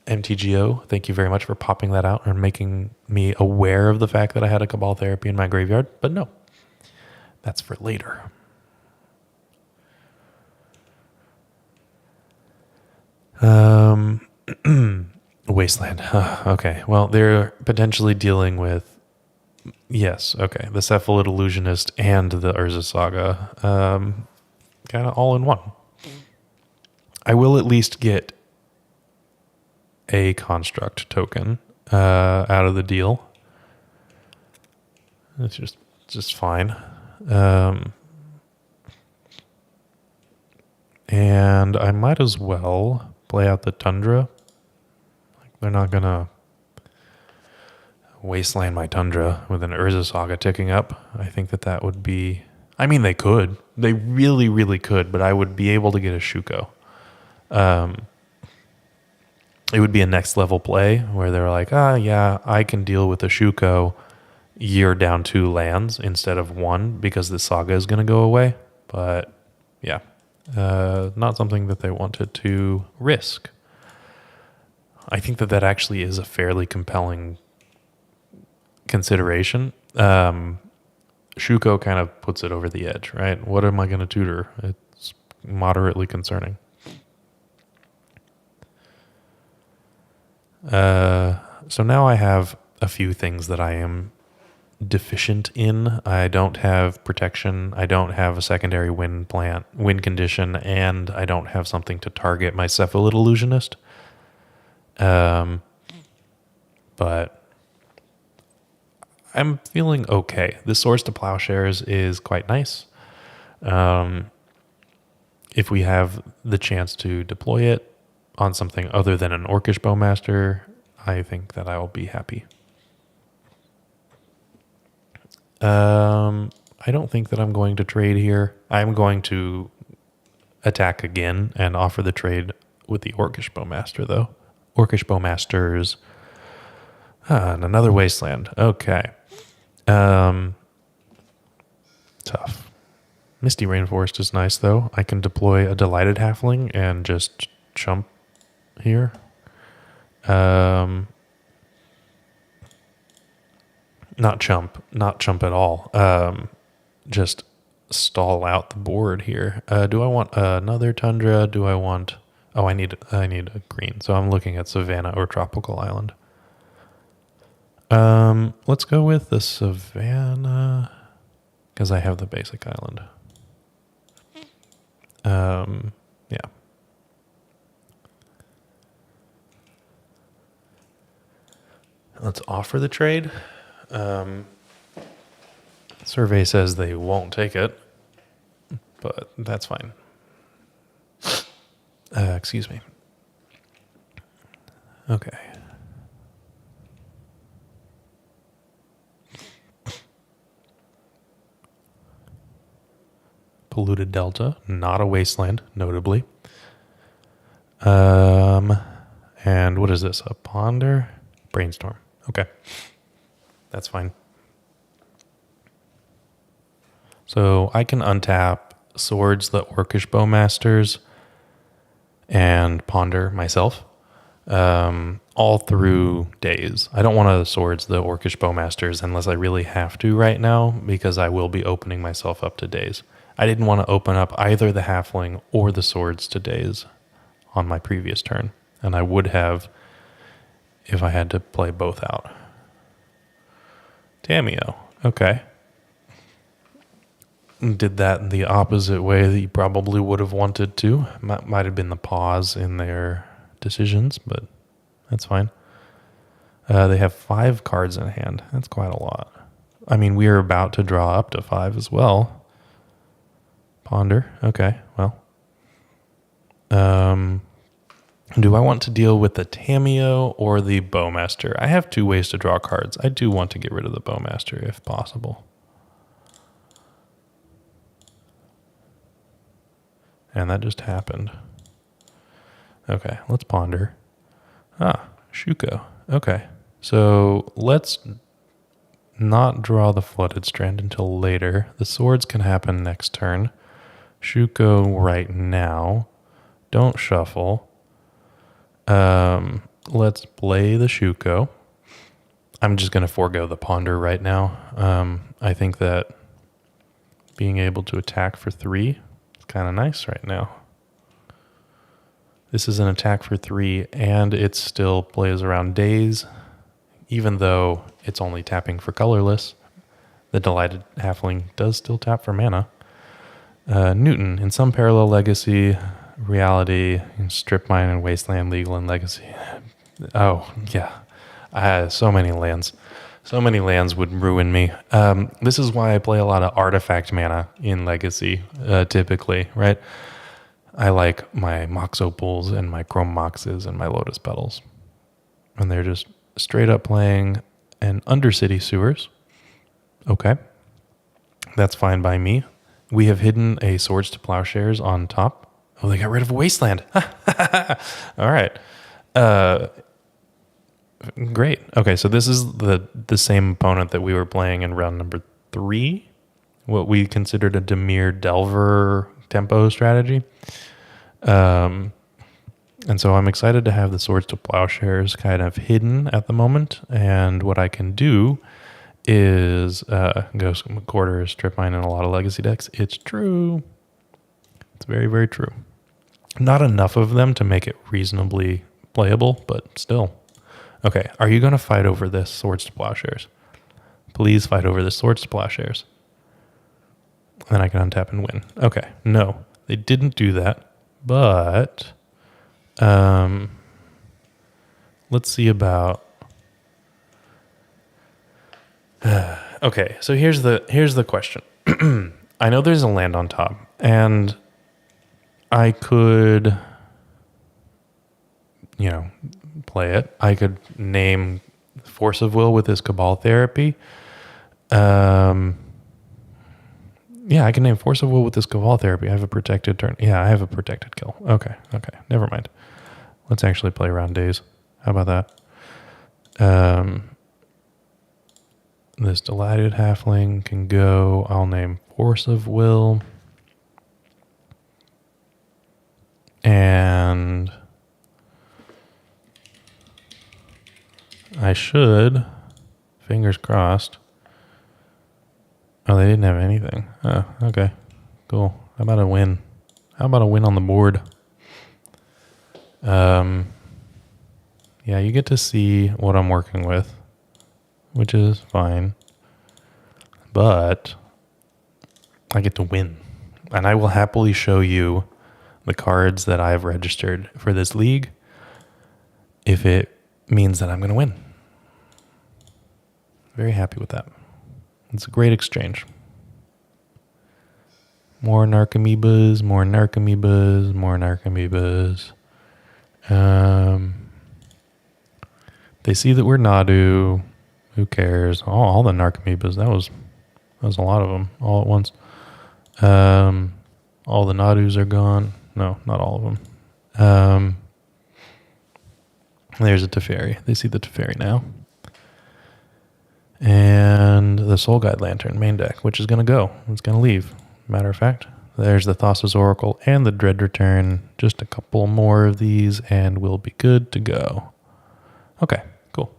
MTGO. Thank you very much for popping that out and making me aware of the fact that I had a Cabal Therapy in my graveyard. But no, that's for later. Wasteland. Okay, well, they're potentially dealing with... Yes, okay. The Cephalid Illusionist and the Urza Saga. Kind of all in one. I will at least get a construct token out of the deal. It's just fine. And I might as well play out the Tundra. Like, they're not going to wasteland my Tundra with an Urza Saga ticking up. I think that would be... I mean, they could. They really, really could, but I would be able to get a Shuko. It would be a next level play where they're like, yeah, I can deal with a Shuko. You're down 2 lands instead of 1 because the Saga is going to go away. But yeah, not something that they wanted to risk. I think that actually is a fairly compelling consideration. Shuko kind of puts it over the edge, right? What am I going to tutor? It's moderately concerning. So now I have a few things that I am deficient in. I don't have protection. I don't have a secondary win condition, and I don't have something to target my Cephalid Illusionist. But I'm feeling okay. The Swords to Plowshares is quite nice. If we have the chance to deploy it on something other than an Orcish Bowmaster, I think that I will be happy. I don't think that I'm going to trade here. I'm going to attack again and offer the trade with the Orcish Bowmaster, though. Orcish Bowmasters. And another Wasteland. Okay. Tough. Misty Rainforest is nice, though. I can deploy a Delighted Halfling and just chump here. Not chump at all. Just stall out the board here. Do I want another Tundra? Do I want... Oh, I need a green. So I'm looking at Savannah or Tropical Island. Let's go with the Savannah because I have the basic island. Yeah. Let's offer the trade. Survey says they won't take it, but that's fine. Excuse me. Okay. Polluted Delta, not a wasteland, notably. And what is this? A Ponder? Brainstorm. Okay. That's fine. So I can untap Swords, the Orcish Bowmasters, and Ponder myself. All through days. I don't want to Swords, the Orcish Bowmasters, unless I really have to right now, because I will be opening myself up to days. I didn't want to open up either the Halfling or the Swords to days on my previous turn, and I would have if I had to play both out. Tamiyo. Okay. Did that in the opposite way that you probably would have wanted to. Might have been the pause in their decisions, but that's fine. They have 5 cards in hand. That's quite a lot. I mean, we are about to draw up to 5 as well. Ponder. Okay, well. Do I want to deal with the Tamiyo or the Bowmaster? I have 2 ways to draw cards. I do want to get rid of the Bowmaster if possible. And that just happened. Okay, let's ponder. Shuko. Okay, so let's not draw the Flooded Strand until later. The swords can happen next turn. Shuko right now. Don't shuffle. Let's play the Shuko. I'm just going to forego the ponder right now. I think that being able to attack for 3 is kind of nice right now. This is an attack for 3, and it still plays around days, even though it's only tapping for colorless. The Delighted Halfling does still tap for mana. Newton, in some parallel legacy, reality, strip mine and wasteland, legal and legacy. Oh, yeah. So many lands. So many lands would ruin me. This is why I play a lot of artifact mana in legacy, typically, right? I like my Mox Opals and my Chrome Moxes and my Lotus Petals. And they're just straight up playing an Undercity Sewers. Okay. That's fine by me. We have hidden a Swords to Plowshares on top. Oh, they got rid of a Wasteland. All right. Great. Okay, so this is the same opponent that we were playing in round number 3. What we considered a Dimir Delver tempo strategy. And so I'm excited to have the Swords to Plowshares kind of hidden at the moment. And what I can do is go quarter, strip mine in a lot of legacy decks. It's true. It's very, very true. Not enough of them to make it reasonably playable, but still. Okay, are you going to fight over this Swords to Plowshares? Please fight over this Swords to Plowshares. Then I can untap and win. Okay, no, they didn't do that, but let's see about... Okay, so here's the question. I know there's a land on top, and I could, play it. I could name Force of Will with this Cabal Therapy. Yeah, I can name Force of Will with this Cabal Therapy. I have a protected turn. Yeah, I have a protected kill. Okay. Never mind. Let's actually play around days. How about that? This Delighted Halfling can go. I'll name Force of Will. And I should, fingers crossed. Oh, they didn't have anything. Oh, okay. Cool. How about a win? How about a win on the board? Yeah, you get to see what I'm working with, which is fine. But I get to win. And I will happily show you the cards that I've registered for this league if it means that I'm going to win. Very happy with that. It's a great exchange. More Narcomoebas, more Narcomoebas, more Narcomoebas. They see that we're Nadu. Who cares? All the Narcomoebas. That was a lot of them all at once. All the Nadus are gone. No, not all of them. There's a Teferi. They see the Teferi now. And the Soul Guide Lantern main deck, which is going to go. It's going to leave. Matter of fact, there's the Thassa's Oracle and the Dread Return. Just a couple more of these and we'll be good to go. Okay, cool.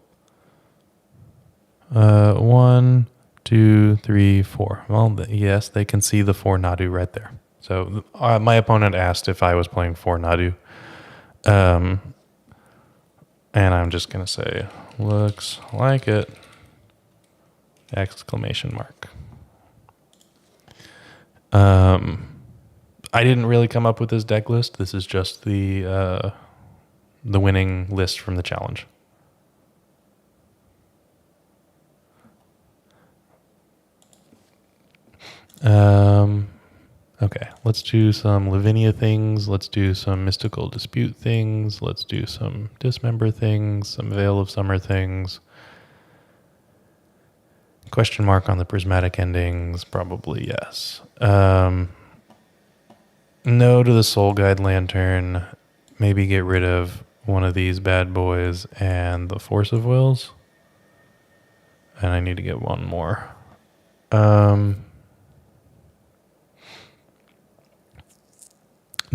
1, 2, 3, 4. Well, yes, they can see the 4 Nadu right there. So my opponent asked if I was playing 4 Nadu. And I'm just going to say, looks like it, exclamation mark. I didn't really come up with this deck list. This is just the winning list from the challenge. Okay, let's do some Lavinia things. Let's do some Mystical Dispute things. Let's do some Dismember things, some Veil of Summer things. Question mark on the Prismatic Endings, probably yes. No to the Soul Guide Lantern. Maybe get rid of one of these bad boys and the Force of Wills. And I need to get one more.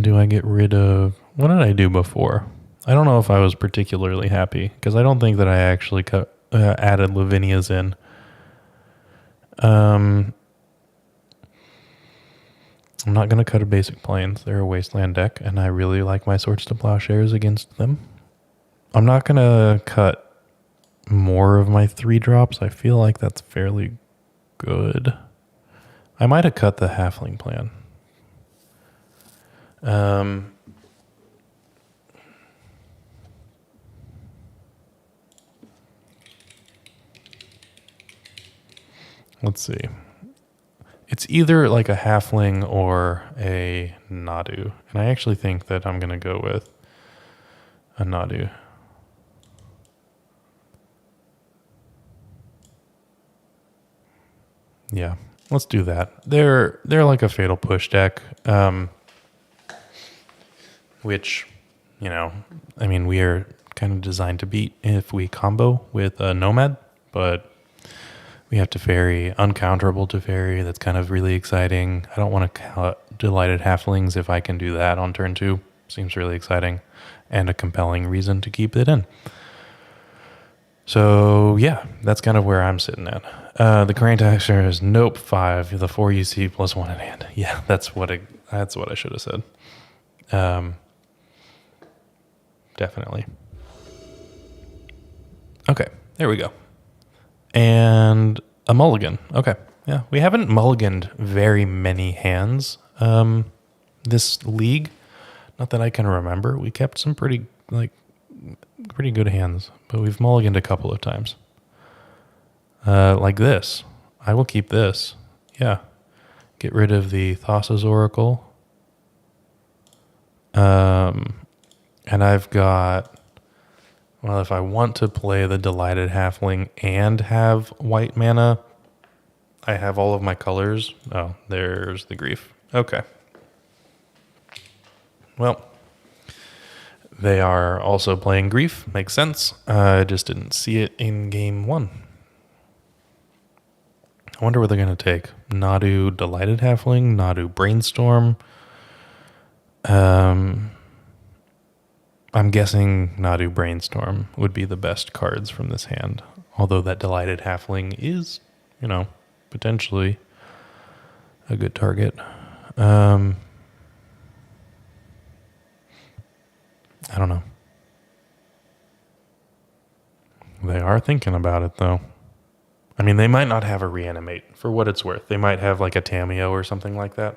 Do I get rid of... What did I do before? I don't know if I was particularly happy, because I don't think that I actually added Lavinias in. I'm not going to cut a basic plains. They're a wasteland deck, and I really like my Swords to Plowshares against them. I'm not going to cut more of my 3-drops. I feel like that's fairly good. I might have cut the Halfling plan. Let's see. It's either like a Halfling or a Nadu. And I actually think that I'm going to go with a Nadu. Yeah, let's do that. They're like a Fatal Push deck. Which, you know, I mean, we are kind of designed to beat if we combo with a Nomad, but we have Teferi, uncounterable Teferi. That's kind of really exciting. I don't want to cut Delighted Halflings if I can do that on turn 2. Seems really exciting and a compelling reason to keep it in. So, yeah, that's kind of where I'm sitting at. The current action is nope 5, the 4 you see plus 1 in hand. Yeah, that's what I should have said. Definitely. Okay, there we go. And a mulligan. Okay, yeah. We haven't mulliganed very many hands this league. Not that I can remember. We kept some pretty good hands, but we've mulliganed a couple of times. Like this. I will keep this. Yeah. Get rid of the Thassa's Oracle. And I've got, well, if I want to play the Delighted Halfling and have white mana, I have all of my colors. Oh, there's the Grief. Okay. Well, they are also playing Grief. Makes sense. I just didn't see it in game 1. I wonder what they're going to take. Nadu Delighted Halfling, Nadu Brainstorm. I'm guessing Nadu Brainstorm would be the best cards from this hand. Although that Delighted Halfling is, you know, potentially a good target. I don't know. They are thinking about it, though. I mean, they might not have a Reanimate, for what it's worth. They might have like a Tameo or something like that.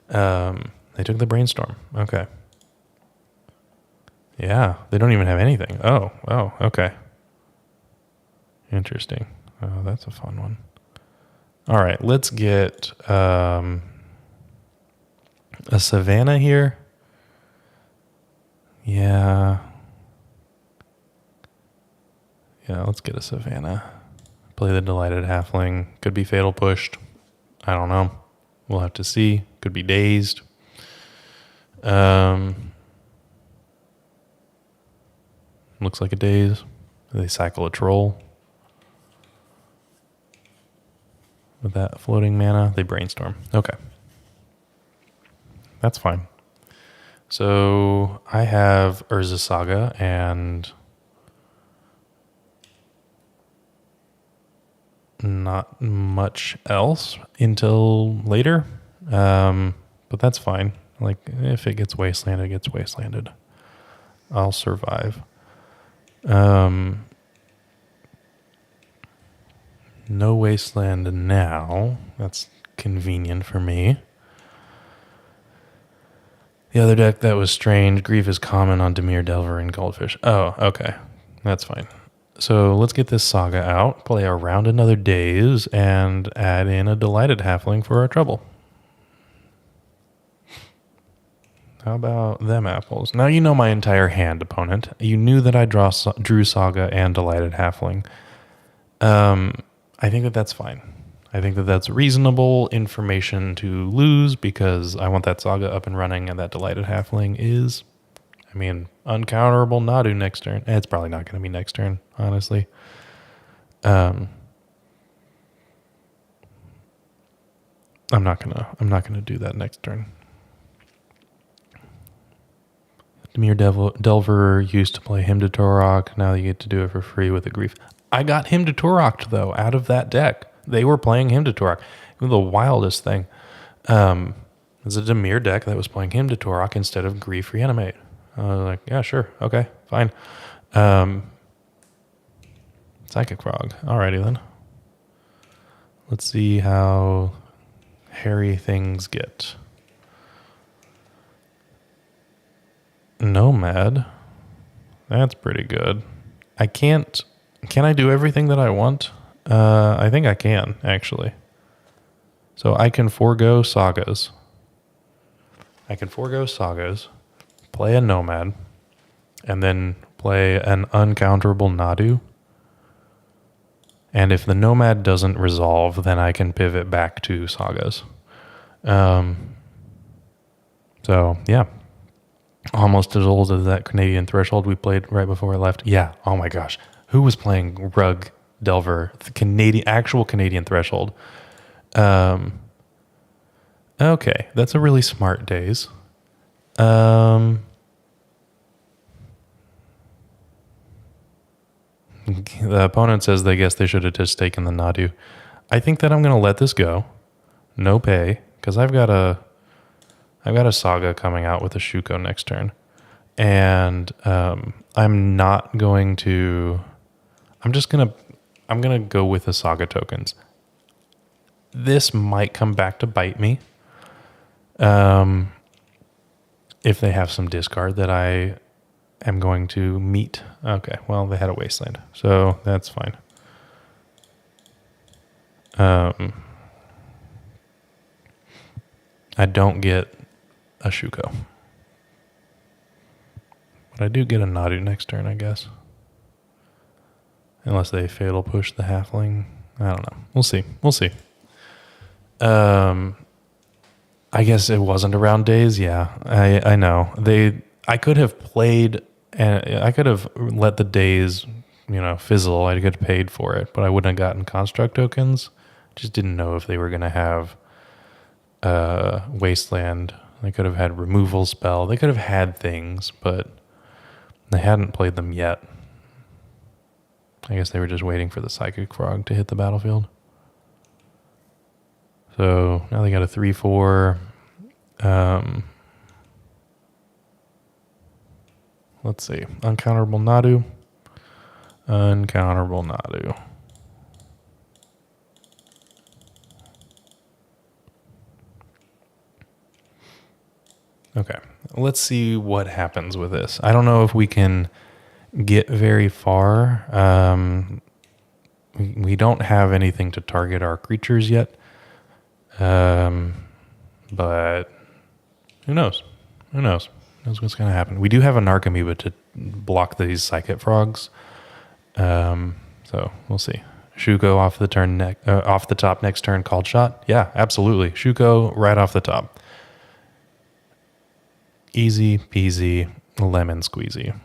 They took the Brainstorm. Okay. Yeah, they don't even have anything. Oh, okay. Interesting. Oh, that's a fun one. All right, let's get a Savannah here. Yeah, let's get a Savannah. Play the Delighted Halfling. Could be Fatal Pushed. I don't know. We'll have to see. Could be Dazed. Looks like a Daze. They cycle a Troll. With that floating mana, they Brainstorm. Okay. That's fine. So I have Urza Saga and not much else until later. But that's fine. Like, if it gets wastelanded, it gets wastelanded. I'll survive. No Wasteland now. That's convenient for me. The other deck that was strange, Grief is common on Dimir, Delver, and Goldfish. Oh, okay. That's fine. So let's get this Saga out, play around another Daze, and add in a Delighted Halfling for our trouble. How about them apples? Now you know my entire hand, opponent. You knew that I drew Saga and Delighted Halfling. I think that that's fine. I think that that's reasonable information to lose because I want that Saga up and running, and that Delighted Halfling is, uncounterable Nadu next turn. It's probably not going to be next turn, honestly. I'm not gonna do that next turn. Dimir Delver used to play Hymn to Torok. Now you get to do it for free with a Grief. I got Hymn to Torok, though, out of that deck. They were playing Hymn to Torok. It was the wildest thing. It was a Dimir deck that was playing Hymn to Torok instead of Grief Reanimate. I was like, yeah, sure. Okay, fine. Psychic Frog. Alrighty then. Let's see how hairy things get. Nomad. That's pretty good. Can I do everything that I want? I think I can, actually. So I can forego Sagas. Play a Nomad, and then play an uncounterable Nadu. And if the Nomad doesn't resolve, then I can pivot back to Sagas. So, yeah. Almost as old as that Canadian Threshold we played right before I left. Yeah, oh my gosh. Who was playing Rug Delver? The actual Canadian Threshold. Okay, that's a really smart Daze. The opponent says they guess they should have just taken the Nadu. I think that I'm going to let this go. No pay, because I've got a Saga coming out with a Shuko next turn. And I'm not going to... I'm going to go with the Saga tokens. This might come back to bite me. If they have some discard that I am going to meet. Okay, well, they had a Wasteland, so that's fine. I don't get a Shuko. But I do get a Nadu next turn, I guess. Unless they fatal push the halfling. I don't know. We'll see. I guess it wasn't around Days. Yeah, I know. I could have played, and I could have let the Days, fizzle. I could have paid for it, but I wouldn't have gotten construct tokens. Just didn't know if they were going to have Wasteland. They could have had removal spell. They could have had things, but they hadn't played them yet. I guess they were just waiting for the Psychic Frog to hit the battlefield. So now they got a 3/4. Let's see. Uncounterable Nadu. Okay. Let's see what happens with this. I don't know if we can get very far. We don't have anything to target our creatures yet. But who knows? Who knows what's going to happen? We do have a Narcomoeba to block these Psychic Frogs. So we'll see. Shuko off the top next turn, called shot. Yeah, absolutely. Shuko right off the top. Easy peasy, lemon squeezy.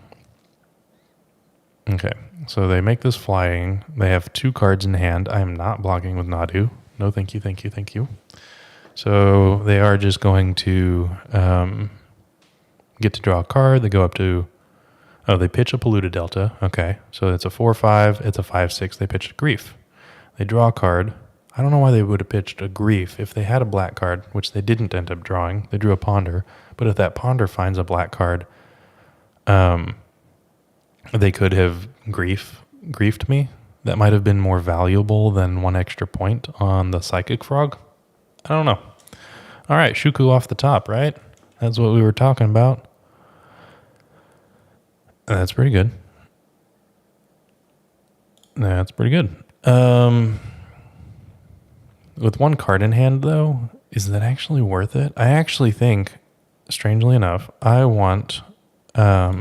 Okay, so they make this flying. They have 2 cards in hand. I am not blocking with Nadu. No, thank you. So they are just going to get to draw a card. They go up to... Oh, they pitch a Polluted Delta. Okay, so it's a 4/5. It's a 5/6. They pitched a Grief. They draw a card. I don't know why they would have pitched a Grief. If they had a black card, which they didn't end up drawing, they drew a Ponder. But if that Ponder finds a black card, they could have griefed me. That might have been more valuable than 1 extra point on the Psychic Frog. I don't know. All right, Shuko off the top, right? That's what we were talking about. That's pretty good. That's pretty good. With 1 card in hand, though, is that actually worth it? I actually think, strangely enough, I want a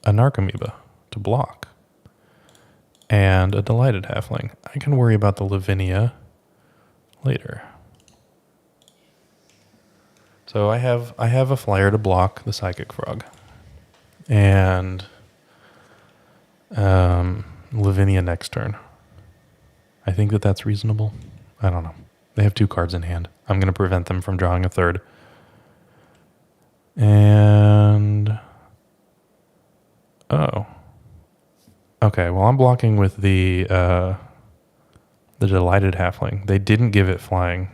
Narcomoeba to block and a Delighted Halfling. I can worry about the Lavinia later. So I have a flyer to block the Psychic Frog. And Lavinia next turn. I think that's reasonable. I don't know. They have 2 cards in hand. I'm going to prevent them from drawing a third. And... oh. Okay, well, I'm blocking with the Delighted Halfling. They didn't give it flying.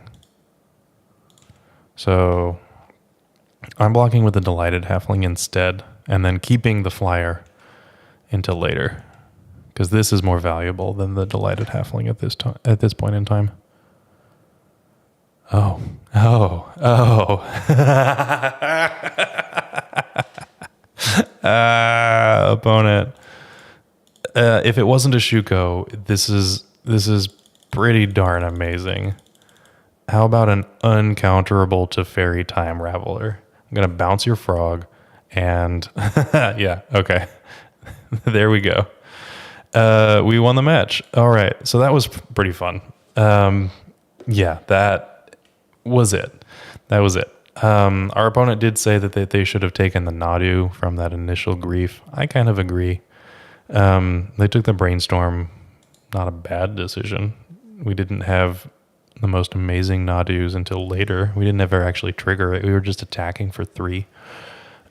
So I'm blocking with the Delighted Halfling instead, and then keeping the flyer until later, because this is more valuable than the Delighted Halfling at this point in time. Oh. Opponent. If it wasn't a Shuko, this is pretty darn amazing. How about an uncounterable Teferi Time Raveler? I'm going to bounce your frog, and yeah, okay. There we go. We won the match. All right, so that was pretty fun. Yeah, that was it. Our opponent did say that they should have taken the Nadu from that initial grief. I kind of agree. They took the Brainstorm, not a bad decision. We didn't have the most amazing Nadus until later. We didn't ever actually trigger it. We were just attacking for 3.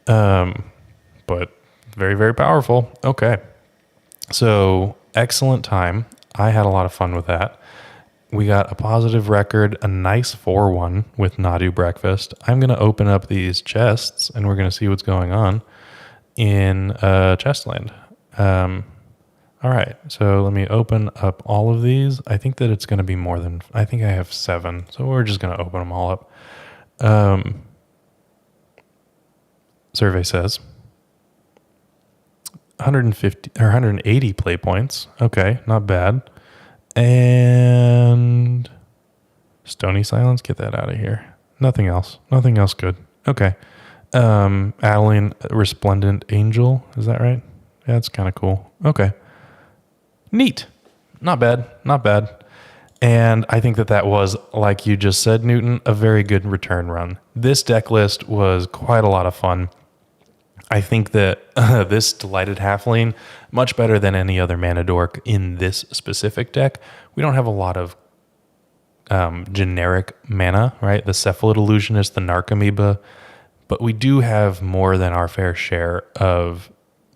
But very, very powerful. Okay. So excellent time. I had a lot of fun with that. We got a positive record, a nice 4-1 with Nadu Breakfast. I'm going to open up these chests and we're going to see what's going on in Chestland. All right, so let me open up all of these. I think that it's going to be more than... I think I have 7, so we're just going to open them all up. Survey says 150 or 180 play points. Okay, not bad. And Stony Silence, get that out of here. Nothing else good. Okay. Adeline Resplendent Angel, is that right? Yeah, that's kind of cool. Okay. Neat. Not bad. And I think that was, like you just said, Newton, a very good return run. This deck list was quite a lot of fun. I think that this Delighted Halfling, much better than any other mana dork in this specific deck. We don't have a lot of generic mana, right? The Cephalid Illusionist, the Narcomoeba, but we do have more than our fair share of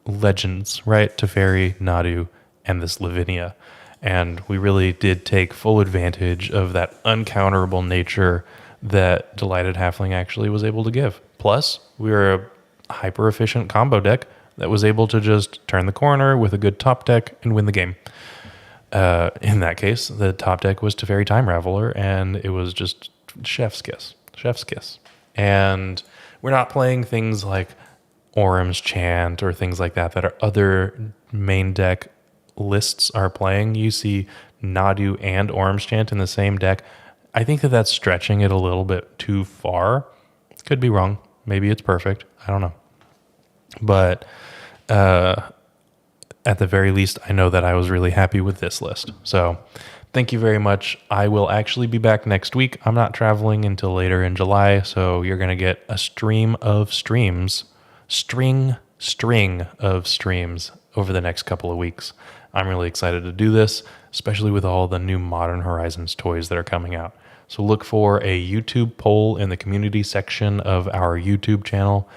legends, right? Teferi, Nadu, and this Lavinia. And we really did take full advantage of that uncounterable nature that Delighted Halfling actually was able to give. Plus, we were a hyper efficient combo deck that was able to just turn the corner with a good top deck and win the game. In that case, the top deck was Teferi Time Raveler, and it was just chef's kiss. And we're not playing things like Orm's Chant or things like that our other main deck lists are playing. You see Nadu and Orm's Chant in the same deck. I think that's stretching it a little bit too far. Could be wrong. Maybe it's perfect. I don't know. But at the very least, I know that I was really happy with this list. So thank you very much. I will actually be back next week. I'm not traveling until later in July, so you're going to get a string of streams over the next couple of weeks. I'm really excited to do this, especially with all the new Modern Horizons toys that are coming out. So look for a YouTube poll in the community section of our YouTube channel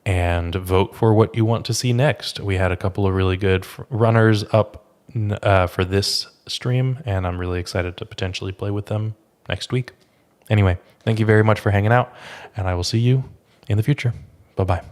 and vote for what you want to see next. We had a couple of really good runners up for this stream, and I'm really excited to potentially play with them next week. Anyway, thank you very much for hanging out, and I will see you in the future. Bye-bye.